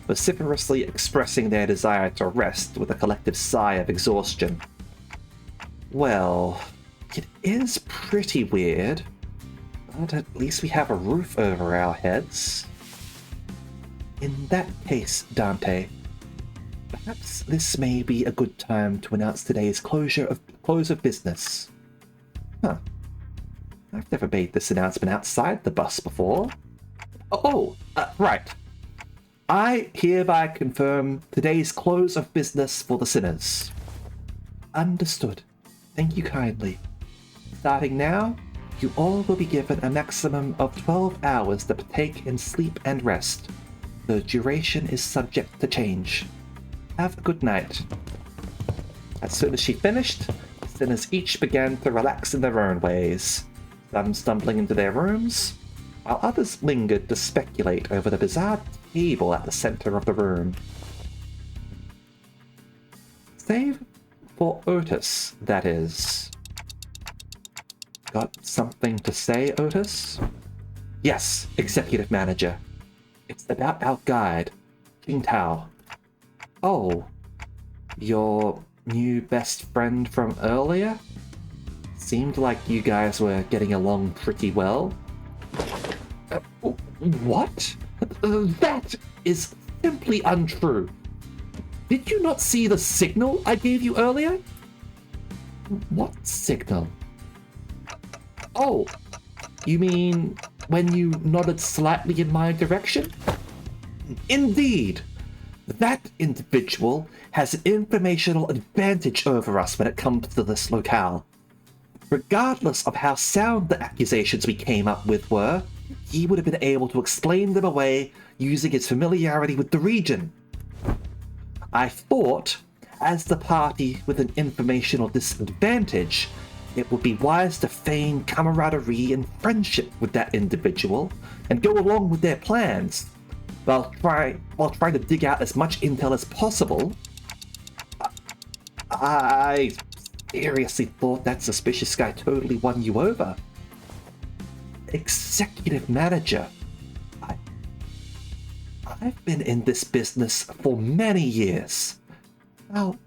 vociferously expressing their desire to rest with a collective sigh of exhaustion. Well, it is pretty weird, but at least we have a roof over our heads. In that case, Dante, perhaps this may be a good time to announce today's close of business. I've never made this announcement outside the bus before. Right. I hereby confirm today's close of business for the sinners. Understood. Thank you kindly. Starting now, you all will be given a maximum of 12 hours to partake in sleep and rest. The duration is subject to change. Have a good night. As soon as she finished, the sinners each began to relax in their own ways, some stumbling into their rooms, while others lingered to speculate over the bizarre table at the center of the room. Save for Otis, that is. Got something to say, Otis? Yes, Executive Manager. It's about our guide, King Tao. Oh, your new best friend from earlier? Seemed like you guys were getting along pretty well. What? That is simply untrue. Did you not see the signal I gave you earlier? What signal? Oh, you mean when you nodded slightly in my direction? Indeed. That individual has an informational advantage over us when it comes to this locale. Regardless of how sound the accusations we came up with were, he would have been able to explain them away using his familiarity with the region. I thought, as the party with an informational disadvantage, it would be wise to feign camaraderie and friendship with that individual and go along with their plans, while trying to dig out as much intel as possible. I seriously thought that suspicious guy totally won you over. Executive Manager, I've been in this business for many years. How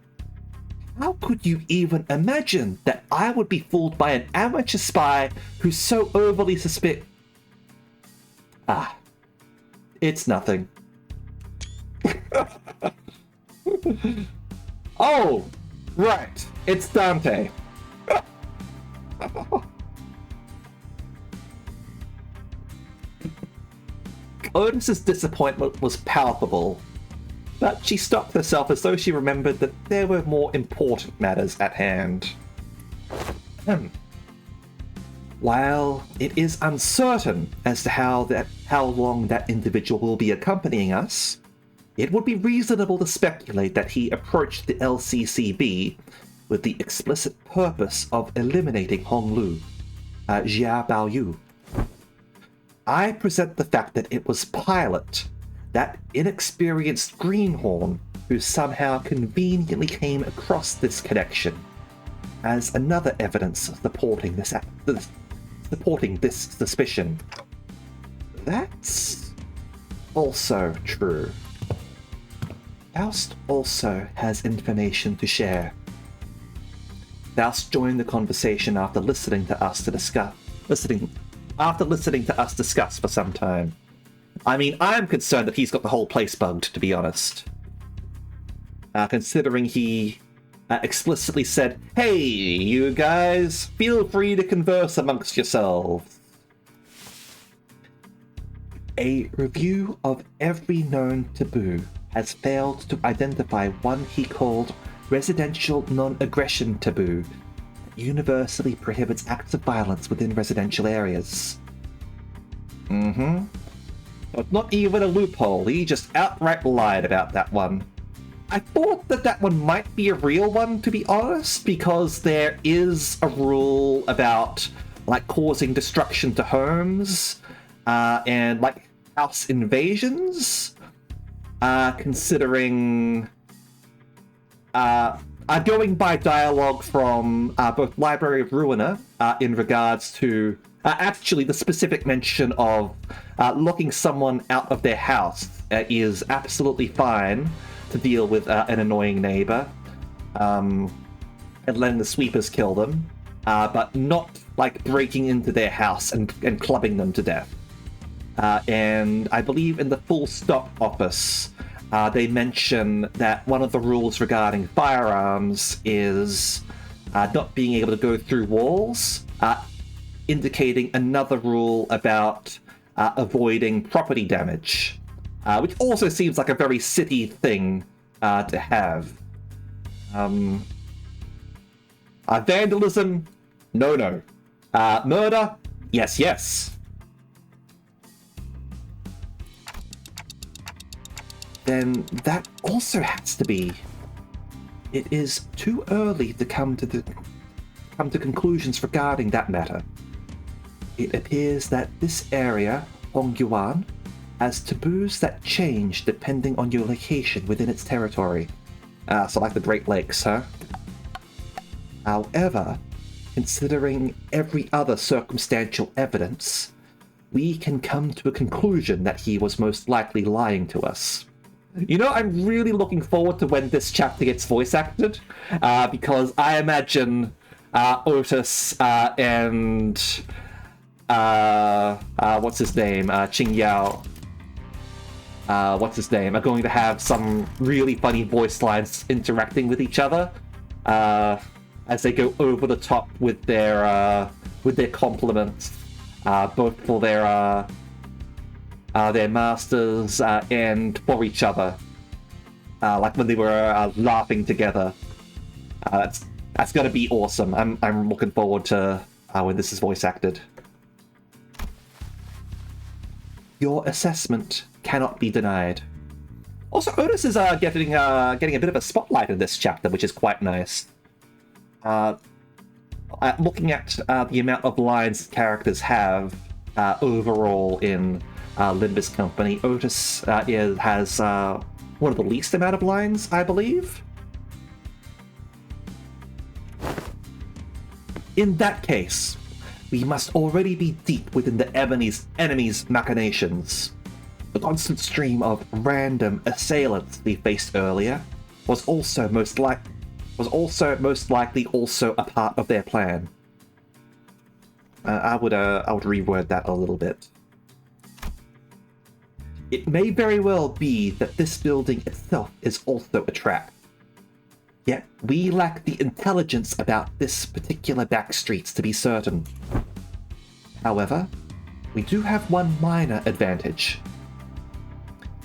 could you even imagine that I would be fooled by an amateur spy who's so overly it's nothing. Oh, right. It's Dante. Otis's disappointment was palpable, but she stopped herself as though she remembered that there were more important matters at hand. While it is uncertain as to how long that individual will be accompanying us, it would be reasonable to speculate that he approached the LCCB with the explicit purpose of eliminating Honglu, Jia Baoyu. I present the fact that it was Pilot, that inexperienced greenhorn, who somehow conveniently came across this connection, as another evidence supporting this suspicion. That's also true. Faust also has information to share. Faust joined the conversation after listening to us discuss for some time. I mean, I'm concerned that he's got the whole place bugged, to be honest. Considering he explicitly said, "Hey, you guys, feel free to converse amongst yourselves." A review of every known taboo has failed to identify one he called residential non-aggression taboo that universally prohibits acts of violence within residential areas. But not even a loophole, he just outright lied about that one. I thought that one might be a real one, to be honest, because there is a rule about, like, causing destruction to homes, and, like, house invasions. Considering... going by dialogue from both Library of Ruiner in regards to actually the specific mention of locking someone out of their house is absolutely fine to deal with an annoying neighbor, and letting the sweepers kill them, but not like breaking into their house and clubbing them to death. And I believe in the Full Stop office, they mention that one of the rules regarding firearms is not being able to go through walls, indicating another rule about avoiding property damage, which also seems like a very city thing to have. Vandalism? No. Murder? Yes. Then that also has to be. It is too early to come to conclusions regarding that matter. It appears that this area, Hongyuan, has taboos that change depending on your location within its territory. So like the Great Lakes, huh? However, considering every other circumstantial evidence, we can come to a conclusion that he was most likely lying to us. You know, I'm really looking forward to when this chapter gets voice acted, because I imagine Otis and what's his name, Qing Yao, are going to have some really funny voice lines interacting with each other as they go over the top with their compliments, both for their masters and for each other, like when they were laughing together. That's going to be awesome. I'm looking forward to when this is voice acted. Your assessment cannot be denied. Also, Otis is getting a bit of a spotlight in this chapter, which is quite nice. Looking at the amount of lines characters have overall in Limbus Company, Otis has one of the least amount of lines, I believe. In that case, we must already be deep within the enemy's machinations. The constant stream of random assailants we faced earlier, was also most likely also a part of their plan. I would reword that a little bit. It may very well be that this building itself is also a trap. Yet we lack the intelligence about this particular back streets to be certain. However, we do have one minor advantage.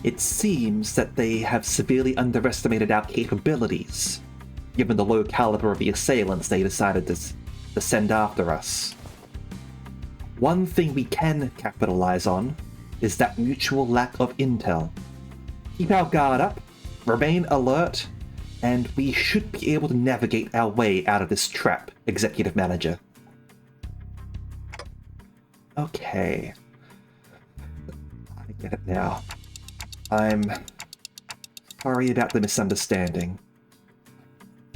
It seems that they have severely underestimated our capabilities, given the low caliber of the assailants they decided to send after us. One thing we can capitalize on is that mutual lack of intel. Keep our guard up, remain alert, and we should be able to navigate our way out of this trap, Executive Manager. Okay. I get it now. I'm sorry about the misunderstanding.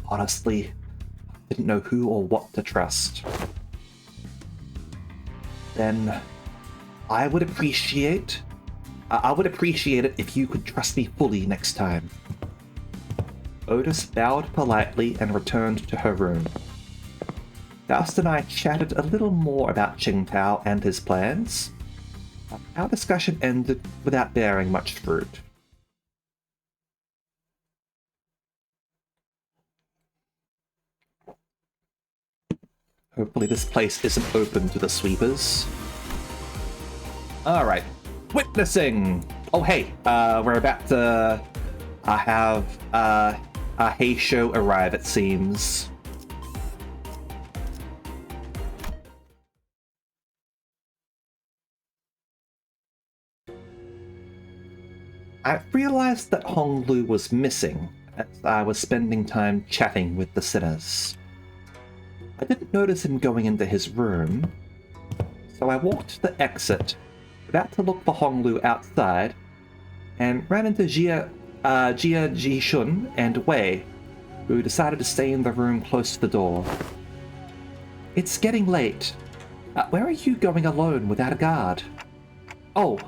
Honestly, I didn't know who or what to trust. Then I would appreciate it if you could trust me fully next time. Otis bowed politely and returned to her room. Faust and I chatted a little more about Qingtao and his plans. Our discussion ended without bearing much fruit. Hopefully this place isn't open to the sweepers. Alright. Witnessing! Oh hey, we're about to have a Heisho arrive, it seems. I realized that Honglu was missing as I was spending time chatting with the sinners. I didn't notice him going into his room, so I walked to the exit, about to look for Honglu outside, and ran into Jia Jishun and Wei, who decided to stay in the room close to the door. It's getting late. Where are you going alone without a guard? Oh,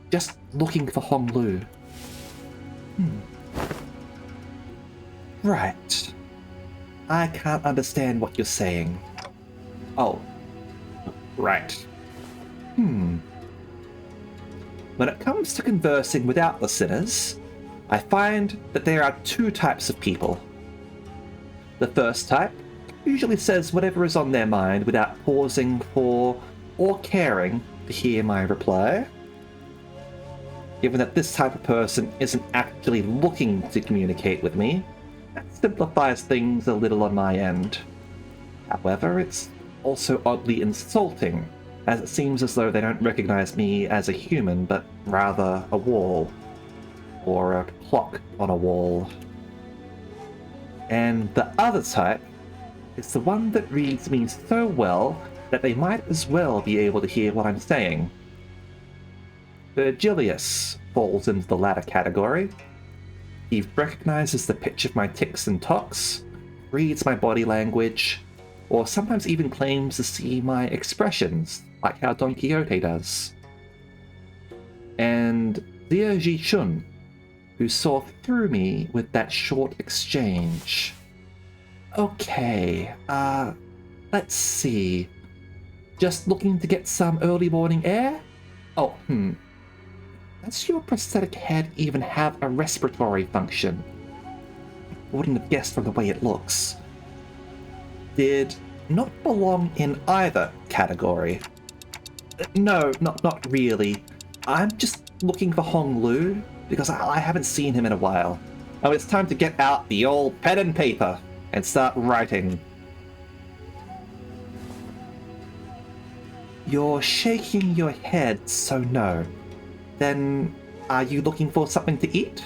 just looking for Honglu. Right. I can't understand what you're saying. Oh. Right. When it comes to conversing without the sinners, I find that there are two types of people. The first type usually says whatever is on their mind without pausing for or caring to hear my reply. Given that this type of person isn't actually looking to communicate with me, that simplifies things a little on my end. However, it's also oddly insulting, as it seems as though they don't recognize me as a human, but rather a wall. Or a clock on a wall. And the other type is the one that reads me so well that they might as well be able to hear what I'm saying. Virgilius falls into the latter category. He recognizes the pitch of my tics and tocs, reads my body language, or sometimes even claims to see my expressions, like how Don Quixote does. And Zia Ji-chun, who saw through me with that short exchange. Okay, let's see. Just looking to get some early morning air? Oh, Does your prosthetic head even have a respiratory function? Wouldn't have guessed from the way it looks. Did not belong in either category. No, not really. I'm just looking for Honglu, because I haven't seen him in a while. Oh, it's time to get out the old pen and paper and start writing. You're shaking your head, so no. Then, are you looking for something to eat?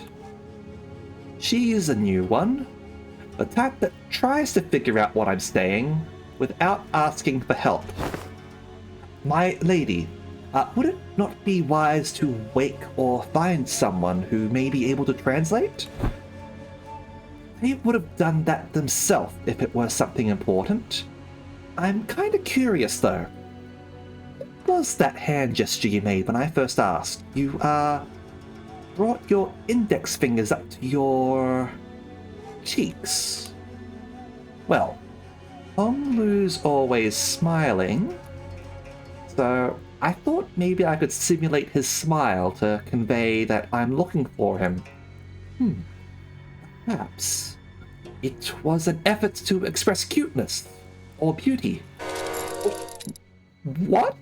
She is a new one. The type that tries to figure out what I'm saying without asking for help. My lady, would it not be wise to wake or find someone who may be able to translate? They would have done that themselves if it were something important. I'm kind of curious, though. What was that hand gesture you made when I first asked? You, brought your index fingers up to your... cheeks. Well, Honglu's always smiling, so I thought maybe I could simulate his smile to convey that I'm looking for him. Perhaps it was an effort to express cuteness or beauty. What?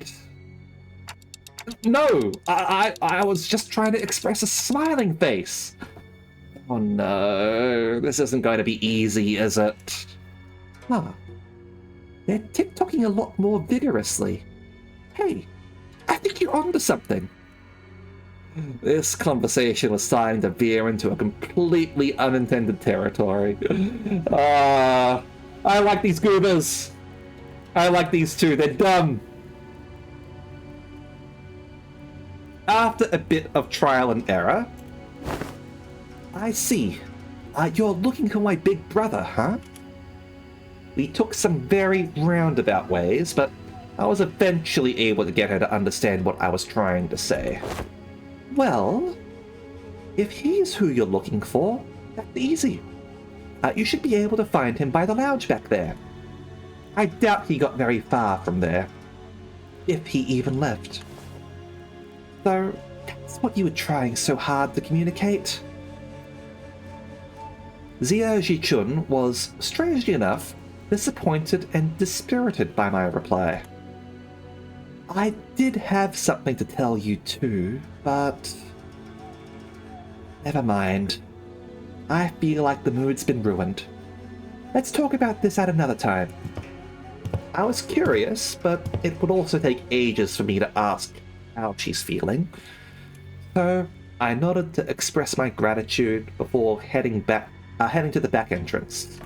No, I was just trying to express a smiling face. Oh no, this isn't going to be easy, is it? Huh. They're tick-tocking a lot more vigorously. Hey, I think you're onto something. This conversation was starting to veer into a completely unintended territory. I like these goobers. I like these two, they're dumb. After a bit of trial and error, I see. You're looking for my big brother, huh? We took some very roundabout ways, but I was eventually able to get her to understand what I was trying to say. Well, if he's who you're looking for, that's easy. You should be able to find him by the lounge back there. I doubt he got very far from there, if he even left. So, that's what you were trying so hard to communicate. Zia Jichun was, strangely enough, disappointed and dispirited by my reply. I did have something to tell you too, but... never mind. I feel like the mood's been ruined. Let's talk about this at another time. I was curious, but it would also take ages for me to ask how she's feeling. So I nodded to express my gratitude before heading to the back entrance.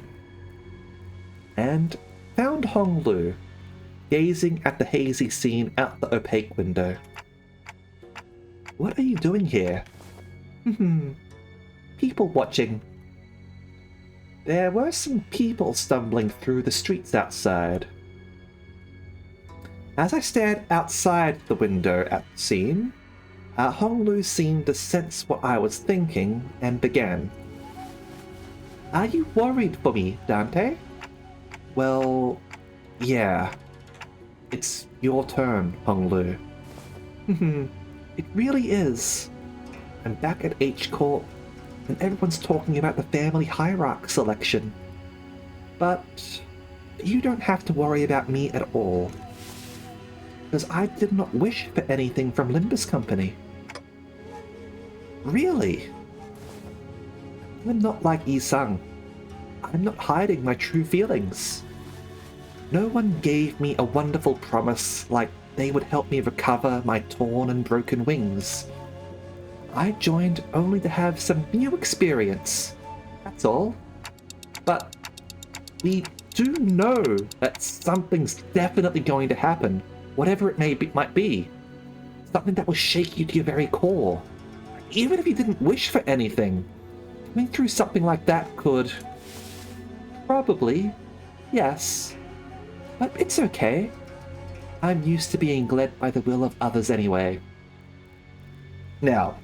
And found Honglu, gazing at the hazy scene out the opaque window. What are you doing here? People watching. There were some people stumbling through the streets outside. As I stared outside the window at the scene, Honglu seemed to sense what I was thinking and began. Are you worried for me, Dante? Well, yeah. It's your turn, Honglu. It really is. I'm back at H Corp, and everyone's talking about the family hierarch selection. But you don't have to worry about me at all. Because I did not wish for anything from Limbus Company. Really? I'm not like Yi-sung. I'm not hiding my true feelings. No one gave me a wonderful promise like they would help me recover my torn and broken wings. I joined only to have some new experience. That's all. But we do know that something's definitely going to happen. Whatever it might be. Something that will shake you to your very core. Even if you didn't wish for anything, going through something like that could... probably, yes. But it's okay. I'm used to being led by the will of others anyway. Now,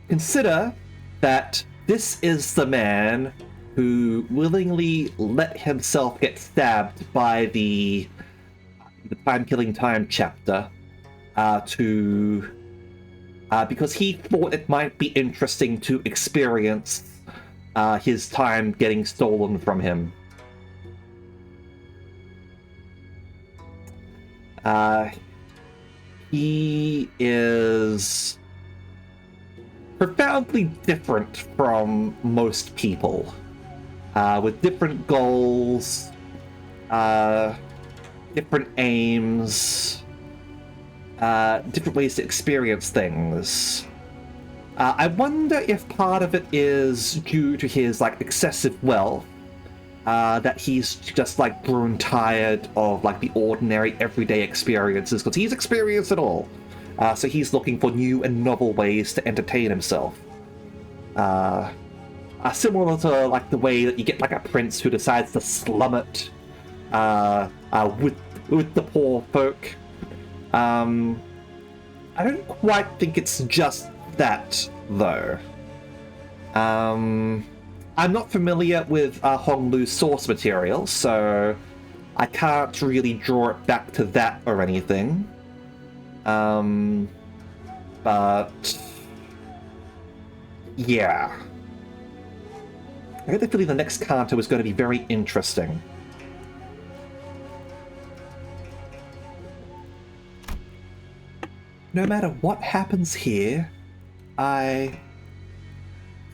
consider that this is the man who willingly let himself get stabbed by the Time Killing Time chapter because he thought it might be interesting to experience his time getting stolen from him. He is profoundly different from most people, with different goals, different aims, different ways to experience things. I wonder if part of it is due to his excessive wealth, that he's just grown tired of the ordinary everyday experiences, because he's experienced it all. So he's looking for new and novel ways to entertain himself. Similar to the way that you get a prince who decides to slum it with the poor folk. I don't quite think it's just that, though. I'm not familiar with Honglu's source material, so I can't really draw it back to that or anything. But yeah. I get the feeling the next canto is going to be very interesting. No matter what happens here, I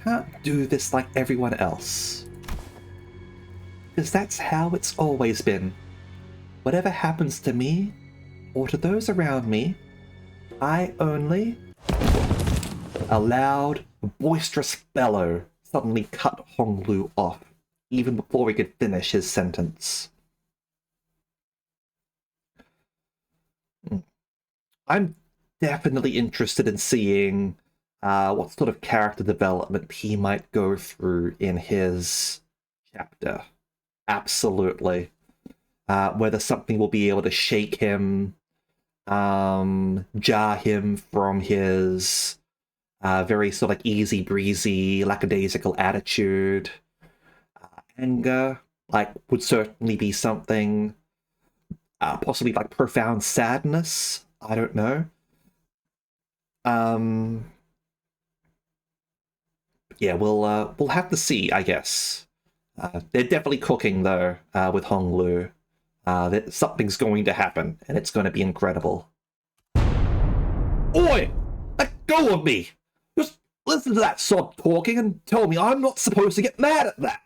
can't do this like everyone else. Because that's how it's always been. Whatever happens to me, or to those around me, I only... A loud, boisterous bellow suddenly cut Honglu off, even before he could finish his sentence. I'm definitely interested in seeing what sort of character development he might go through in his chapter. Absolutely. Whether something will be able to shake him, jar him from his very sort of like easy breezy, lackadaisical attitude. Anger, like, would certainly be something. Possibly like profound sadness. I don't know. Yeah, we'll have to see, I guess. They're definitely cooking though with Honglu. That something's going to happen, and it's going to be incredible. Oi! Let go of me! Just listen to that sob talking and tell me I'm not supposed to get mad at that!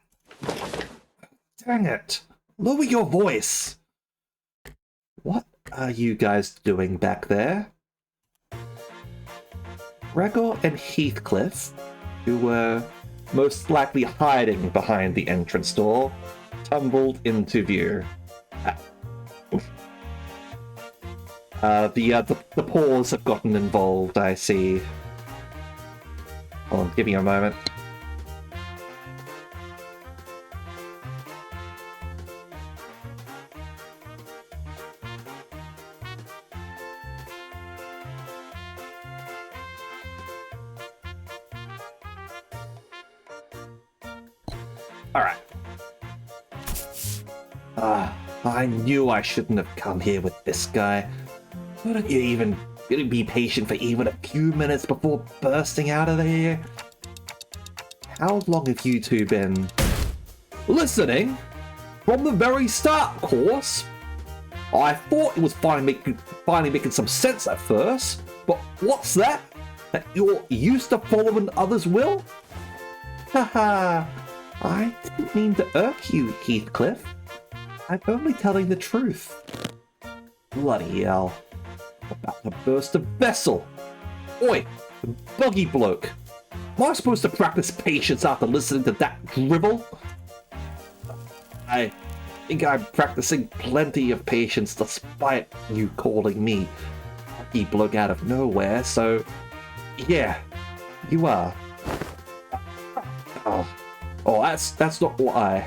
Dang it! Lower your voice! What are you guys doing back there? Gregor and Heathcliff, who were most likely hiding behind the entrance door, tumbled into view. The paws have gotten involved, I see. Hold on, give me a moment. Alright. I knew I shouldn't have come here with this guy. Couldn't you even be patient for even a few minutes before bursting out of here? How long have you two been listening? From the very start, of course. I thought it was finally making some sense at first, but what's that? That you're used to following others' will? Haha, I didn't mean to irk you, Heathcliff. I'm only telling the truth. Bloody hell. About to burst a vessel. Oi, buggy bloke. Am I supposed to practice patience after listening to that drivel? I think I'm practicing plenty of patience despite you calling me buggy bloke out of nowhere, so yeah, you are. Oh, that's not why.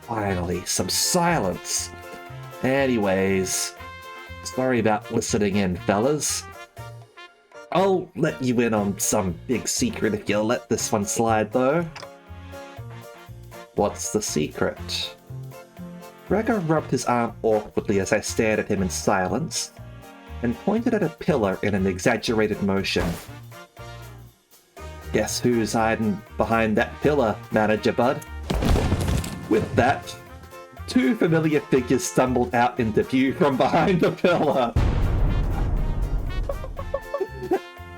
Finally, some silence. Anyways, sorry about listening in, fellas. I'll let you in on some big secret if you'll let this one slide, though. What's the secret? Gregor rubbed his arm awkwardly as I stared at him in silence, and pointed at a pillar in an exaggerated motion. Guess who's hiding behind that pillar, Manager Bud? With that, two familiar figures stumbled out into view from behind the pillar.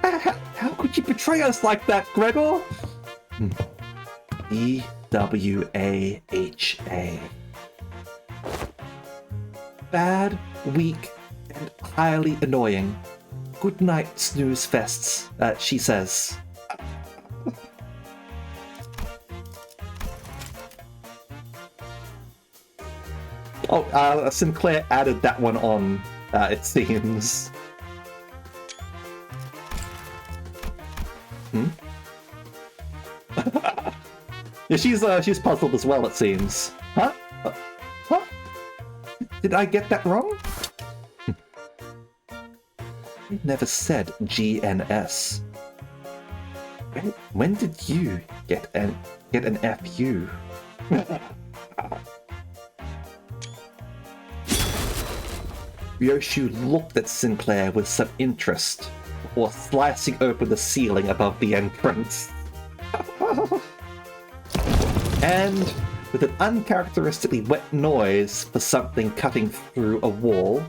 How could you betray us like that, Gregor? E-W-A-H-A. Bad, weak, and highly annoying. Good night, snooze fests, she says. Oh, Sinclair added that one on, it seems. Yeah, she's puzzled as well, it seems. Huh? Huh? Did I get that wrong? I never said GNS. When did you Get an FU. Ryoshu looked at Sinclair with some interest before slicing open the ceiling above the entrance. And with an uncharacteristically wet noise for something cutting through a wall,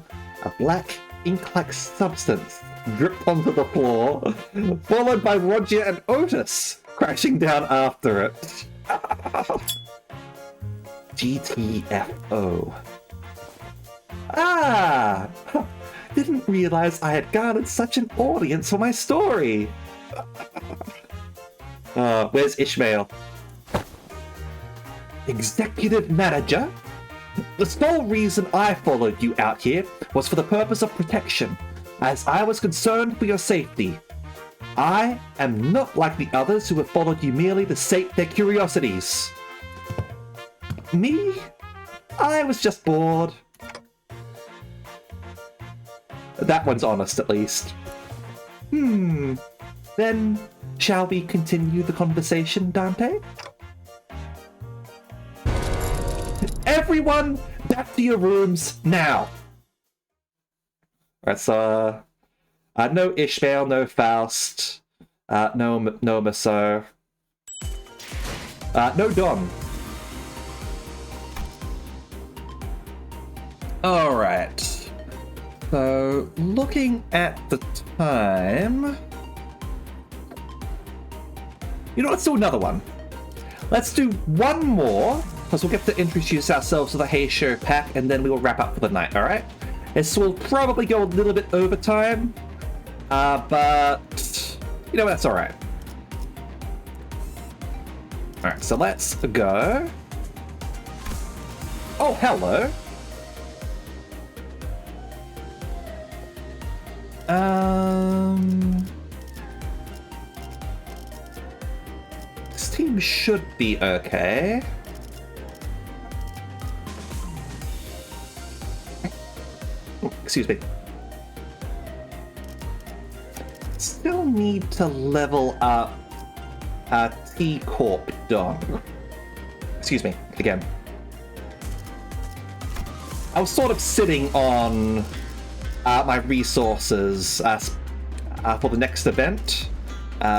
a black ink-like substance dripped onto the floor, followed by Roger and Otis crashing down after it. GTFO. Ah! Didn't realize I had garnered such an audience for my story. Where's Ishmael? Executive Manager? The sole reason I followed you out here was for the purpose of protection, as I was concerned for your safety. I am not like the others who have followed you merely to sate their curiosities. Me? I was just bored. That one's honest, at least. Then, shall we continue the conversation, Dante? Everyone, back to your rooms, now! Alright, so... no Ishmael, no Faust, no Maso. No Don. Alright. So, looking at the time... You know, let's do another one. Let's do one more, because we'll get to introduce ourselves to the Hey Show pack, and then we will wrap up for the night, alright? This will probably go a little bit over time, but, you know, that's alright. Alright, so let's go. Oh, hello. This team should be okay. Oh, excuse me. Still need to level up T-Corp Don. Excuse me, again. I was sort of sitting on my resources for the next event,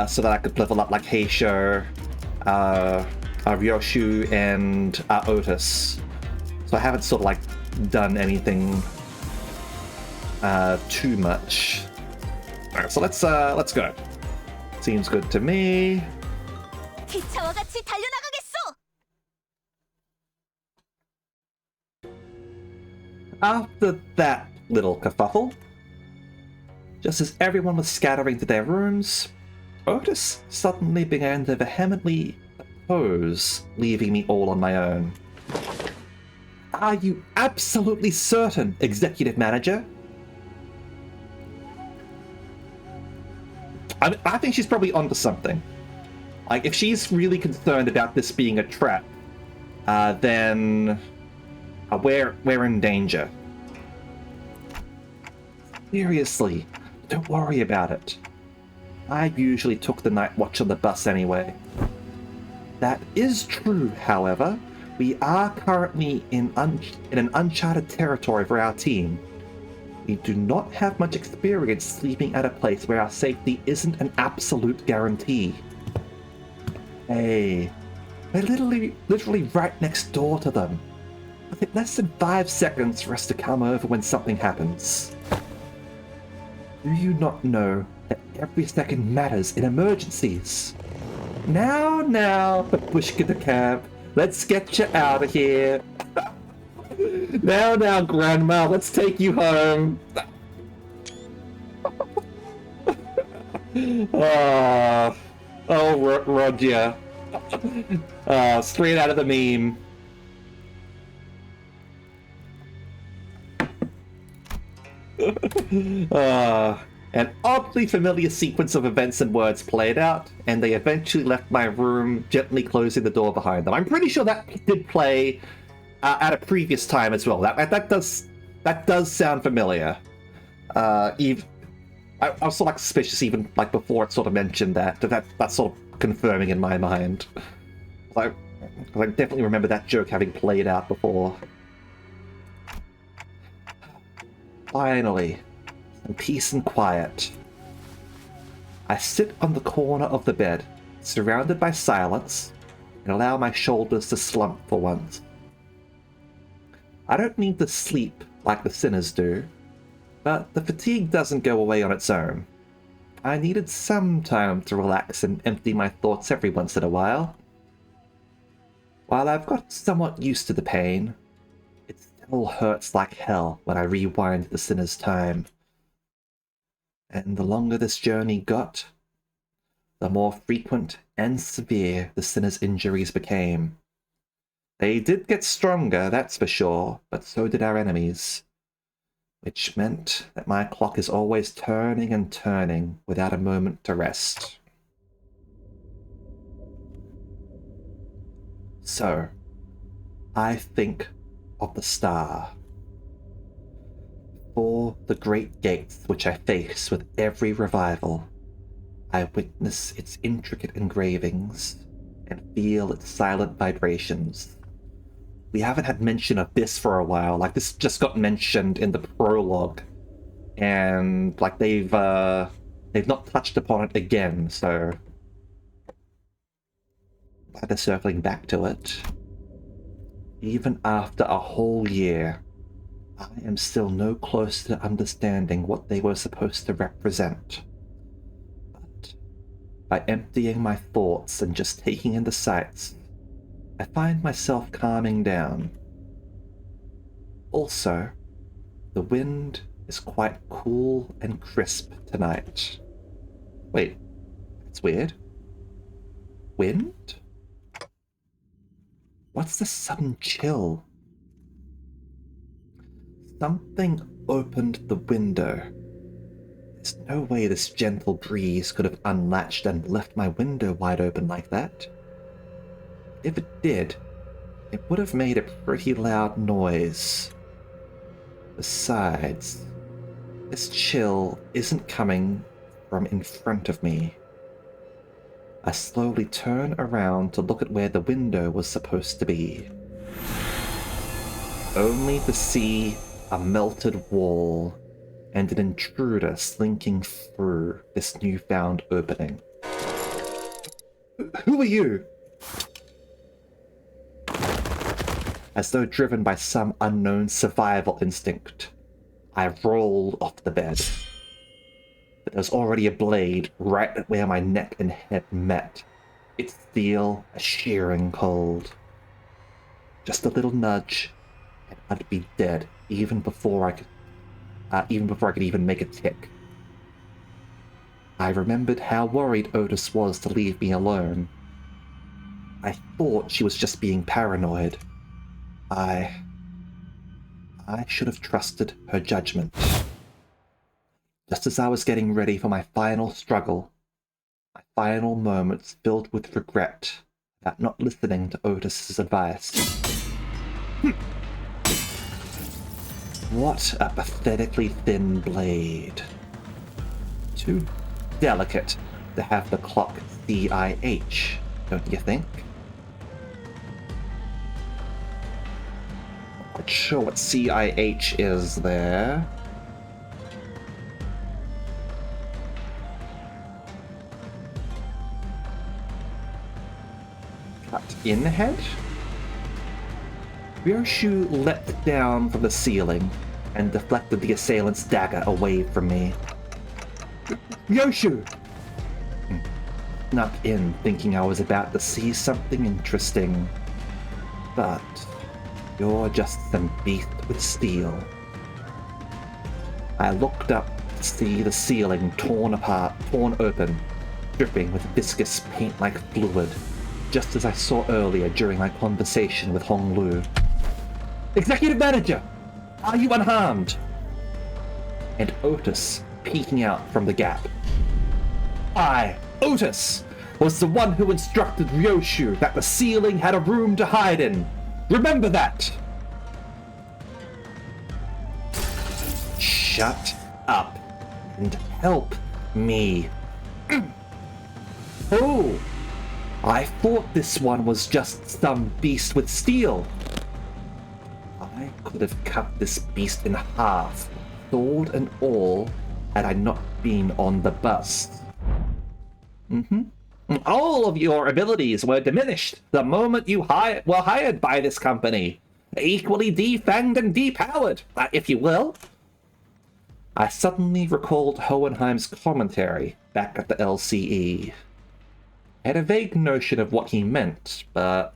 so that I could level up like Heisho, Ryoshu, and Otis. So I haven't sort of like done anything too much. Alright, so let's go. Seems good to me. 기차와 같이 달려나가겠소! After that little kerfuffle, just as everyone was scattering to their rooms, Otis suddenly began to vehemently oppose leaving me all on my own. Are you absolutely certain, Executive Manager? I think she's probably onto something. Like, if she's really concerned about this being a trap, then we're in danger. Seriously, don't worry about it. I usually took the night watch on the bus anyway. That is true, however. We are currently in an uncharted territory for our team. We do not have much experience sleeping at a place where our safety isn't an absolute guarantee. Hey, we're literally right next door to them. I think less than 5 seconds for us to come over when something happens. Do you not know that every second matters in emergencies? Now, Babushka the Cab, let's get you out of here. Now, Grandma, let's take you home. Roger. Straight out of the meme. An oddly familiar sequence of events and words played out, and they eventually left my room, gently closing the door behind them. I'm pretty sure that did play at a previous time as well. That does sound familiar. I was sort of like suspicious even like before it sort of mentioned that sort of confirming in my mind. I definitely remember that joke having played out before. Finally, in peace and quiet, I sit on the corner of the bed, surrounded by silence, and allow my shoulders to slump for once. I don't need to sleep like the sinners do, but the fatigue doesn't go away on its own. I needed some time to relax and empty my thoughts every once in a while. While I've got somewhat used to the pain, it still hurts like hell when I rewind the sinner's time. And the longer this journey got, the more frequent and severe the sinner's injuries became. They did get stronger, that's for sure, but so did our enemies. Which meant that my clock is always turning and turning without a moment to rest. So, I think of the star. Before the great gates which I face with every revival, I witness its intricate engravings and feel its silent vibrations. We haven't had mention of this for a while. Like, this just got mentioned in the prologue, and like they've not touched upon it again. So glad they're circling back to it. Even after a whole year, I am still no closer to understanding what they were supposed to represent. But by emptying my thoughts and just taking in the sights, I find myself calming down. Also, the wind is quite cool and crisp tonight. Wait, that's weird. Wind? What's the sudden chill? Something opened the window. There's no way this gentle breeze could have unlatched and left my window wide open like that. If it did, it would have made a pretty loud noise. Besides, this chill isn't coming from in front of me. I slowly turn around to look at where the window was supposed to be, only to see a melted wall and an intruder slinking through this newfound opening. Who are you? As though driven by some unknown survival instinct, I rolled off the bed. But there was already a blade right where my neck and head met, its steel a shearing cold. Just a little nudge, and I'd be dead even before I could even make a tick. I remembered how worried Otis was to leave me alone. I thought she was just being paranoid. I should have trusted her judgment. Just as I was getting ready for my final struggle, my final moments filled with regret about not listening to Otis's advice. What a pathetically thin blade. Too delicate to have the clock CIH, don't you think? Not sure what CIH is there. Cut in head? Ryoshu leapt down from the ceiling and deflected the assailant's dagger away from me. Ryoshu! Snuck in, thinking I was about to see something interesting. But you're just some beast with steel. I looked up to see the ceiling torn open, dripping with viscous paint-like fluid, just as I saw earlier during my conversation with Hong Lu. Executive Manager! Are you unharmed? And Otis peeking out from the gap. I, Otis, was the one who instructed Ryoshu that the ceiling had a room to hide in. Remember that! Shut up and help me. Oh, I thought this one was just some beast with steel. I could have cut this beast in half, sword and all, had I not been on the bus. All of your abilities were diminished the moment you were hired by this company. Equally defanged and depowered, if you will. I suddenly recalled Hohenheim's commentary back at the LCE. I had a vague notion of what he meant, but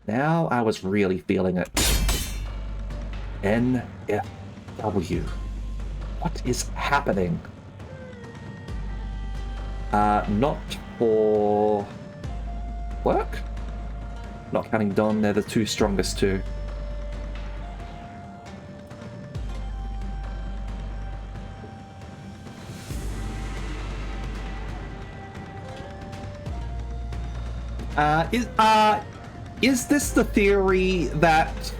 now I was really feeling it. NFW. What is happening? Not for work? Not counting Don, they're the two strongest two. Is this the theory that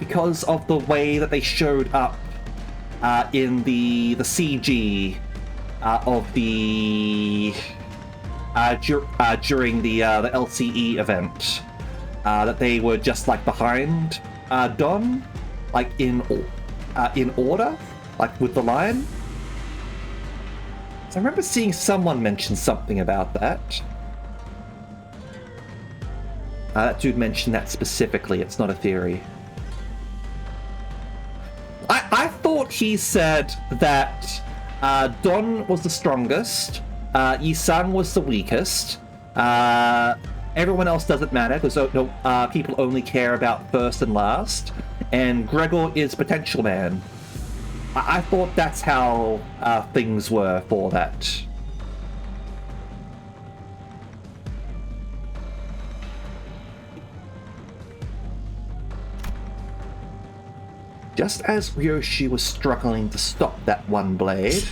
because of the way that they showed up in the CG of the during the LCE event, that they were just like behind Don, like in order, like with the line? So I remember seeing someone mention something about that. That dude mentioned that specifically. It's not a theory. I thought he said that Don was the strongest, Yi-Sang was the weakest, everyone else doesn't matter because people only care about first and last, and Gregor is potential man. I thought that's how things were for that. Just as Ryoshi was struggling to stop that one blade,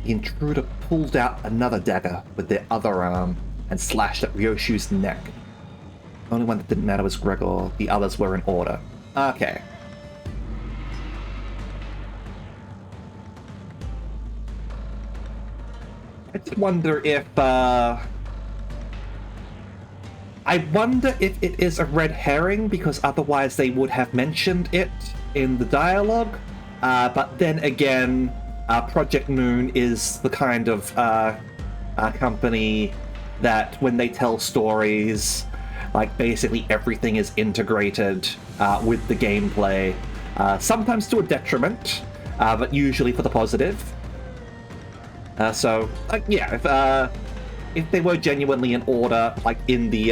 the intruder pulled out another dagger with their other arm and slashed at Ryoshi's neck. The only one that didn't matter was Gregor, the others were in order. Okay. I did wonder if, I wonder if it is a red herring, because otherwise they would have mentioned it in the dialogue, but then again, Project Moon is the kind of company that when they tell stories, like basically everything is integrated with the gameplay, sometimes to a detriment, but usually for the positive. So, yeah, if they were genuinely in order, like in the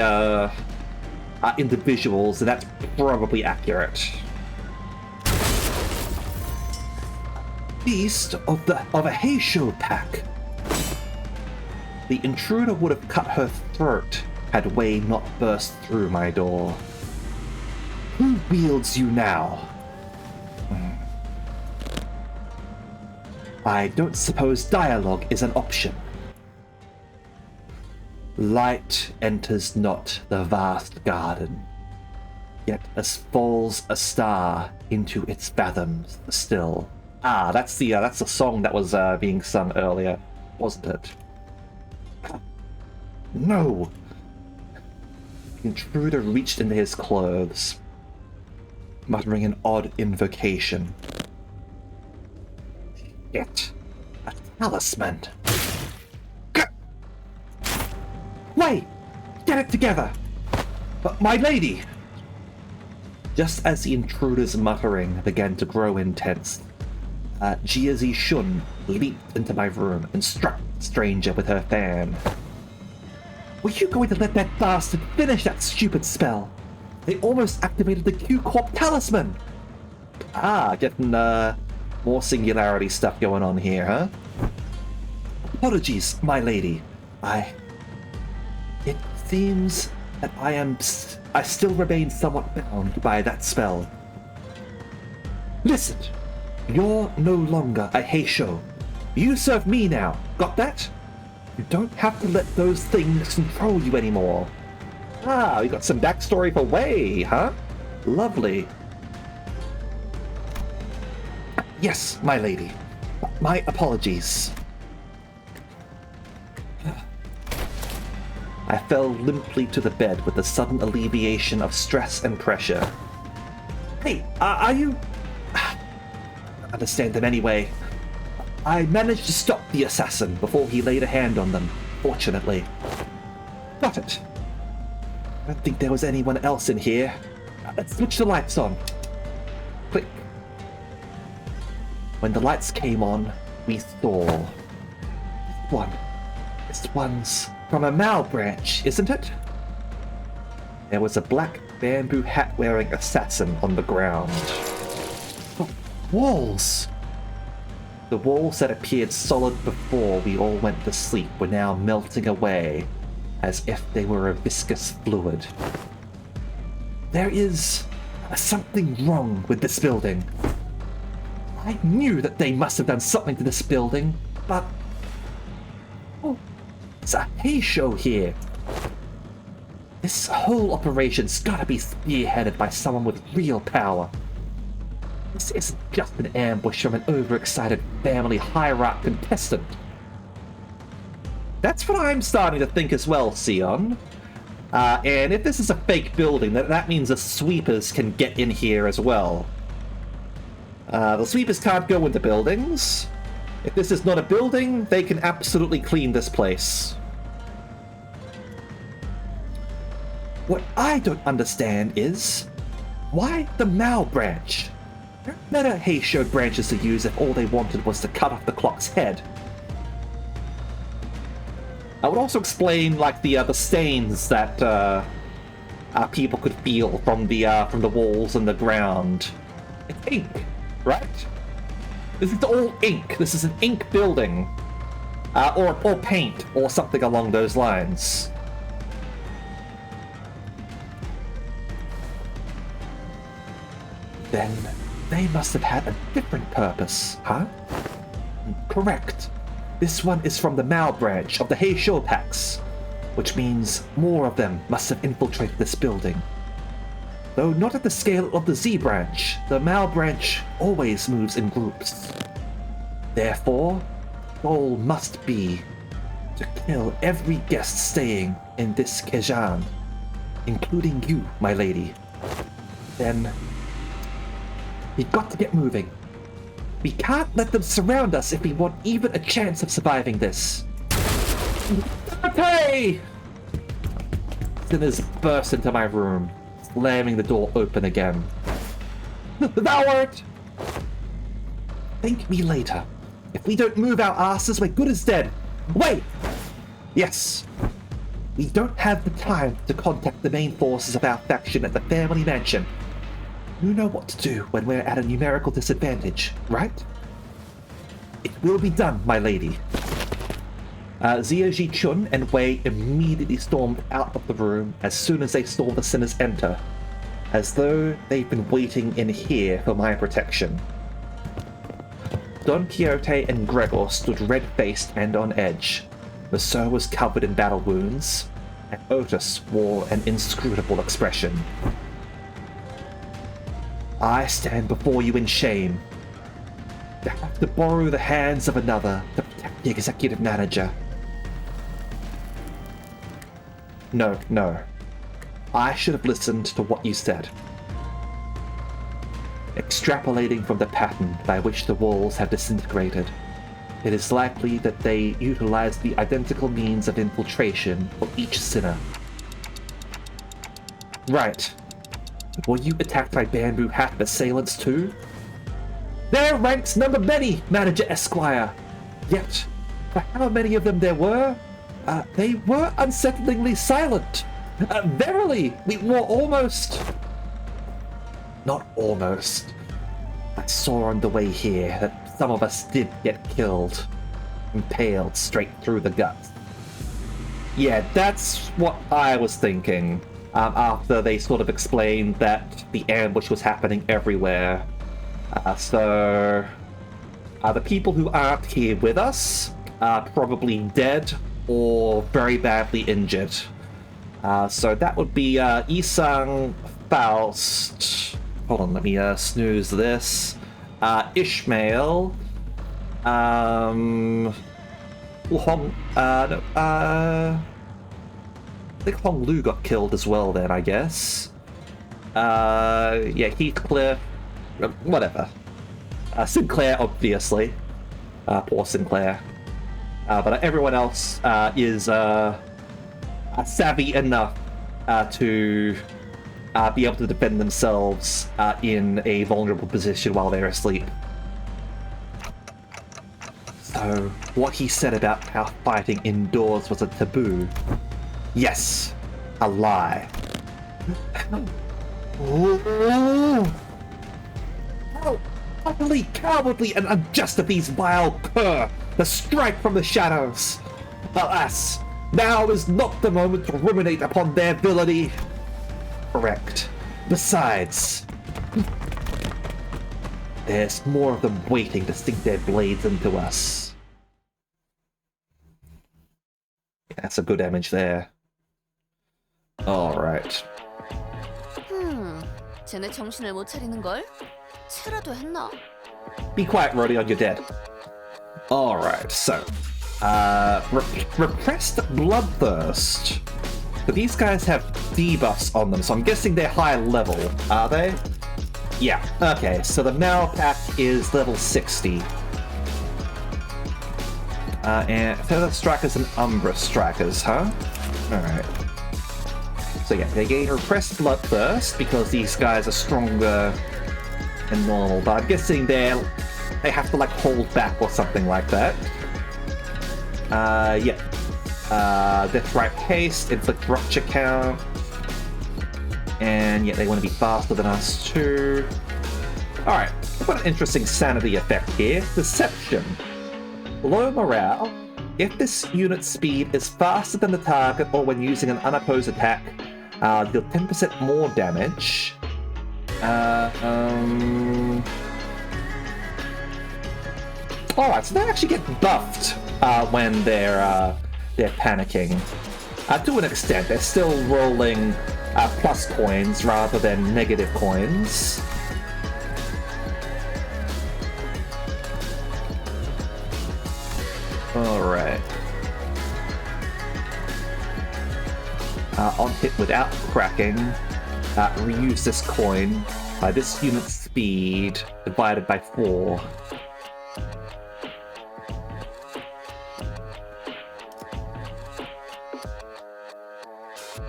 visuals, then that's probably accurate. Beast of a Heisho pack. The intruder would have cut her throat had Wei not burst through my door. Who wields you now? I don't suppose dialogue is an option. Light enters not the vast garden, yet as falls a star into its fathoms still. Ah, that's the song that was being sung earlier, wasn't it? No! The intruder reached into his clothes, muttering an odd invocation. Yet, a talisman. Wait! Get it together! But my lady! Just as the intruder's muttering began to grow intense, Jiazi Shun leaped into my room and struck the stranger with her fan. Were you going to let that bastard finish that stupid spell? They almost activated the Q-Corp talisman! Ah, getting, more singularity stuff going on here, huh? Apologies, my lady. It seems that I still remain somewhat bound by that spell. Listen! You're no longer a Heisho. You serve me now, got that? You don't have to let those things control you anymore. Ah, we got some backstory for Wei, huh? Lovely. Yes, my lady. My apologies. I fell limply to the bed with a sudden alleviation of stress and pressure. Hey, are you... I understand them anyway. I managed to stop the assassin before he laid a hand on them, fortunately. Got it. I don't think there was anyone else in here. Let's switch the lights on. Click. When the lights came on, we saw... This one's from a Mao branch, isn't it? There was a black bamboo hat-wearing assassin on the ground. Oh, walls! The walls that appeared solid before we all went to sleep were now melting away, as if they were a viscous fluid. There is something wrong with this building. I knew that they must have done something to this building, but... Oh, it's a hay show here. This whole operation's gotta be spearheaded by someone with real power. This isn't just an ambush from an overexcited family hierarch contestant. That's what I'm starting to think as well, Sion. And if this is a fake building, that means the sweepers can get in here as well. The sweepers can't go into buildings. If this is not a building, they can absolutely clean this place. What I don't understand is, why the Mao branch? There are better hay show branches to use if all they wanted was to cut off the clock's head. I would also explain, like, the stains that people could feel from the walls and the ground. It's ink, right? This is all ink. This is an ink building, or paint, or something along those lines. Then they must have had a different purpose, huh? Correct. This one is from the Mao branch of the Heisho Packs, which means more of them must have infiltrated this building. Though not at the scale of the Z branch, the Mao branch always moves in groups. Therefore, the goal must be to kill every guest staying in this Kejan, including you, my lady. Then, we've got to get moving. We can't let them surround us if we want even a chance of surviving this. Okay! Sinners burst into my room, slamming the door open again. Thou art! Thank me later. If we don't move our asses, we're good as dead. Wait! Yes. We don't have the time to contact the main forces of our faction at the family mansion. You know what to do when we're at a numerical disadvantage, right? It will be done, my lady. Zia Ji Chun and Wei immediately stormed out of the room as soon as they saw the sinners enter, as though they'd been waiting in here for my protection. Don Quixote and Gregor stood red-faced and on edge. Rousseau was covered in battle wounds, and Otis wore an inscrutable expression. I stand before you in shame. To have to borrow the hands of another to protect the executive manager. No. I should have listened to what you said. Extrapolating from the pattern by which the walls have disintegrated, it is likely that they utilized the identical means of infiltration for each sinner. Right. Were you attacked by bamboo hat assailants too? Their ranks number many, Manager Esquire. Yet, for how many of them there were, they were unsettlingly silent. Verily, we were almost... Not almost. I saw on the way here that some of us did get killed. Impaled straight through the gut. Yeah, that's what I was thinking. After they sort of explained that the ambush was happening everywhere. So the people who aren't here with us are probably dead or very badly injured. So that would be Isang, Faust. Hold on, let me snooze this. Ishmael. I think Hong Lu got killed as well then, I guess. Yeah, Heathcliff, whatever. Sinclair, obviously. Poor Sinclair. But everyone else is savvy enough to be able to defend themselves in a vulnerable position while they're asleep. So, what he said about how fighting indoors was a taboo. Yes, a lie. How utterly cowardly and unjust of these vile cur to strike from the shadows. Alas, now is not the moment to ruminate upon their villainy. Correct. Besides, there's more of them waiting to sink their blades into us. Yeah, that's a good image there. Alright. 쟤네 정신을 못 차리는 걸? 체라도 했나? Be quiet, Rodion, you're dead. Alright, so. Repressed Bloodthirst. So these guys have debuffs on them, so I'm guessing they're high level, are they? Yeah, okay, so the Mal Pack is level 60. And Feather Strikers and Umbra Strikers, huh? Alright. So yeah, they gain Repressed Bloodthirst because these guys are stronger than normal, but I'm guessing they have to like hold back or something like that. Yeah. Deathrite Haste, Inflict Rupture Count. And yeah, they want to be faster than us too. Alright, I've got an interesting sanity effect here. Deception. Low morale. If this unit's speed is faster than the target or when using an unopposed attack, deal 10% more damage. Alright, so they actually get buffed when they're panicking. To an extent, they're still rolling plus coins rather than negative coins. Alright. On hit without cracking, reuse this coin by this unit's speed divided by 4.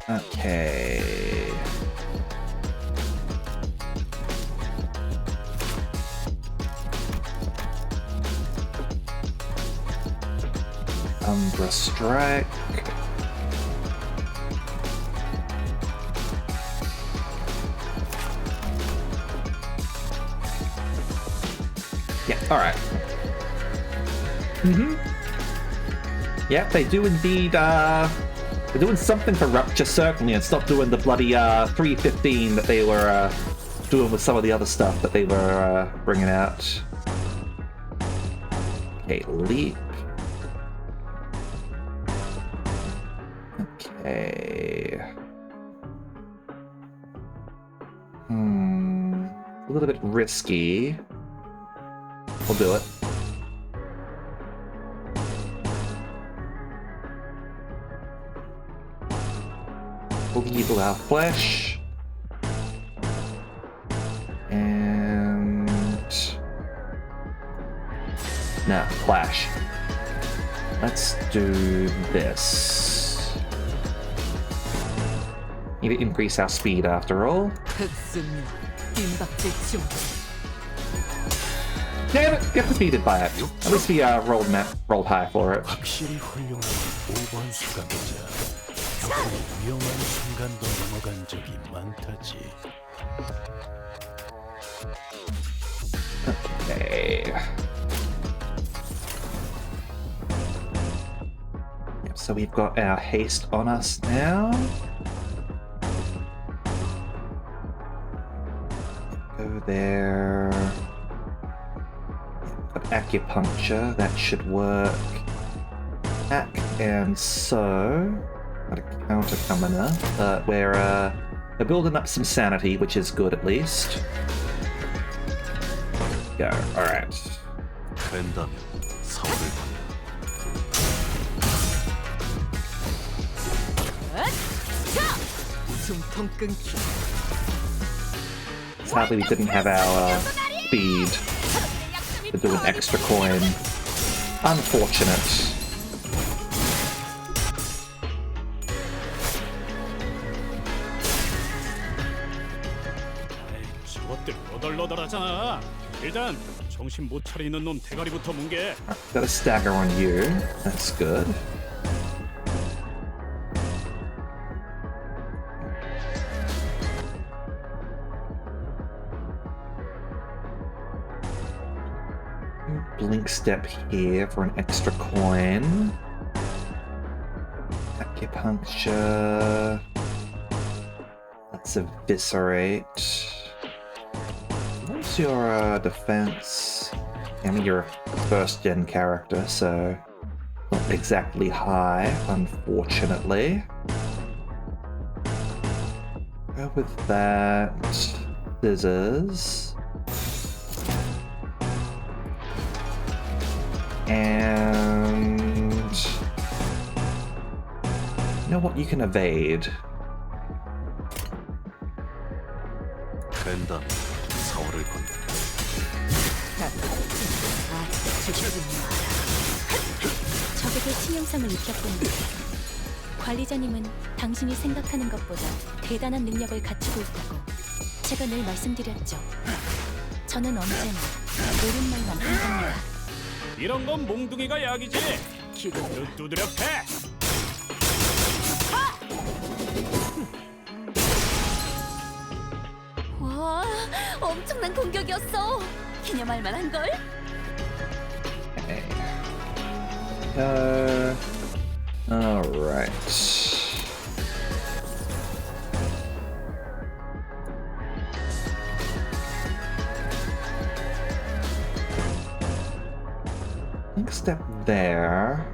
Okay. Umbra Strike. Yeah, alright. Yeah, they do indeed, they're doing something for Rupture, certainly, and stop doing the bloody 315 that they were doing with some of the other stuff that they were bringing out. Okay, Leap. Okay. A little bit risky. We'll do it. We'll evil our flesh. And... nah, clash. Let's do this. Need to increase our speed after all. Damn it! Get defeated by it. At least we rolled high for it. 확실히 훌륭한 5번 수감자. 적군이 위험한 순간도 넘어간 적이 많다지. Okay. Yep, so we've got our haste on us now. Go there. Got acupuncture, that should work. Ack, and so got a counter coming up. We're building up some sanity, which is good at least. Go. Alright. 된다면 사오를 숨통 끊기. Sadly, we didn't have our speed to do an extra coin. Unfortunate. 저것들 너덜너덜하잖아. 일단 정신 못 차리는 놈 대가리부터 뭉개. Got a stagger on you. That's good. Blink step here for an extra coin. Acupuncture. Let's eviscerate. What's your defense? I mean, you're a first gen character, so not exactly high, unfortunately. Go with that. Scissors. And you know what? You can evade. 된다. 사월을 건다. 적에게 치명상을 입혔군요. 관리자님은 당신이 생각하는 것보다 대단한 능력을 갖추고 있다고 제가 늘 말씀드렸죠. 저는 언제나 옳은 말만 한답니다. 이런 건 몽둥이가 약이지. 기분 두드려 패. 와, 엄청난 공격이었어. 기념할 만한 걸. Alright. Next step there.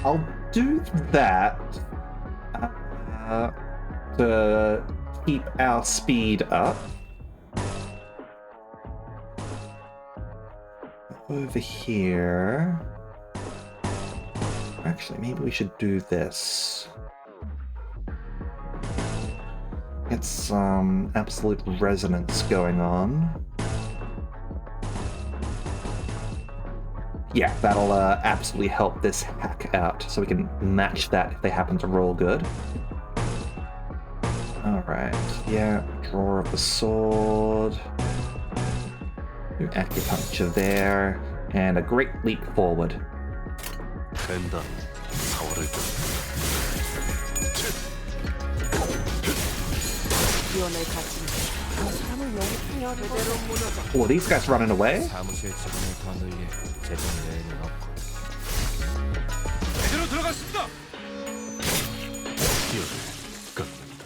I'll do that to keep our speed up. Over here. Actually, maybe we should do this. Get some absolute resonance going on. Yeah, that'll absolutely help this hack out, so we can match that if they happen to roll good. Alright, yeah, draw of the sword. Do acupuncture there, and a great leap forward. 된다. 사월을 건다. 위험을 가진 사람을 너무 제대로 무너져. Oh, are these guys running away? 사무실 직원을 더 늘릴 제동 외에는 없고. 제대로 들어갔습니다. 기어를 꺾는다.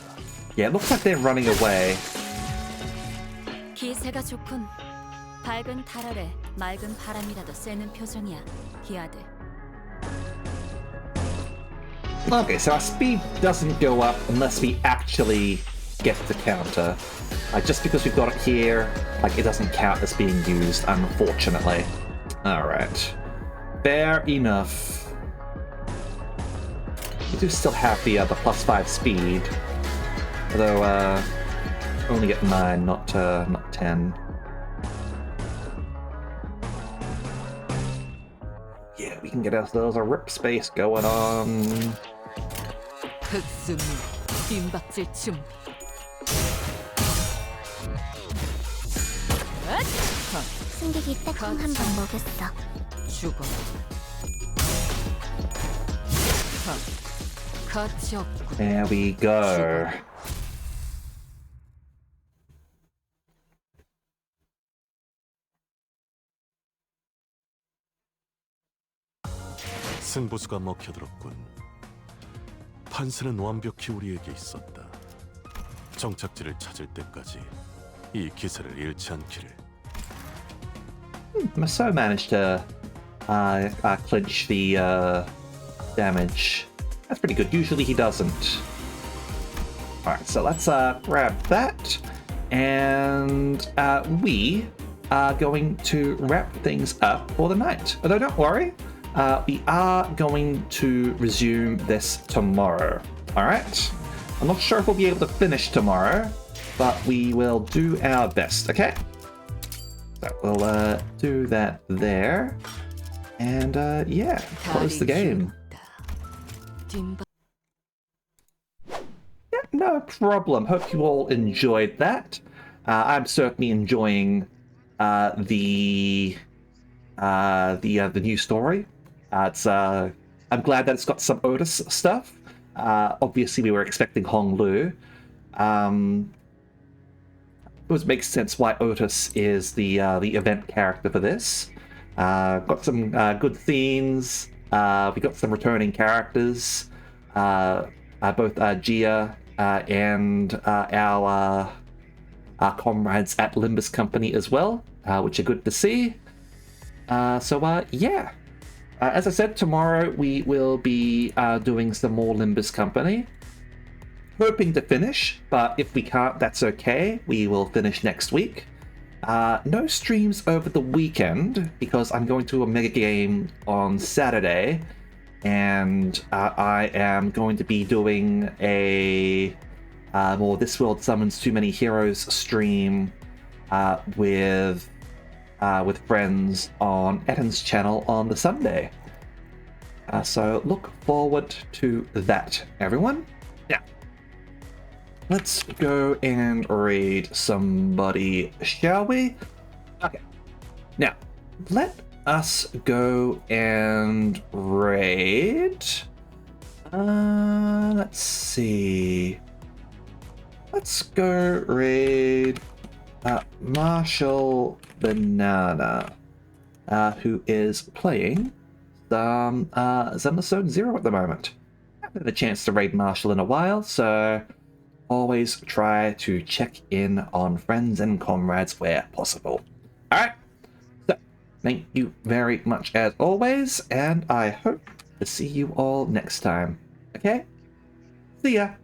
Yeah, it looks like they're running away. 기세가 좋군. 밝은 달 아래 맑은 바람이라도 쐬는 표정이야, 기아들. Okay, so our speed doesn't go up unless we actually get the counter. Just because we've got it here, it doesn't count as being used, unfortunately. Alright. Fair enough. We do still have the +5 speed. Although, only at 9, not 10. Yeah, we can get ourselves a rip space going on. 흑수미 빈박질 준비. 승객이 딱콩 한 번 먹였어. 죽어. 가치 없고. There we go. 승부수가 먹혀들었군. 판세는 완벽히 우리에게 있었다. 정착지를 찾을 때까지 이 기세를 잃지 않기를. Maso managed to clinch the damage. That's pretty good. Usually he doesn't. Alright, so let's grab that. And we are going to wrap things up for the night. Although don't worry, we are going to resume this tomorrow. Alright. I'm not sure if we'll be able to finish tomorrow, but we will do our best, okay? So we'll do that there. And yeah, close the game. Yeah, no problem. Hope you all enjoyed that. I'm certainly enjoying the new story. I'm glad that it's got some Otis stuff. Obviously, we were expecting Hong Lu. It makes sense why Otis is the event character for this. Got some good themes. We got some returning characters. Both Gia and our comrades at Limbus Company as well, which are good to see. Yeah. As I said, tomorrow we will be doing some more Limbus Company. Hoping to finish, but if we can't, that's okay. We will finish next week. No streams over the weekend because I'm going to a mega game on Saturday, and I am going to be doing a more This World Summons Too Many Heroes stream with friends on Etton's channel on the Sunday. So look forward to that, everyone. Yeah. Let's go and raid somebody, shall we? Okay. Now, let us go and raid. Let's see. Let's go raid Marshall Banana, who is playing some Zone Zero at the moment. I haven't had a chance to raid Marshall in a while, so always try to check in on friends and comrades where possible. Alright, so thank you very much as always, and I hope to see you all next time. Okay? See ya!